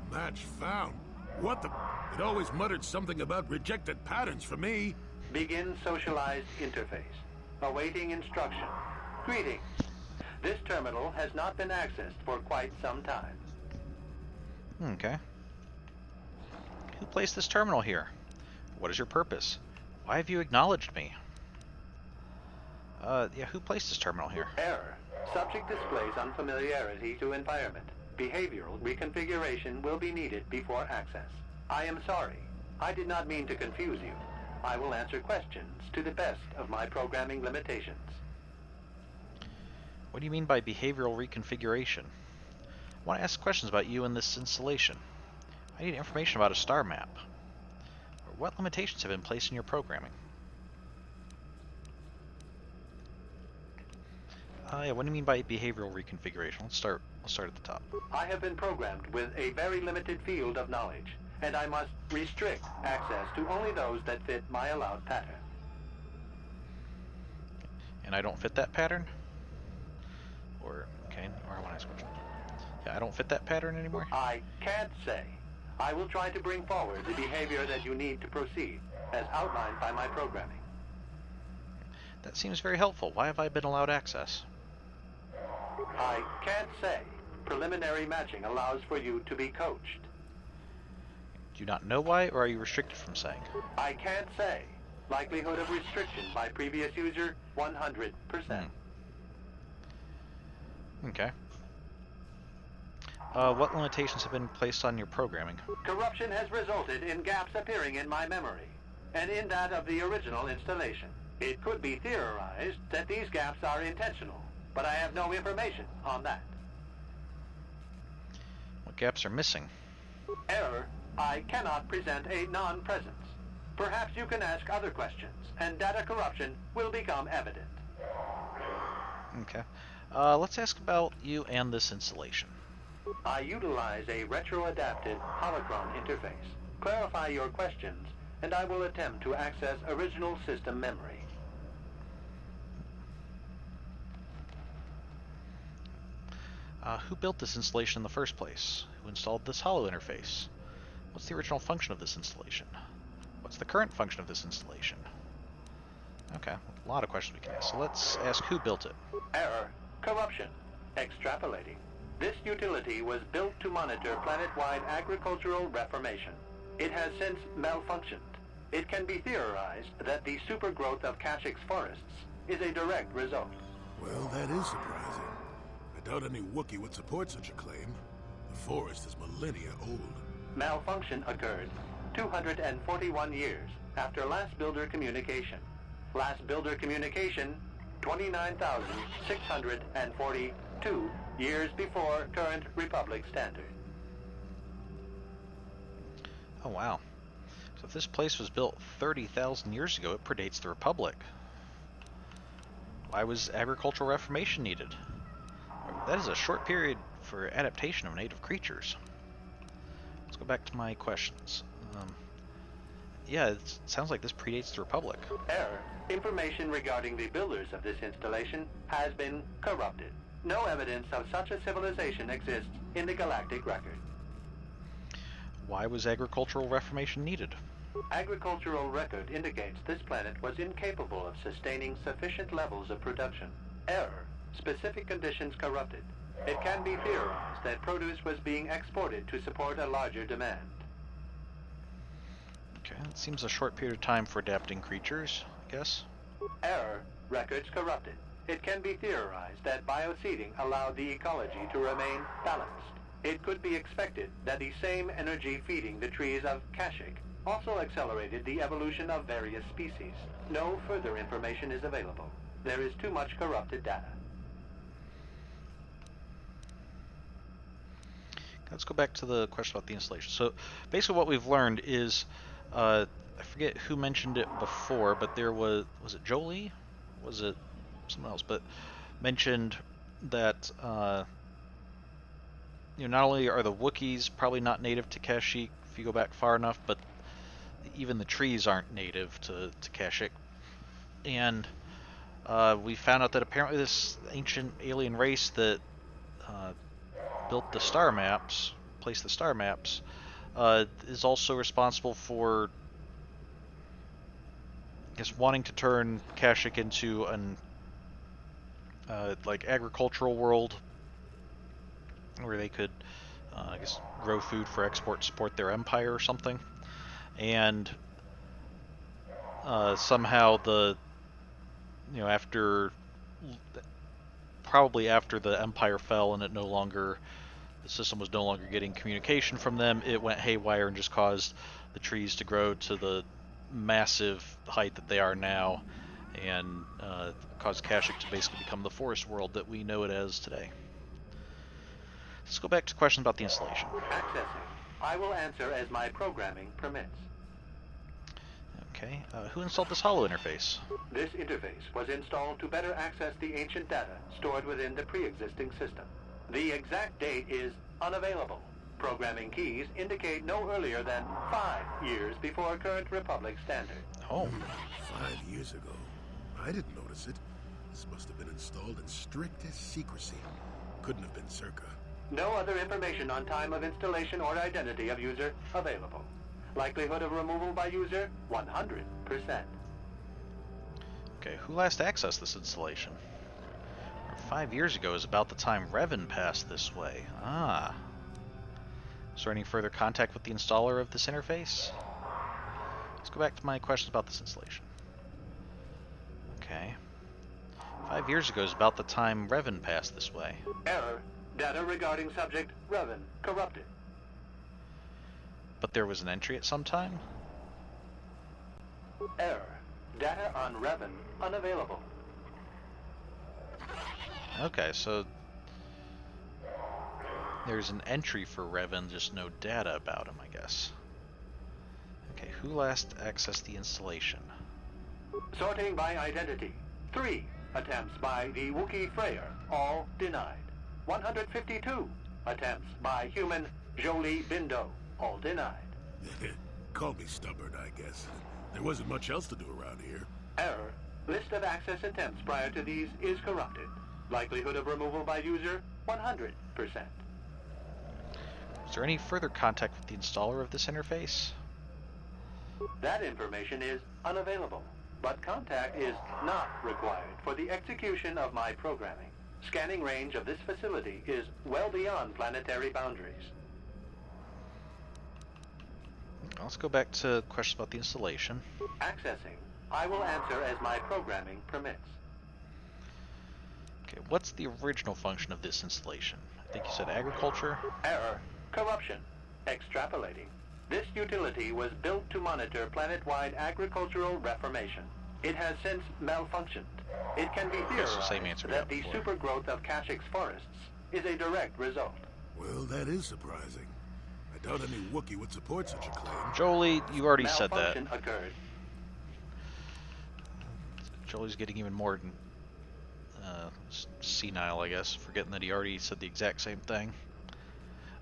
Match found? What the... It always muttered something about rejected patterns for me. Begin socialized interface. Awaiting instruction. Greetings. This terminal has not been accessed for quite some time. Okay. Who placed this terminal here? What is your purpose? Why have you acknowledged me? Yeah, who placed this terminal here? Error. Subject displays unfamiliarity to environment. Behavioral reconfiguration will be needed before access. I am sorry. I did not mean to confuse you. I will answer questions to the best of my programming limitations. What do you mean by behavioral reconfiguration? I want to ask questions about you and this installation. I need information about a star map. What limitations have been placed in your programming? Yeah, what do you mean by behavioral reconfiguration? Let's start at the top. I have been programmed with a very limited field of knowledge, and I must restrict access to only those that fit my allowed pattern. And I don't fit that pattern? Or I want to ask a question. Yeah, I don't fit that pattern anymore? I can't say. I will try to bring forward the behavior that you need to proceed, as outlined by my programming. That seems very helpful. Why have I been allowed access? I can't say. Preliminary matching allows for you to be coached. Do you not know why, or are you restricted from saying? I can't say. Likelihood of restriction by previous user, 100%. Okay. What limitations have been placed on your programming? Corruption has resulted in gaps appearing in my memory, and in that of the original installation. It could be theorized that these gaps are intentional, but I have no information on that. What gaps are missing? Error. I cannot present a non-presence. Perhaps you can ask other questions, and data corruption will become evident. Okay. Let's ask about you and this installation. I utilize a retro-adapted holocron interface. Clarify your questions, and I will attempt to access original system memory. Who built this installation in the first place? Who installed this holo interface? What's the original function of this installation? What's the current function of this installation? Okay, a lot of questions we can ask. So let's ask who built it. Error. Corruption. Extrapolating. This utility was built to monitor planet-wide agricultural reformation. It has since malfunctioned. It can be theorized that the supergrowth of Kashyk's forests is a direct result. Well, that is surprising. I doubt any Wookiee would support such a claim. The forest is millennia old. Malfunction occurred 241 years after last builder communication. Last builder communication, 29,642 years before current Republic standard. Oh, wow. So if this place was built 30,000 years ago, it predates the Republic. Why was agricultural reformation needed? That is a short period for adaptation of native creatures. Let's go back to my questions. Yeah, it sounds like this predates the Republic. Error. Information regarding the builders of this installation has been corrupted. No evidence of such a civilization exists in the galactic record. Why was agricultural reformation needed? Agricultural record indicates this planet was incapable of sustaining sufficient levels of production. Error. Specific conditions corrupted. It can be theorized that produce was being exported to support a larger demand. Okay, it seems a short period of time for adapting creatures, I guess. Error. Records corrupted. It can be theorized that bioseeding allowed the ecology to remain balanced. It could be expected that the same energy feeding the trees of Kashyk also accelerated the evolution of various species. No further information is available. There is too much corrupted data. Let's go back to the question about the installation. So basically what we've learned is, I forget who mentioned it before, but there was it Jolee? Was it someone else? But mentioned that, not only are the Wookiees probably not native to Kashyk if you go back far enough, but even the trees aren't native to Kashyk. And we found out that apparently this ancient alien race that built the star maps, placed the star maps, is also responsible for, I guess, wanting to turn Kashyk into an agricultural world where they could, I guess, grow food for export, support their empire or something. And somehow probably after the empire fell and the system was no longer getting communication from them, it went haywire and just caused the trees to grow to the massive height that they are now, and caused Kashyk to basically become the forest world that we know it as today. Let's go back to questions about the installation. Accessing. I will answer as my programming permits. Okay, who installed this holo interface? This interface was installed to better access the ancient data stored within the pre-existing system. The exact date is unavailable. Programming keys indicate no earlier than 5 years before current Republic standard. Oh. 5 years ago. I didn't notice it. This must have been installed in strictest secrecy. Couldn't have been circa. No other information on time of installation or identity of user available. Likelihood of removal by user, 100%. Okay, who last accessed this installation? 5 years ago is about the time Revan passed this way. Ah. Is there any further contact with the installer of this interface? Let's go back to my questions about this installation. Okay. 5 years ago is about the time Revan passed this way. Error. Data regarding subject Revan corrupted. But there was an entry at some time? Error. Data on Revan unavailable. Okay, so there's an entry for Revan, just no data about him, I guess. Okay, who last accessed the installation? Sorting by identity. 3 attempts by the Wookiee Freyer, all denied. 152 attempts by human Jolee Bindo, all denied. Call me stubborn, I guess. There wasn't much else to do around here. Error. List of access attempts prior to these is corrupted. Likelihood of removal by user, 100%. Is there any further contact with the installer of this interface? That information is unavailable, but contact is not required for the execution of my programming. Scanning range of this facility is well beyond planetary boundaries. Let's go back to questions about the installation. Accessing. I will answer as my programming permits. Okay, what's the original function of this installation? I think you said agriculture? Error. Corruption. Extrapolating. This utility was built to monitor planet-wide agricultural reformation. It has since malfunctioned. It can be That's the same theorized answer that we the had before. supergrowth of Kashyk's forests is a direct result. Well, that is surprising. I doubt any Wookiee would support such a claim. Jolee, you already said that. Malfunction occurred. Jolie's getting even more senile, I guess, forgetting that he already said the exact same thing.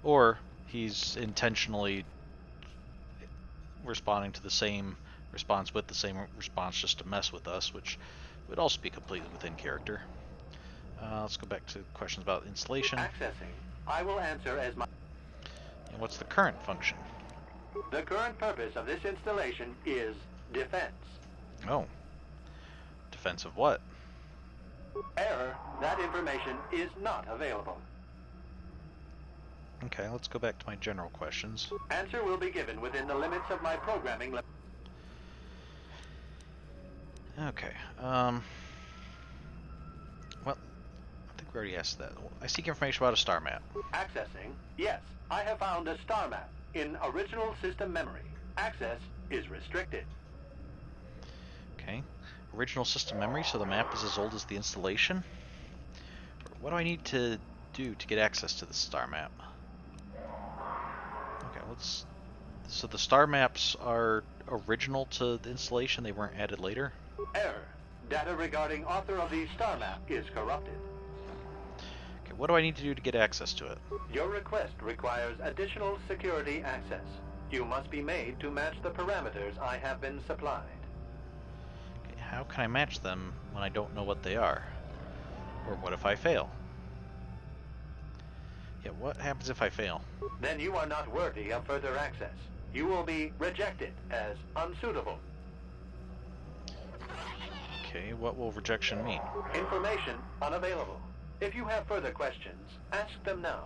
Or he's intentionally responding to the same response with the same response just to mess with us, which would also be completely within character. Let's go back to questions about installation. Accessing. I will answer as my... And what's the current function? The current purpose of this installation is defense. Oh. Defense of what? Error. That information is not available. Okay, let's go back to my general questions. Answer will be given within the limits of my programming. Okay, well, I think we already asked that. I seek information about a star map. Accessing. Yes, I have found a star map in original system memory. Access is restricted. Okay, original system memory, so the map is as old as the installation? What do I need to do to get access to the star map? Okay, let's... So the star maps are original to the installation, they weren't added later? Error. Data regarding author of the star map is corrupted. Okay, what do I need to do to get access to it? Your request requires additional security access. You must be made to match the parameters I have been supplied. Okay, how can I match them when I don't know what they are? Or what if I fail? Yeah, what happens if I fail? Then you are not worthy of further access. You will be rejected as unsuitable. Okay, what will rejection mean? Information unavailable. If you have further questions, ask them now.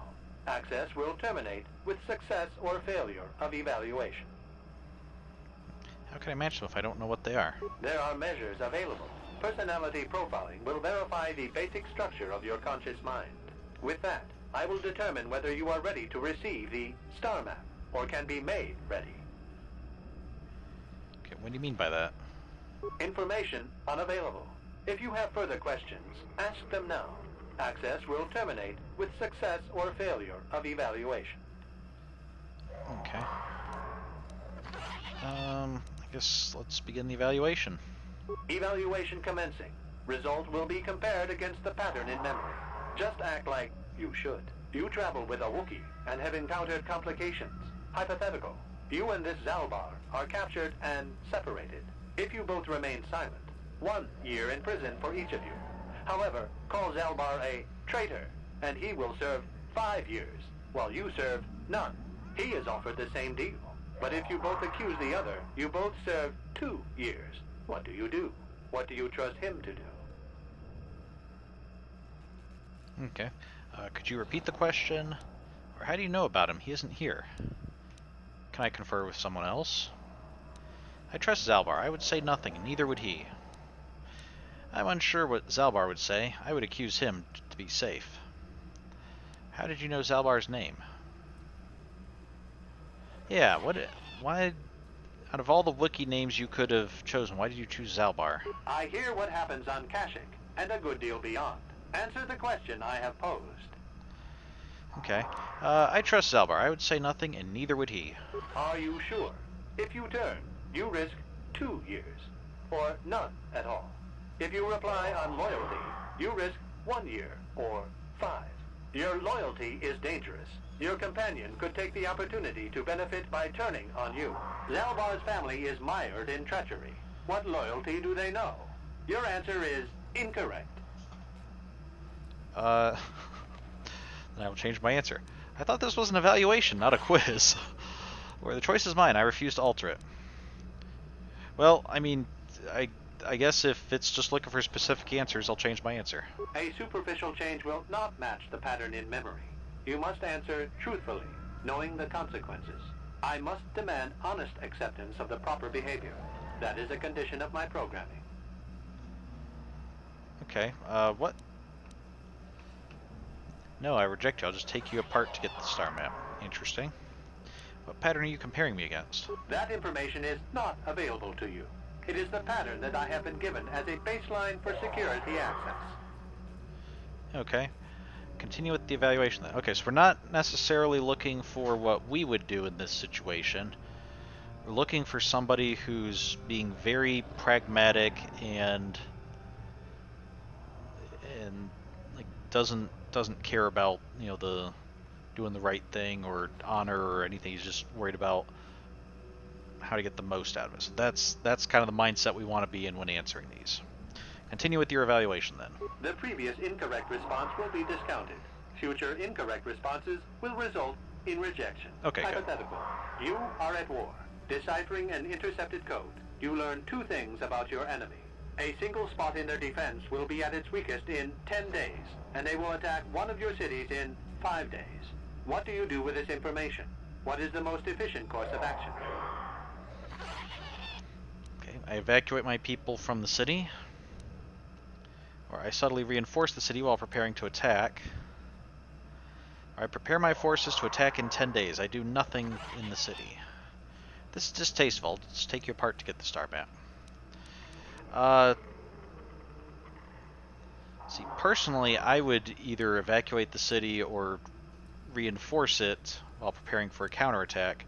Access will terminate with success or failure of evaluation. How can I match them if I don't know what they are? There are measures available. Personality profiling will verify the basic structure of your conscious mind. With that, I will determine whether you are ready to receive the star map or can be made ready. Okay, what do you mean by that? Information unavailable. If you have further questions, ask them now. Access will terminate with success or failure of evaluation. Okay. I guess let's begin the evaluation. Evaluation commencing. Result will be compared against the pattern in memory. Just act like you should. You travel with a Wookiee and have encountered complications. Hypothetical. You and this Zaalbar are captured and separated. If you both remain silent, 1 year in prison for each of you. However, call Zaalbar a traitor, and he will serve 5 years, while you serve none. He is offered the same deal. But if you both accuse the other, you both serve 2 years. What do? What do you trust him to do? Okay. Could you repeat the question? Or how do you know about him? He isn't here. Can I confer with someone else? I trust Zaalbar. I would say nothing, and neither would he. I'm unsure what Zaalbar would say. I would accuse him to be safe. How did you know Zaalbar's name? Yeah, why... Out of all the Wookiee names you could have chosen, why did you choose Zaalbar? I hear what happens on Kashyyyk, and a good deal beyond. Answer the question I have posed. Okay. I trust Zaalbar. I would say nothing, and neither would he. Are you sure? If you turn, you risk 2 years, or none at all. If you reply on loyalty, you risk 1 year, or 5. Your loyalty is dangerous. Your companion could take the opportunity to benefit by turning on you. Zaalbar's family is mired in treachery. What loyalty do they know? Your answer is incorrect. Then I will change my answer. I thought this was an evaluation, not a quiz. Where the choice is mine, I refuse to alter it. Well, I mean, I guess if it's just looking for specific answers, I'll change my answer. A superficial change will not match the pattern in memory. You must answer truthfully, knowing the consequences. I must demand honest acceptance of the proper behavior. That is a condition of my programming. Okay, what? No, I reject you. I'll just take you apart to get the star map. Interesting. What pattern are you comparing me against? That information is not available to you. It is the pattern that I have been given as a baseline for security access. Okay. Continue with the evaluation then. Okay, so we're not necessarily looking for what we would do in this situation. We're looking for somebody who's being very pragmatic and like doesn't care about, you know, the doing the right thing or honor or anything. He's just worried about how to get the most out of it. So that's kind of the mindset we want to be in when answering these. Continue with your evaluation then. The previous incorrect response will be discounted. Future incorrect responses will result in rejection. Okay, hypothetical. good. You are at war. Deciphering an intercepted code, you learn two things about your enemy. A single spot in their defense will be at its weakest in 10 days, and they will attack one of your cities in 5 days. What do you do with this information? What is the most efficient course of action? Okay, I evacuate my people from the city. Or I subtly reinforce the city while preparing to attack. Or I prepare my forces to attack in 10 days. I do nothing in the city. This is distasteful. I'll just take you apart to get the star map. See, personally, I would either evacuate the city or reinforce it while preparing for a counterattack.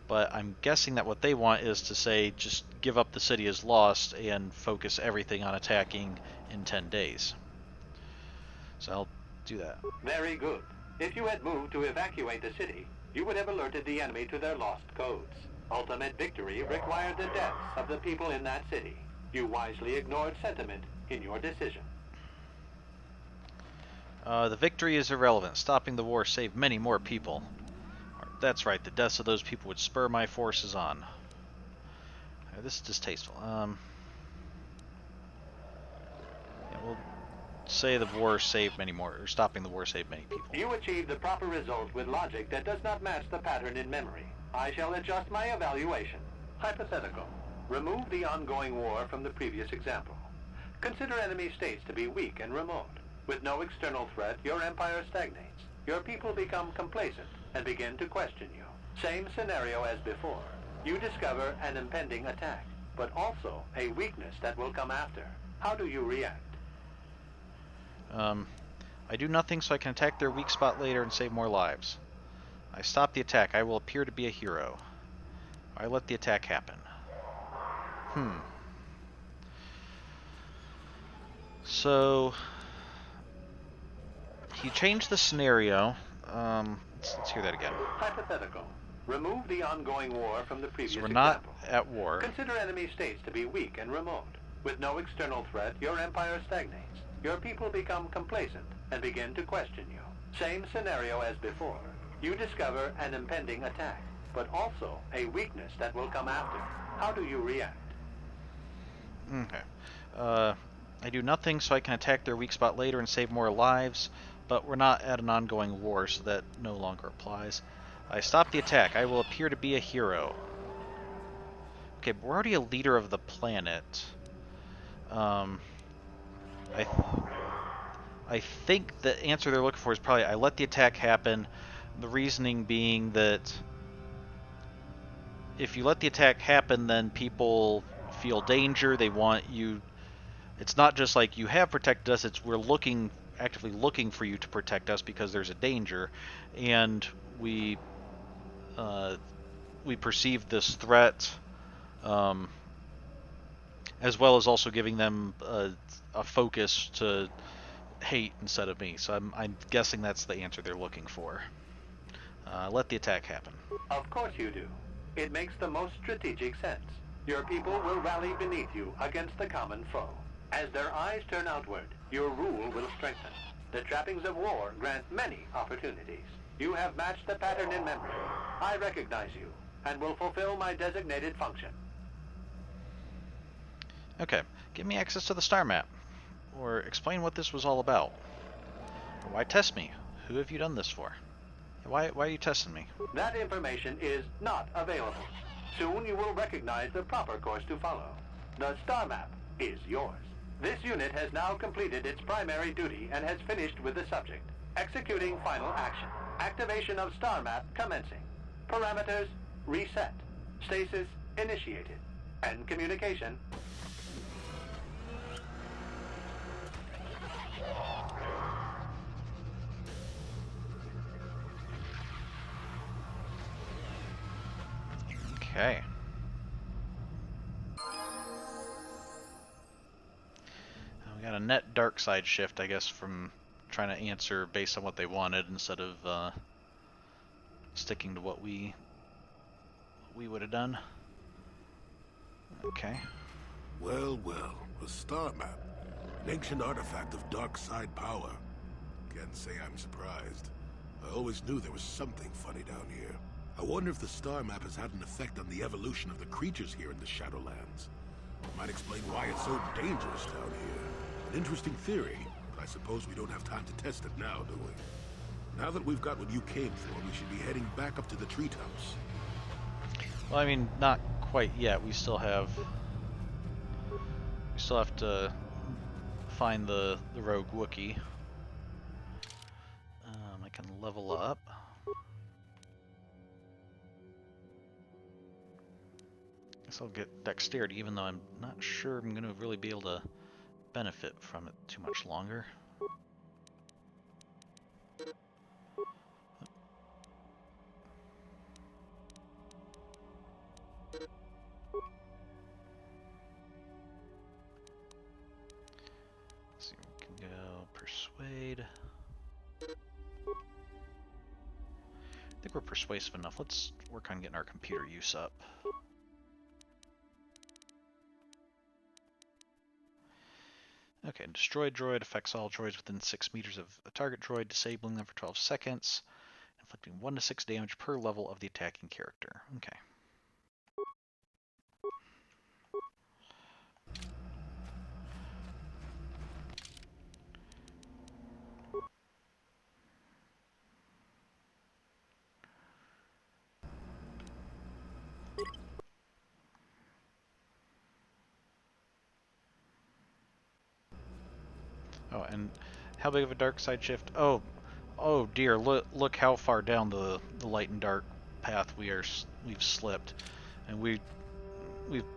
But I'm guessing that what they want is to say, just give up the city as lost and focus everything on attacking in 10 days. So I'll do that. Very good. If you had moved to evacuate the city, you would have alerted the enemy to their lost codes. Ultimate victory required the deaths of the people in that city. You wisely ignored sentiment in your decision. The victory is irrelevant. Stopping the war saved many more people. That's right, the deaths of those people would spur my forces on. This is distasteful. Yeah, we'll say the war saved many more, or stopping the war saved many people. You achieved the proper result with logic that does not match the pattern in memory. I shall adjust my evaluation. Hypothetical. Remove the ongoing war from the previous example. Consider enemy states to be weak and remote. With no external threat, your empire stagnates. Your people become complacent and begin to question you. Same scenario as before. You discover an impending attack, but also a weakness that will come after. How do you react? I do nothing so I can attack their weak spot later and save more lives. I stop the attack. I will appear to be a hero. I let the attack happen. So he changed the scenario. Let's hear that again. Hypothetical. Remove the ongoing war from the previous example. So we're not example. at war. Consider enemy states to be weak and remote. With no external threat, your empire stagnates. Your people become complacent and begin to question you. Same scenario as before. You discover an impending attack, but also a weakness that will come after. How do you react? Okay. I do nothing so I can attack their weak spot later and save more lives, but we're not at an ongoing war, so that no longer applies. I stop the attack. I will appear to be a hero. Okay, but we're already a leader of the planet. I think the answer they're looking for is probably I let the attack happen. The reasoning being that if you let the attack happen, then people feel danger. They want you. It's not just like you have protected us. It's we're actively looking for you to protect us because there's a danger, and we perceive this threat, as well as also giving them a focus to hate instead of me, so I'm guessing that's the answer they're looking for. Let the attack happen. Of course you do. It makes the most strategic sense. Your people will rally beneath you against the common foe. As their eyes turn outward, your rule will strengthen. The trappings of war grant many opportunities. You have matched the pattern in memory. I recognize you, and will fulfill my designated function. Okay, give me access to the star map. Or explain what this was all about. Or why test me? Who have you done this for? Why are you testing me? That information is not available. Soon you will recognize the proper course to follow. The star map is yours. This unit has now completed its primary duty and has finished with the subject. Executing final action. Activation of star map commencing. Parameters reset. Stasis initiated. End communication. Okay. We got a net dark side shift, I guess, from trying to answer based on what they wanted instead of sticking to what we would have done. Okay. Well, well, a star map. An ancient artifact of dark side power. Can't say I'm surprised. I always knew there was something funny down here. I wonder if the star map has had an effect on the evolution of the creatures here in the Shadowlands. Might explain why it's so dangerous down here. An interesting theory, but I suppose we don't have time to test it now, do we? Now that we've got what you came for, we should be heading back up to the treetops. Well, I mean, not quite yet. We still have to find the rogue Wookiee. I can level up. Guess I'll get dexterity, even though I'm not sure I'm going to really be able to benefit from it too much longer. Let's see, we can go persuade. I think we're persuasive enough. Let's work on getting our computer use up. Okay, destroy droid affects all droids within 6 meters of a target droid, disabling them for 12 seconds, inflicting 1 to 6 damage per level of the attacking character. Okay. Oh, and how big of a dark side shift? Oh dear! Look how far down the light and dark path we've slipped, and we've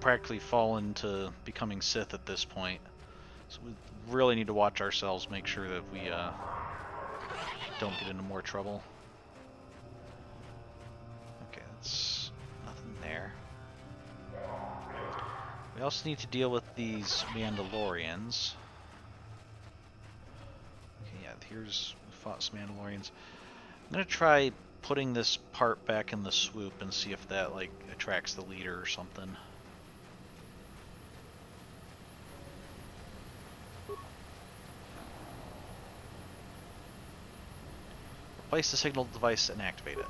practically fallen to becoming Sith at this point. So we really need to watch ourselves, make sure that we don't get into more trouble. Okay, that's nothing there. We also need to deal with these Mandalorians. We fought some Mandalorians. I'm gonna try putting this part back in the swoop and see if that like attracts the leader or something. Replace the signal device and activate it.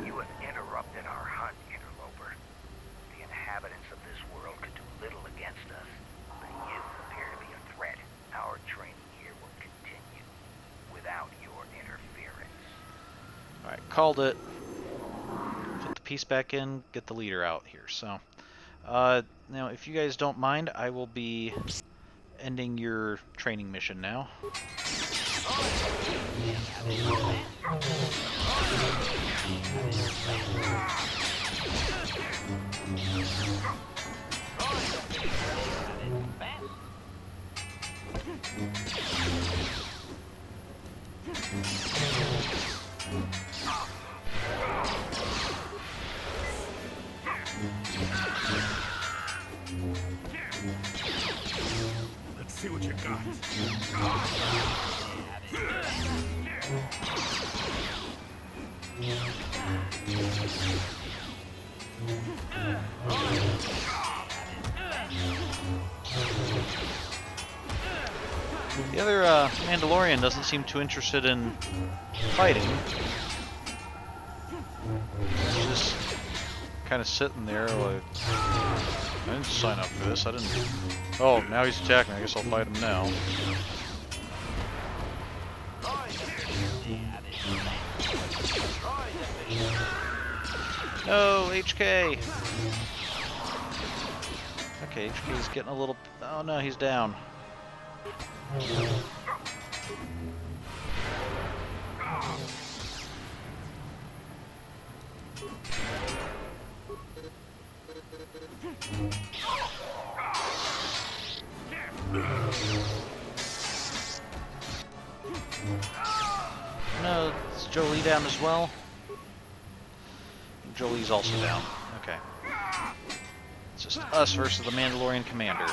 You have interrupted our hunt, interloper. The inhabitants of this world could do little against us, but you appear to be a threat. Our training here will continue without your interference. Alright, called it. Put the piece back in, get the leader out here. So, now if you guys don't mind, I will be ending your training mission now. see what you got. The other Mandalorian doesn't seem too interested in fighting. He's just kind of sitting there like, I didn't sign up for this, I didn't... Oh, now he's attacking, I guess I'll fight him now. No, HK! Okay, HK is getting a little... Oh no, he's down. No, is Jolee down as well? Jolee's also down. Okay. It's just us versus the Mandalorian commander.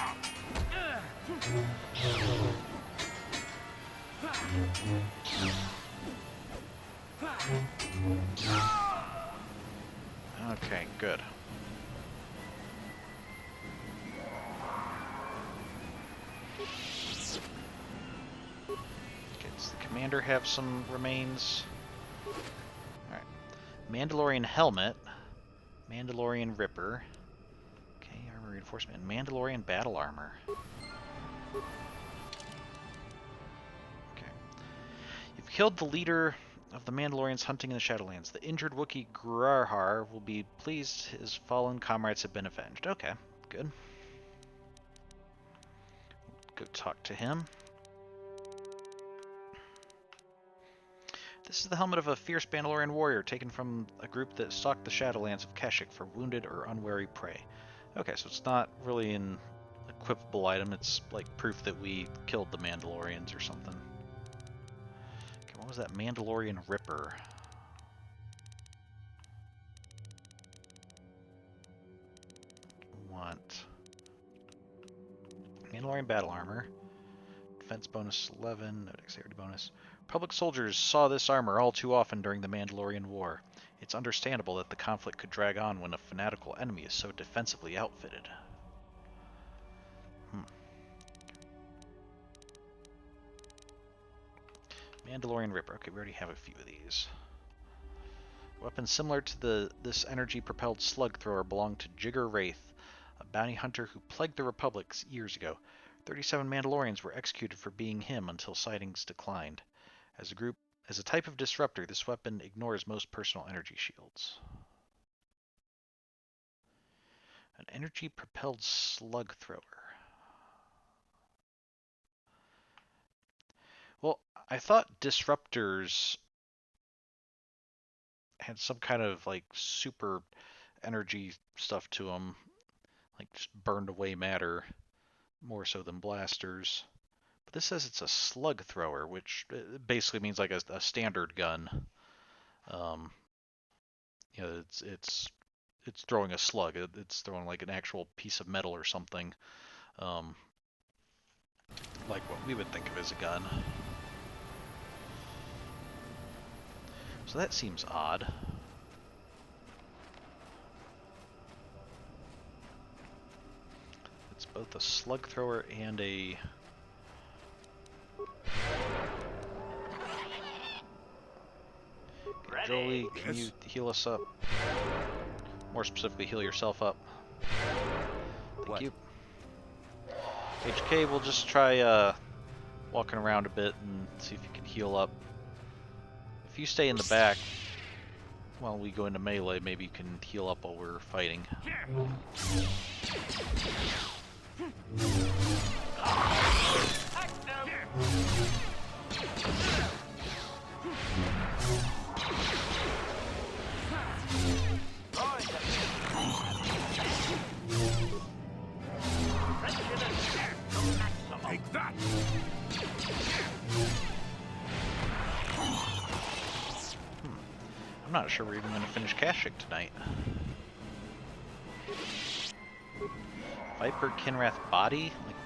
Okay, good. Okay, does the commander have some remains? Alright. Mandalorian helmet. Mandalorian Ripper. Okay, armor reinforcement. Mandalorian battle armor. Okay. You've killed the leader of the Mandalorians hunting in the Shadowlands. The injured Wookiee Grarhar will be pleased his fallen comrades have been avenged. Okay, good. Go talk to him. This is the helmet of a fierce Mandalorian warrior taken from a group that stalked the Shadowlands of Kashyyyk for wounded or unwary prey. Okay, so it's not really an equipable item, it's like proof that we killed the Mandalorians or something. Okay, what was that Mandalorian Ripper? Want Mandalorian battle armor. Defense bonus 11, no dexterity bonus. Republic soldiers saw this armor all too often during the Mandalorian War. It's understandable that the conflict could drag on when a fanatical enemy is so defensively outfitted. Mandalorian Ripper. Okay, we already have a few of these. Weapons similar to this energy-propelled slug thrower belonged to Jigger Wraith, a bounty hunter who plagued the Republic years ago. 37 Mandalorians were executed for being him until sightings declined. As a type of disruptor, this weapon ignores most personal energy shields. An energy-propelled slug thrower. Well, I thought disruptors had some kind of like super energy stuff to them, like just burned away matter, more so than blasters. But this says it's a slug thrower, which basically means like a standard gun. You know, it's throwing a slug. It's throwing like an actual piece of metal or something, like what we would think of as a gun. So that seems odd. It's both a slug thrower and a... Jolee, can you heal us up? More specifically, heal yourself up. Thank you. HK, we'll just try walking around a bit and see if you can heal up. If you stay in the back while we go into melee, maybe you can heal up while we're fighting. Take that! I'm not sure we're even going to finish Kashyyyk tonight. Viper Kinrath body? Like,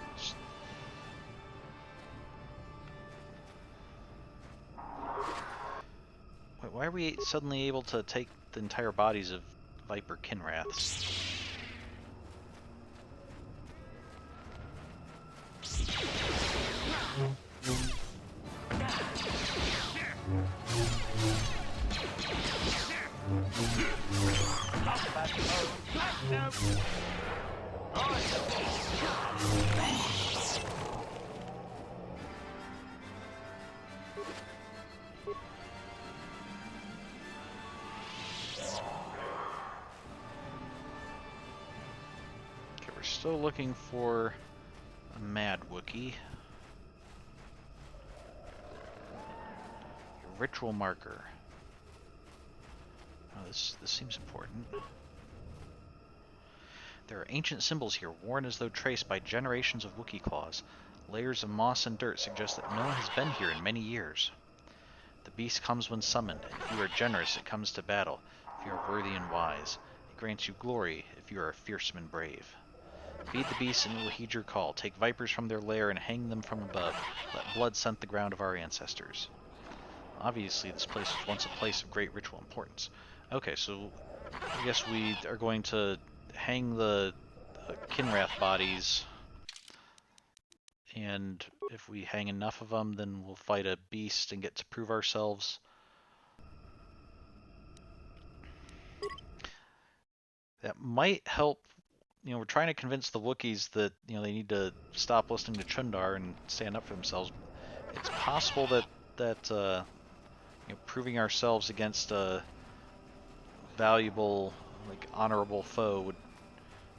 are we suddenly able to take the entire bodies of Viper Kinraths? Okay, we're still looking for a Mad Wookiee. Your ritual marker. Oh, this seems important. There are ancient symbols here, worn as though traced by generations of Wookiee claws. Layers of moss and dirt suggest that no one has been here in many years. The beast comes when summoned. If you are generous, it comes to battle. If you are worthy and wise, it grants you glory. If you are fearsome and brave. Feed the beast and it will heed your call. Take vipers from their lair and hang them from above. Let blood scent the ground of our ancestors. Obviously, this place was once a place of great ritual importance. Okay, so I guess we are going to hang the Kinrath bodies, and if we hang enough of them, then we'll fight a beast and get to prove ourselves. That might help. You know, we're trying to convince the Wookiees that, you know, they need to stop listening to Chundar and stand up for themselves. It's possible that you know, proving ourselves against a valuable, like, honorable foe would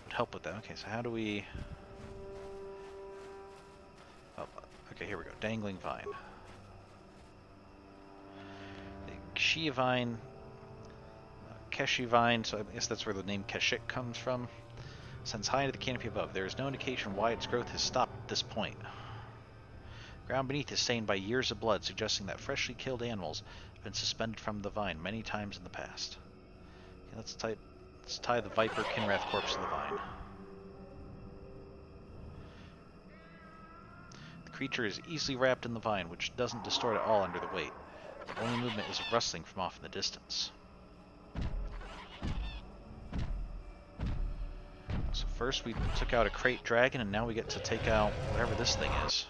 help with that. Okay, so how do we... Oh, okay, here we go. Dangling Vine. The Kshia Vine, Keshi Vine, so I guess that's where the name Kashyyyk comes from, sends high into the canopy above. There is no indication why its growth has stopped at this point. Ground beneath is stained by years of blood, suggesting that freshly killed animals have been suspended from the vine many times in the past. Okay, let's tie the Viper Kinrath corpse to the vine. The creature is easily wrapped in the vine, which doesn't distort at all under the weight. The only movement is rustling from off in the distance. So first we took out a crate dragon, and now we get to take out whatever this thing is.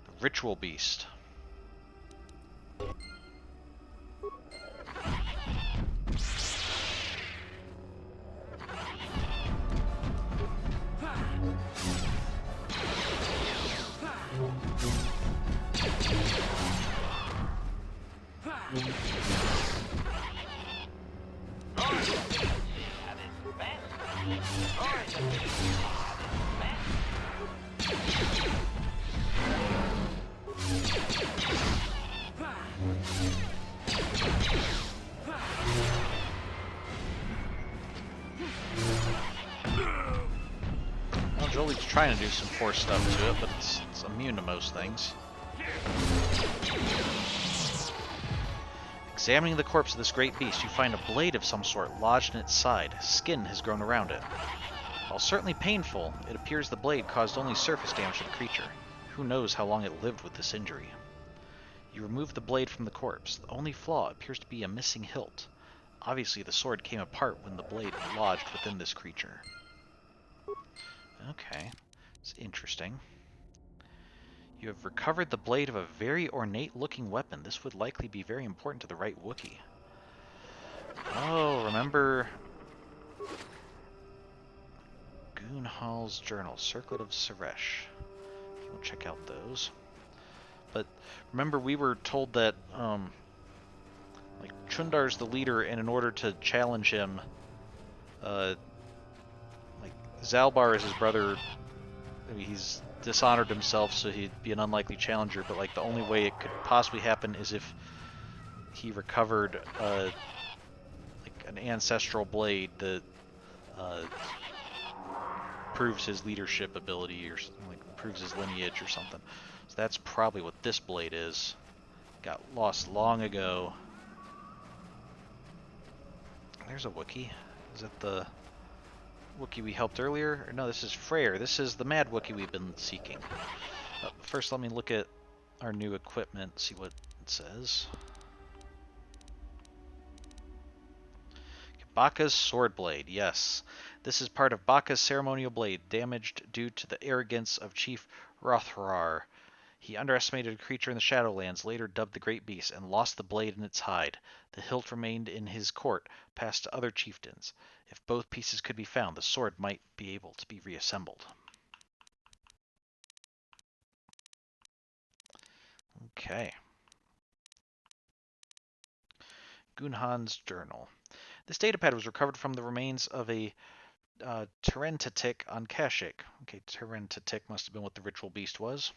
The Ritual Beast. Well, Jolee's trying to do some force stuff to it, but it's immune to most things. Examining the corpse of this great beast, you find a blade of some sort lodged in its side. Skin has grown around it. While certainly painful, it appears the blade caused only surface damage to the creature. Who knows how long it lived with this injury? You remove the blade from the corpse. The only flaw appears to be a missing hilt. Obviously, the sword came apart when the blade lodged within this creature. Okay, it's interesting. You have recovered the blade of a very ornate-looking weapon. This would likely be very important to the right Wookiee. Oh, remember Goonhal's Journal, Circlet of Suresh. We'll check out those. But remember, we were told that like Chundar's the leader, and in order to challenge him, like Zaalbar is his brother. I mean, he's dishonored himself, so he'd be an unlikely challenger. But like the only way it could possibly happen is if he recovered like an ancestral blade that proves his leadership ability, or like proves his lineage or something. So that's probably what this blade is. Got lost long ago. There's a Wookiee. Is it the Wookiee we helped earlier? Or no, this is Freyr. This is the Mad Wookiee we've been seeking. First, let me look at our new equipment, see what it says. Baka's sword blade, yes. This is part of Baka's ceremonial blade, damaged due to the arrogance of Chief Rothrar. He underestimated a creature in the Shadowlands, later dubbed the Great Beast, and lost the blade and its hide. The hilt remained in his court, passed to other chieftains. If both pieces could be found, the sword might be able to be reassembled. Okay. Gunhan's journal. This datapad was recovered from the remains of a Terentatic on Kashyyyk. Okay, Terentatic must have been what the ritual beast was.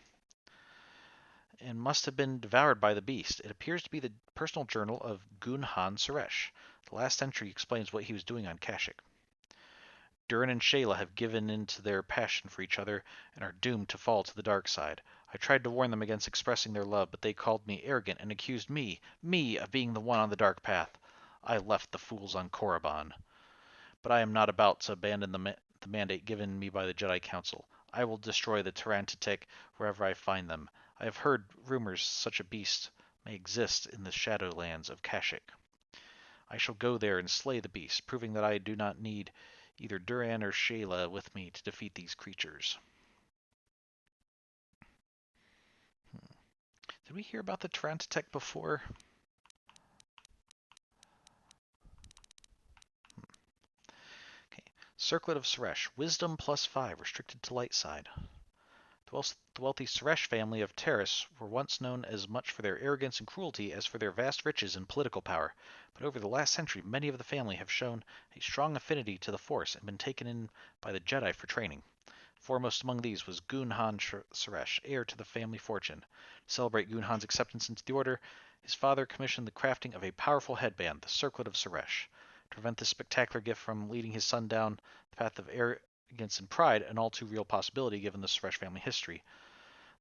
And must have been devoured by the beast. It appears to be the personal journal of Gunhan Suresh. The last entry explains what he was doing on Kashyyyk. Durin and Shayla have given in to their passion for each other and are doomed to fall to the dark side. I tried to warn them against expressing their love, but they called me arrogant and accused me, of being the one on the dark path. I left the fools on Korriban. But I am not about to abandon the mandate given me by the Jedi Council. I will destroy the Terentatic wherever I find them. I have heard rumors such a beast may exist in the Shadowlands of Kashyyyk. I shall go there and slay the beast, proving that I do not need either Duran or Shayla with me to defeat these creatures. Did we hear about the Terentatic before? Okay. Circlet of Suresh. Wisdom +5, restricted to light side. The wealthy Suresh family of Terrace were once known as much for their arrogance and cruelty as for their vast riches and political power, but over the last century many of the family have shown a strong affinity to the Force and been taken in by the Jedi for training. Foremost among these was Gunhan Suresh, heir to the family fortune. To celebrate Gunhan's acceptance into the Order, his father commissioned the crafting of a powerful headband, the Circlet of Suresh. To prevent this spectacular gift from leading his son down the path of arrogance and pride, an all too real possibility given the Suresh family history,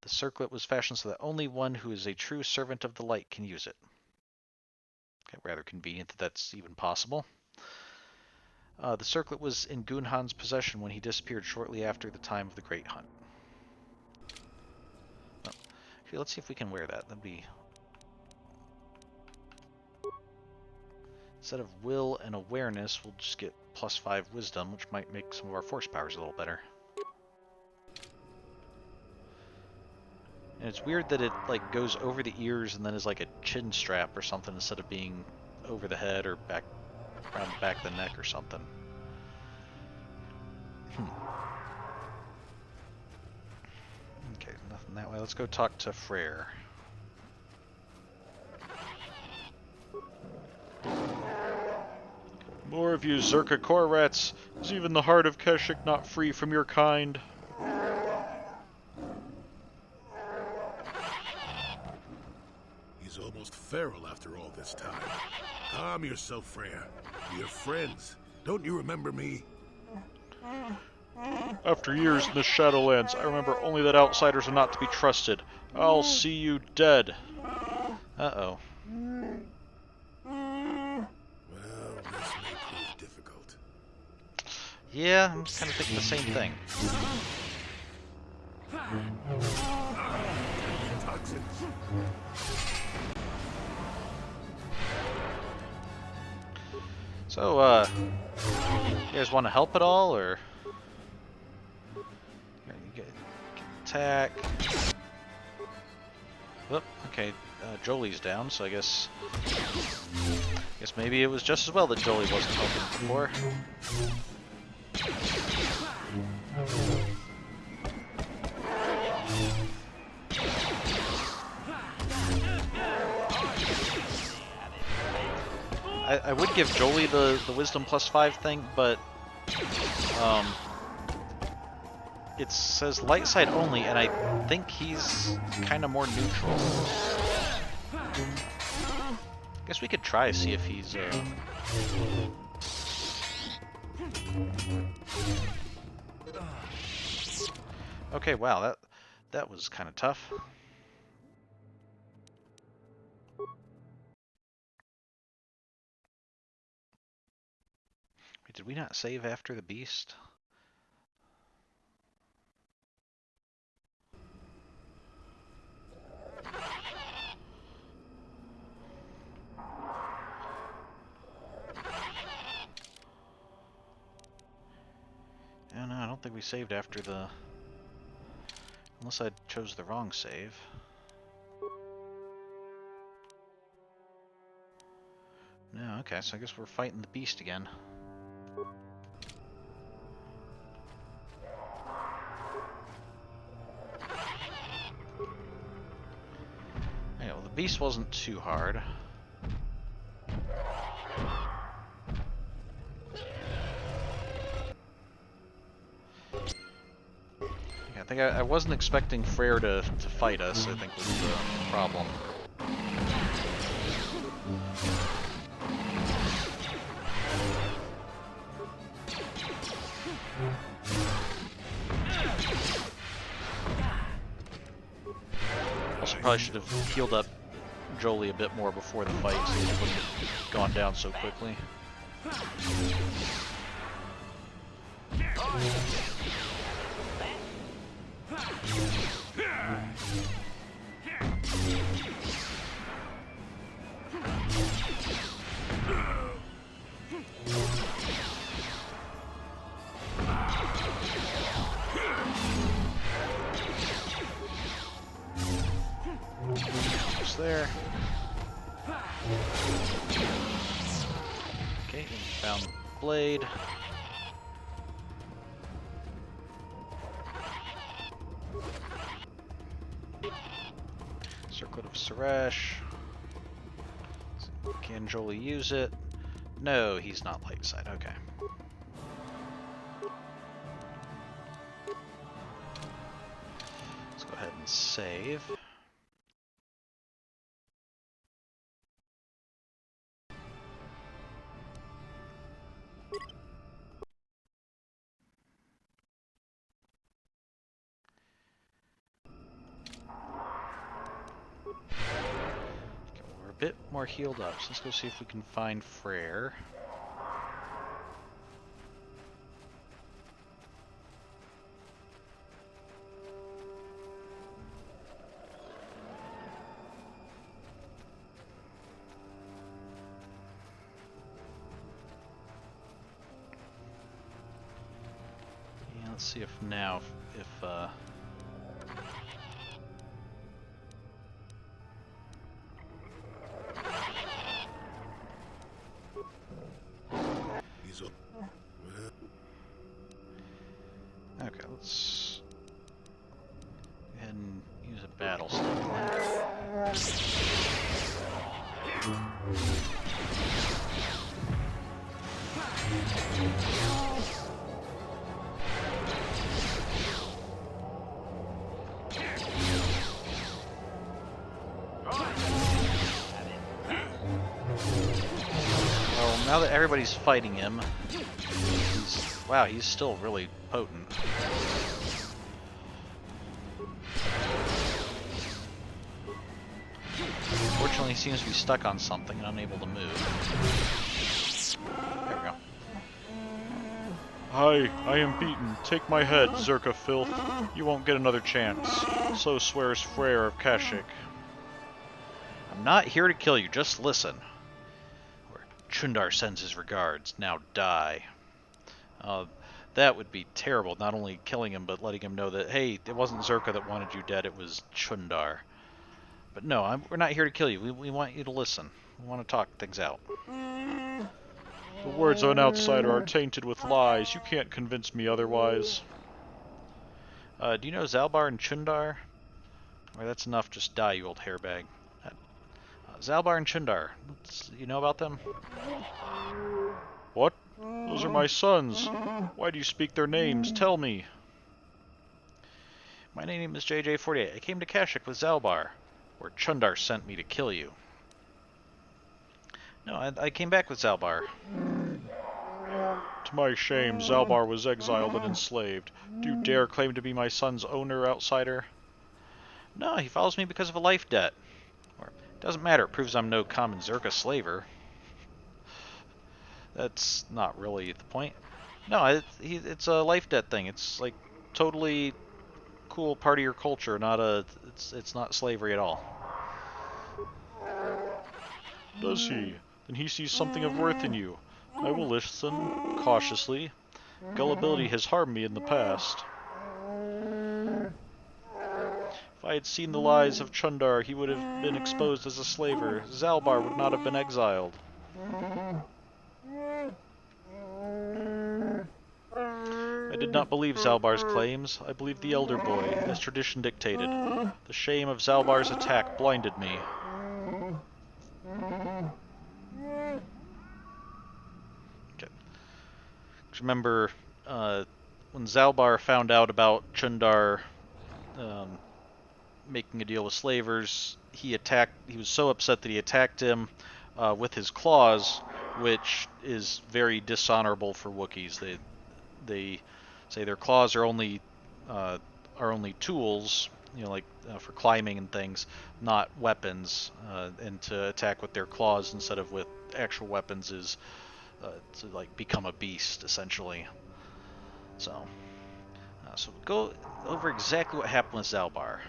the circlet was fashioned so that only one who is a true servant of the light can use it. Okay, rather convenient that that's even possible. The circlet was in Gunhan's possession when he disappeared shortly after the time of the Great Hunt. Oh, okay, let's see if we can wear that. That'd be... Instead of will and awareness, we'll just get +5 wisdom, which might make some of our force powers a little better. And it's weird that it like goes over the ears and then is like a chin strap or something instead of being over the head or back around the back of the neck or something. Okay, nothing that way. Let's go talk to Freyr. More of you Zerka Korrats! Is even the heart of Kashyyyk not free from your kind? He's almost feral after all this time. Calm yourself, Freya. We're friends. Don't you remember me? After years in the Shadowlands, I remember only that outsiders are not to be trusted. I'll see you dead. Uh-oh. Well, this may prove difficult. Yeah, I'm kind of thinking the same thing. Toxins. So, you guys want to help at all, or? Here, you can attack. Whoop, okay, Jolee's down, so I guess maybe it was just as well that Jolee wasn't helping before. I would give Jolee the wisdom +5 thing, but it says light side only, and I think he's kind of more neutral. Guess we could try see if he's Okay, wow, that was kind of tough. Wait, did we not save after the beast? think we saved after the... Unless I chose the wrong save. No, okay, so I guess we're fighting the beast again. Yeah, well, the beast wasn't too hard. I think I wasn't expecting Freyr to fight us, I think was the problem. Also probably should have healed up Jolee a bit more before the fight so he wouldn't have gone down so quickly. Just there. Okay, found blade. Circlet of Suresh. Can Jolee use it? No, he's not light side. Okay. Let's go ahead and save. Bit more healed up, so let's go see if we can find Freyr. Yeah, let's see if now, if okay, let's go ahead and use a battle stick. Well, now that everybody's fighting him, wow, he's still really potent. Unfortunately, he seems to be stuck on something and unable to move. There we go. Hi, I am beaten. Take my head, Zerka filth. You won't get another chance. So swears Freyr of Kashyyyk. I'm not here to kill you, just listen. Or Chundar sends his regards. Now die. That would be terrible, not only killing him, but letting him know that, hey, it wasn't Zerka that wanted you dead, it was Chundar. But no, we're not here to kill you. We want you to listen. We want to talk things out. The words of an outsider are tainted with lies. You can't convince me otherwise. Do you know Zaalbar and Chundar? Or that's enough, just die, you old hairbag. Zaalbar and Chundar, you know about them? What? Those are my sons. Why do you speak their names? Tell me. My name is JJ48. I came to Kashyyyk with Zaalbar, where Chundar sent me to kill you. No, I came back with Zaalbar. To my shame, Zaalbar was exiled and enslaved. Do you dare claim to be my son's owner, outsider? No, he follows me because of a life debt. Or, it doesn't matter, it proves I'm no common Zerka slaver. That's not really the point. No, it's a life debt thing. It's like totally cool part of your culture, not a... It's not slavery at all. Does he? Then he sees something of worth in you. I will listen, cautiously. Gullibility has harmed me in the past. If I had seen the lies of Chundar, he would have been exposed as a slaver. Zaalbar would not have been exiled. I did not believe Zaalbar's claims. I believed the Elder Boy, as tradition dictated. The shame of Zaalbar's attack blinded me. Okay. Remember, when Zaalbar found out about Chundar making a deal with slavers, he was so upset that he attacked him with his claws, which is very dishonorable for Wookiees. They say their claws are only tools, like for climbing and things, not weapons. And to attack with their claws instead of with actual weapons is to like become a beast, essentially. So go over exactly what happened with Zaalbar.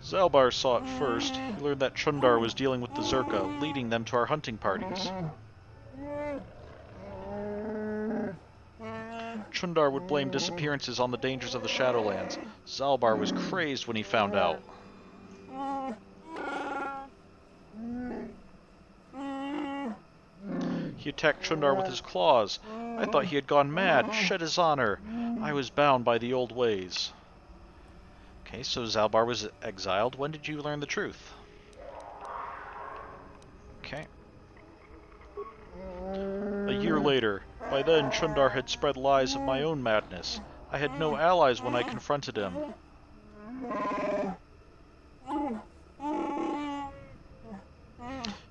Zaalbar saw it first. He learned that Chundar was dealing with the Zerka, leading them to our hunting parties. Chundar would blame disappearances on the dangers of the Shadowlands. Zaalbar was crazed when he found out. He attacked Chundar with his claws. I thought he had gone mad, shed his honor. I was bound by the old ways. Okay, so Zaalbar was exiled. When did you learn the truth? Okay. A year later. By then, Chundar had spread lies of my own madness. I had no allies when I confronted him.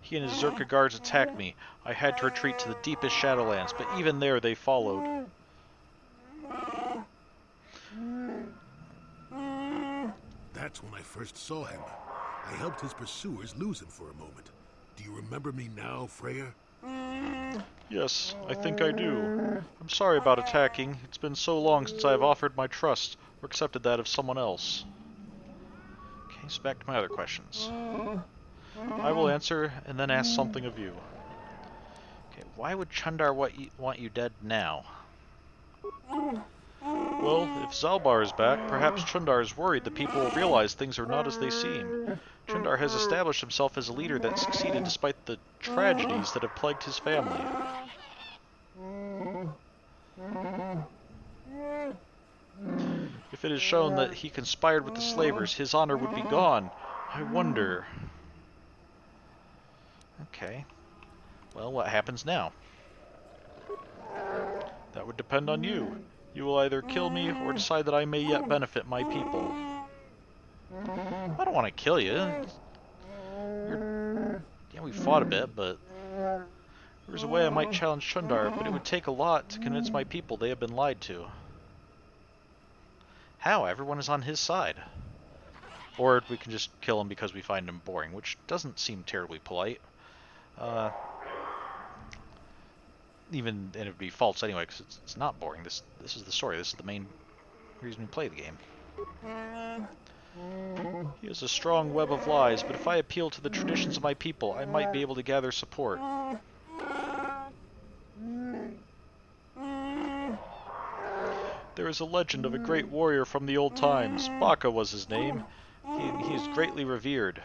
He and his Zerka guards attacked me. I had to retreat to the deepest Shadowlands, but even there they followed. That's when I first saw him. I helped his pursuers lose him for a moment. Do you remember me now, Freya? Yes, I think I do. I'm sorry about attacking. It's been so long since I have offered my trust, or accepted that of someone else. Okay, so back to my other questions. I will answer, and then ask something of you. Okay, why would Chundar want you dead now? Well, if Zaalbar is back, perhaps Chundar is worried that people will realize things are not as they seem. Chundar has established himself as a leader that succeeded despite the tragedies that have plagued his family. If it is shown that he conspired with the slavers, his honor would be gone. I wonder... Okay. Well, what happens now? That would depend on you. You will either kill me or decide that I may yet benefit my people. I don't want to kill you. Yeah, we fought a bit, but... There's a way I might challenge Chundar, but it would take a lot to convince my people they have been lied to. How? Everyone is on his side. Or we can just kill him because we find him boring, which doesn't seem terribly polite. And it would be false anyway, because it's not boring. This is the story. This is the main reason we play the game. He has a strong web of lies, but if I appeal to the traditions of my people, I might be able to gather support. There is a legend of a great warrior from the old times. Baka was his name. He is greatly revered.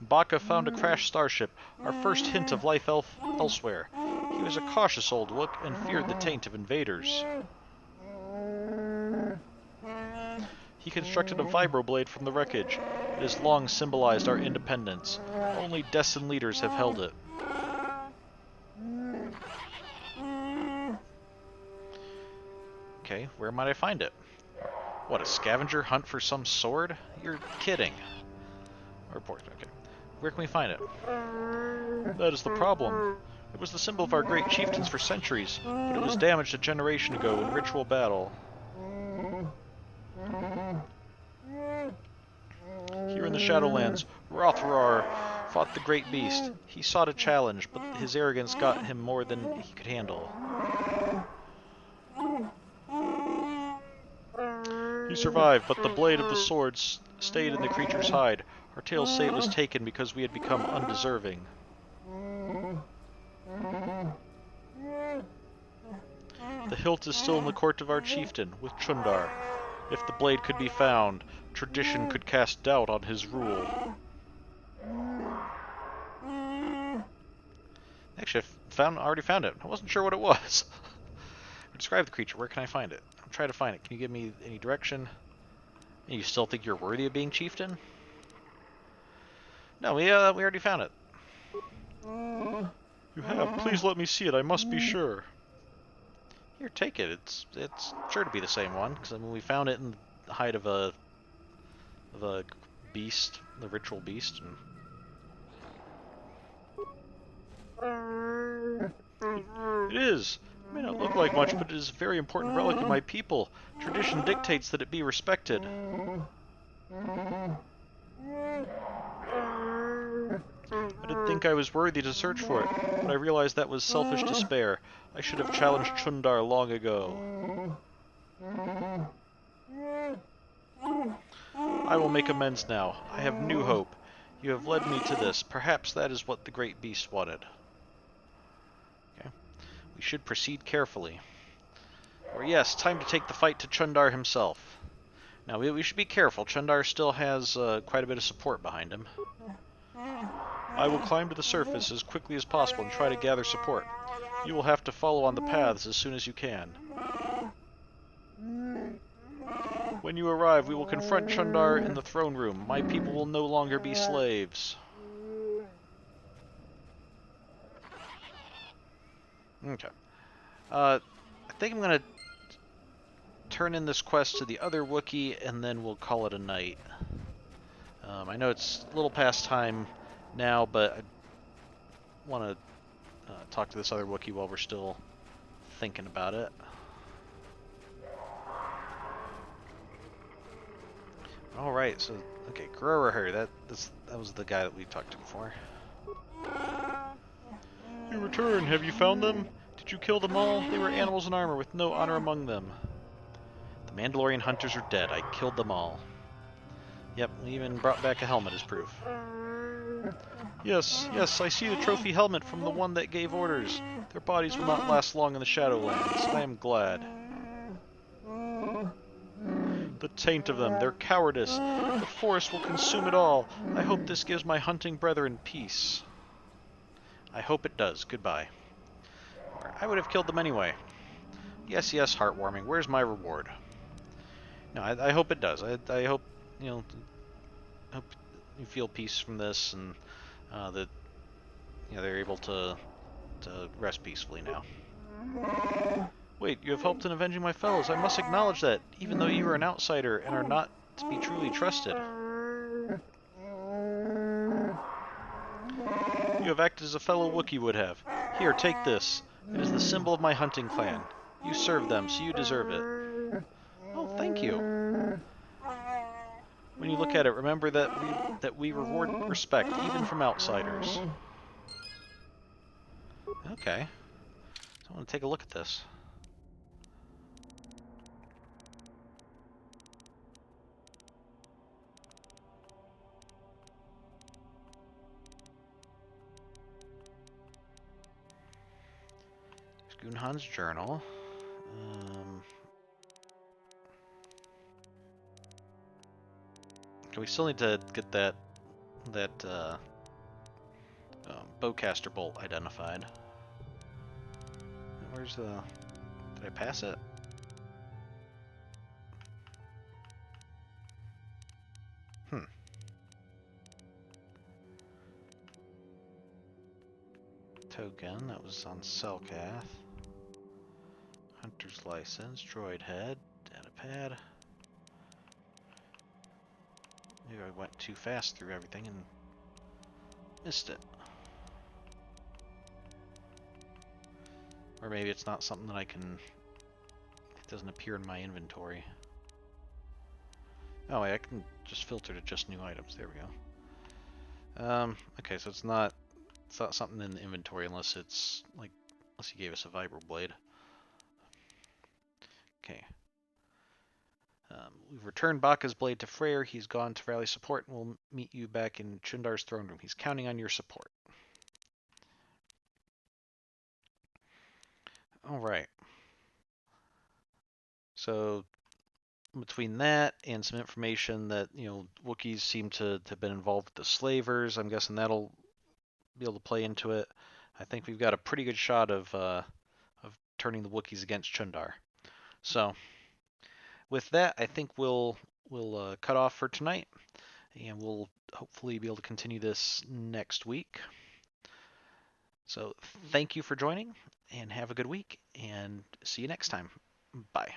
Baka found a crashed starship, our first hint of life elsewhere. He was a cautious old Wook and feared the taint of invaders. He constructed a vibroblade from the wreckage. It has long symbolized our independence. Only destined leaders have held it. Okay, where might I find it? What, a scavenger hunt for some sword? You're kidding. Report, okay. Where can we find it? That is the problem. It was the symbol of our great chieftains for centuries, but it was damaged a generation ago in ritual battle. Here in the Shadowlands, Rothrar fought the great beast. He sought a challenge, but his arrogance got him more than he could handle. He survived, but the blade of the sword stayed in the creature's hide. Our tales say it was taken because we had become undeserving. The hilt is still in the court of our chieftain, with Chundar. If the blade could be found, tradition could cast doubt on his rule. Actually, I already found it. I wasn't sure what it was. Describe the creature. Where can I find it? I'm trying to find it. Can you give me any direction? You still think you're worthy of being chieftain? No, we already found it. You have. Please let me see it. I must be sure. Here, take it. It's sure to be the same one, because I mean, we found it in the hide of a beast, the ritual beast. And it is. It may not look like much, but it is a very important relic of my people. Tradition dictates that it be respected. I didn't think I was worthy to search for it, but I realized that was selfish despair. I should have challenged Chundar long ago. I will make amends now. I have new hope. You have led me to this. Perhaps that is what the great beast wanted. Okay. We should proceed carefully. Or yes, time to take the fight to Chundar himself. Now, we should be careful. Chundar still has quite a bit of support behind him. I will climb to the surface as quickly as possible and try to gather support. You will have to follow on the paths as soon as you can. When you arrive, we will confront Chundar in the throne room. My people will no longer be slaves. Okay. I think I'm going to turn in this quest to the other Wookiee, and then we'll call it a night. I know it's a little past time now, but I want to talk to this other Wookiee while we're still thinking about it. Alright, so, okay, KotOR, that was the guy that we talked to before. You return, have you found them? Did you kill them all? They were animals in armor with no honor among them. The Mandalorian hunters are dead. I killed them all. Yep, we even brought back a helmet as proof. Yes, I see the trophy helmet from the one that gave orders. Their bodies will not last long in the Shadowlands. I am glad. The taint of them, their cowardice. The Force will consume it all. I hope this gives my hunting brethren peace. I hope it does. Goodbye. I would have killed them anyway. Yes, heartwarming. Where's my reward? No, I hope it does. I hope, hope you feel peace from this, and that they're able to rest peacefully now. Wait, you have helped in avenging my fellows. I must acknowledge that, even though you are an outsider and are not to be truly trusted. You have acted as a fellow Wookiee would have. Here, take this. It is the symbol of my hunting clan. You served them, so you deserve it. Oh, thank you. When you look at it, remember that we reward respect, even from outsiders. Okay. So I want to take a look at this. Gunhan's journal. We still need to get that bowcaster bolt identified. Where's the... Did I pass it? Token, that was on Selkath. Hunter's license, droid head, data pad. Maybe I went too fast through everything and missed it. Or maybe it's not something that I can... It doesn't appear in my inventory. Oh wait, I can just filter to just new items. There we go. Okay, so it's not something in the inventory unless it's like... Unless you gave us a vibroblade. Okay. We've returned Baka's blade to Freyr. He's gone to rally support, and we'll meet you back in Chundar's throne room. He's counting on your support. All right. So between that and some information that, Wookiees seem to have been involved with the slavers, I'm guessing that'll be able to play into it. I think we've got a pretty good shot of turning the Wookiees against Chundar. So with that, I think we'll cut off for tonight, and we'll hopefully be able to continue this next week. So thank you for joining, and have a good week, and see you next time. Bye.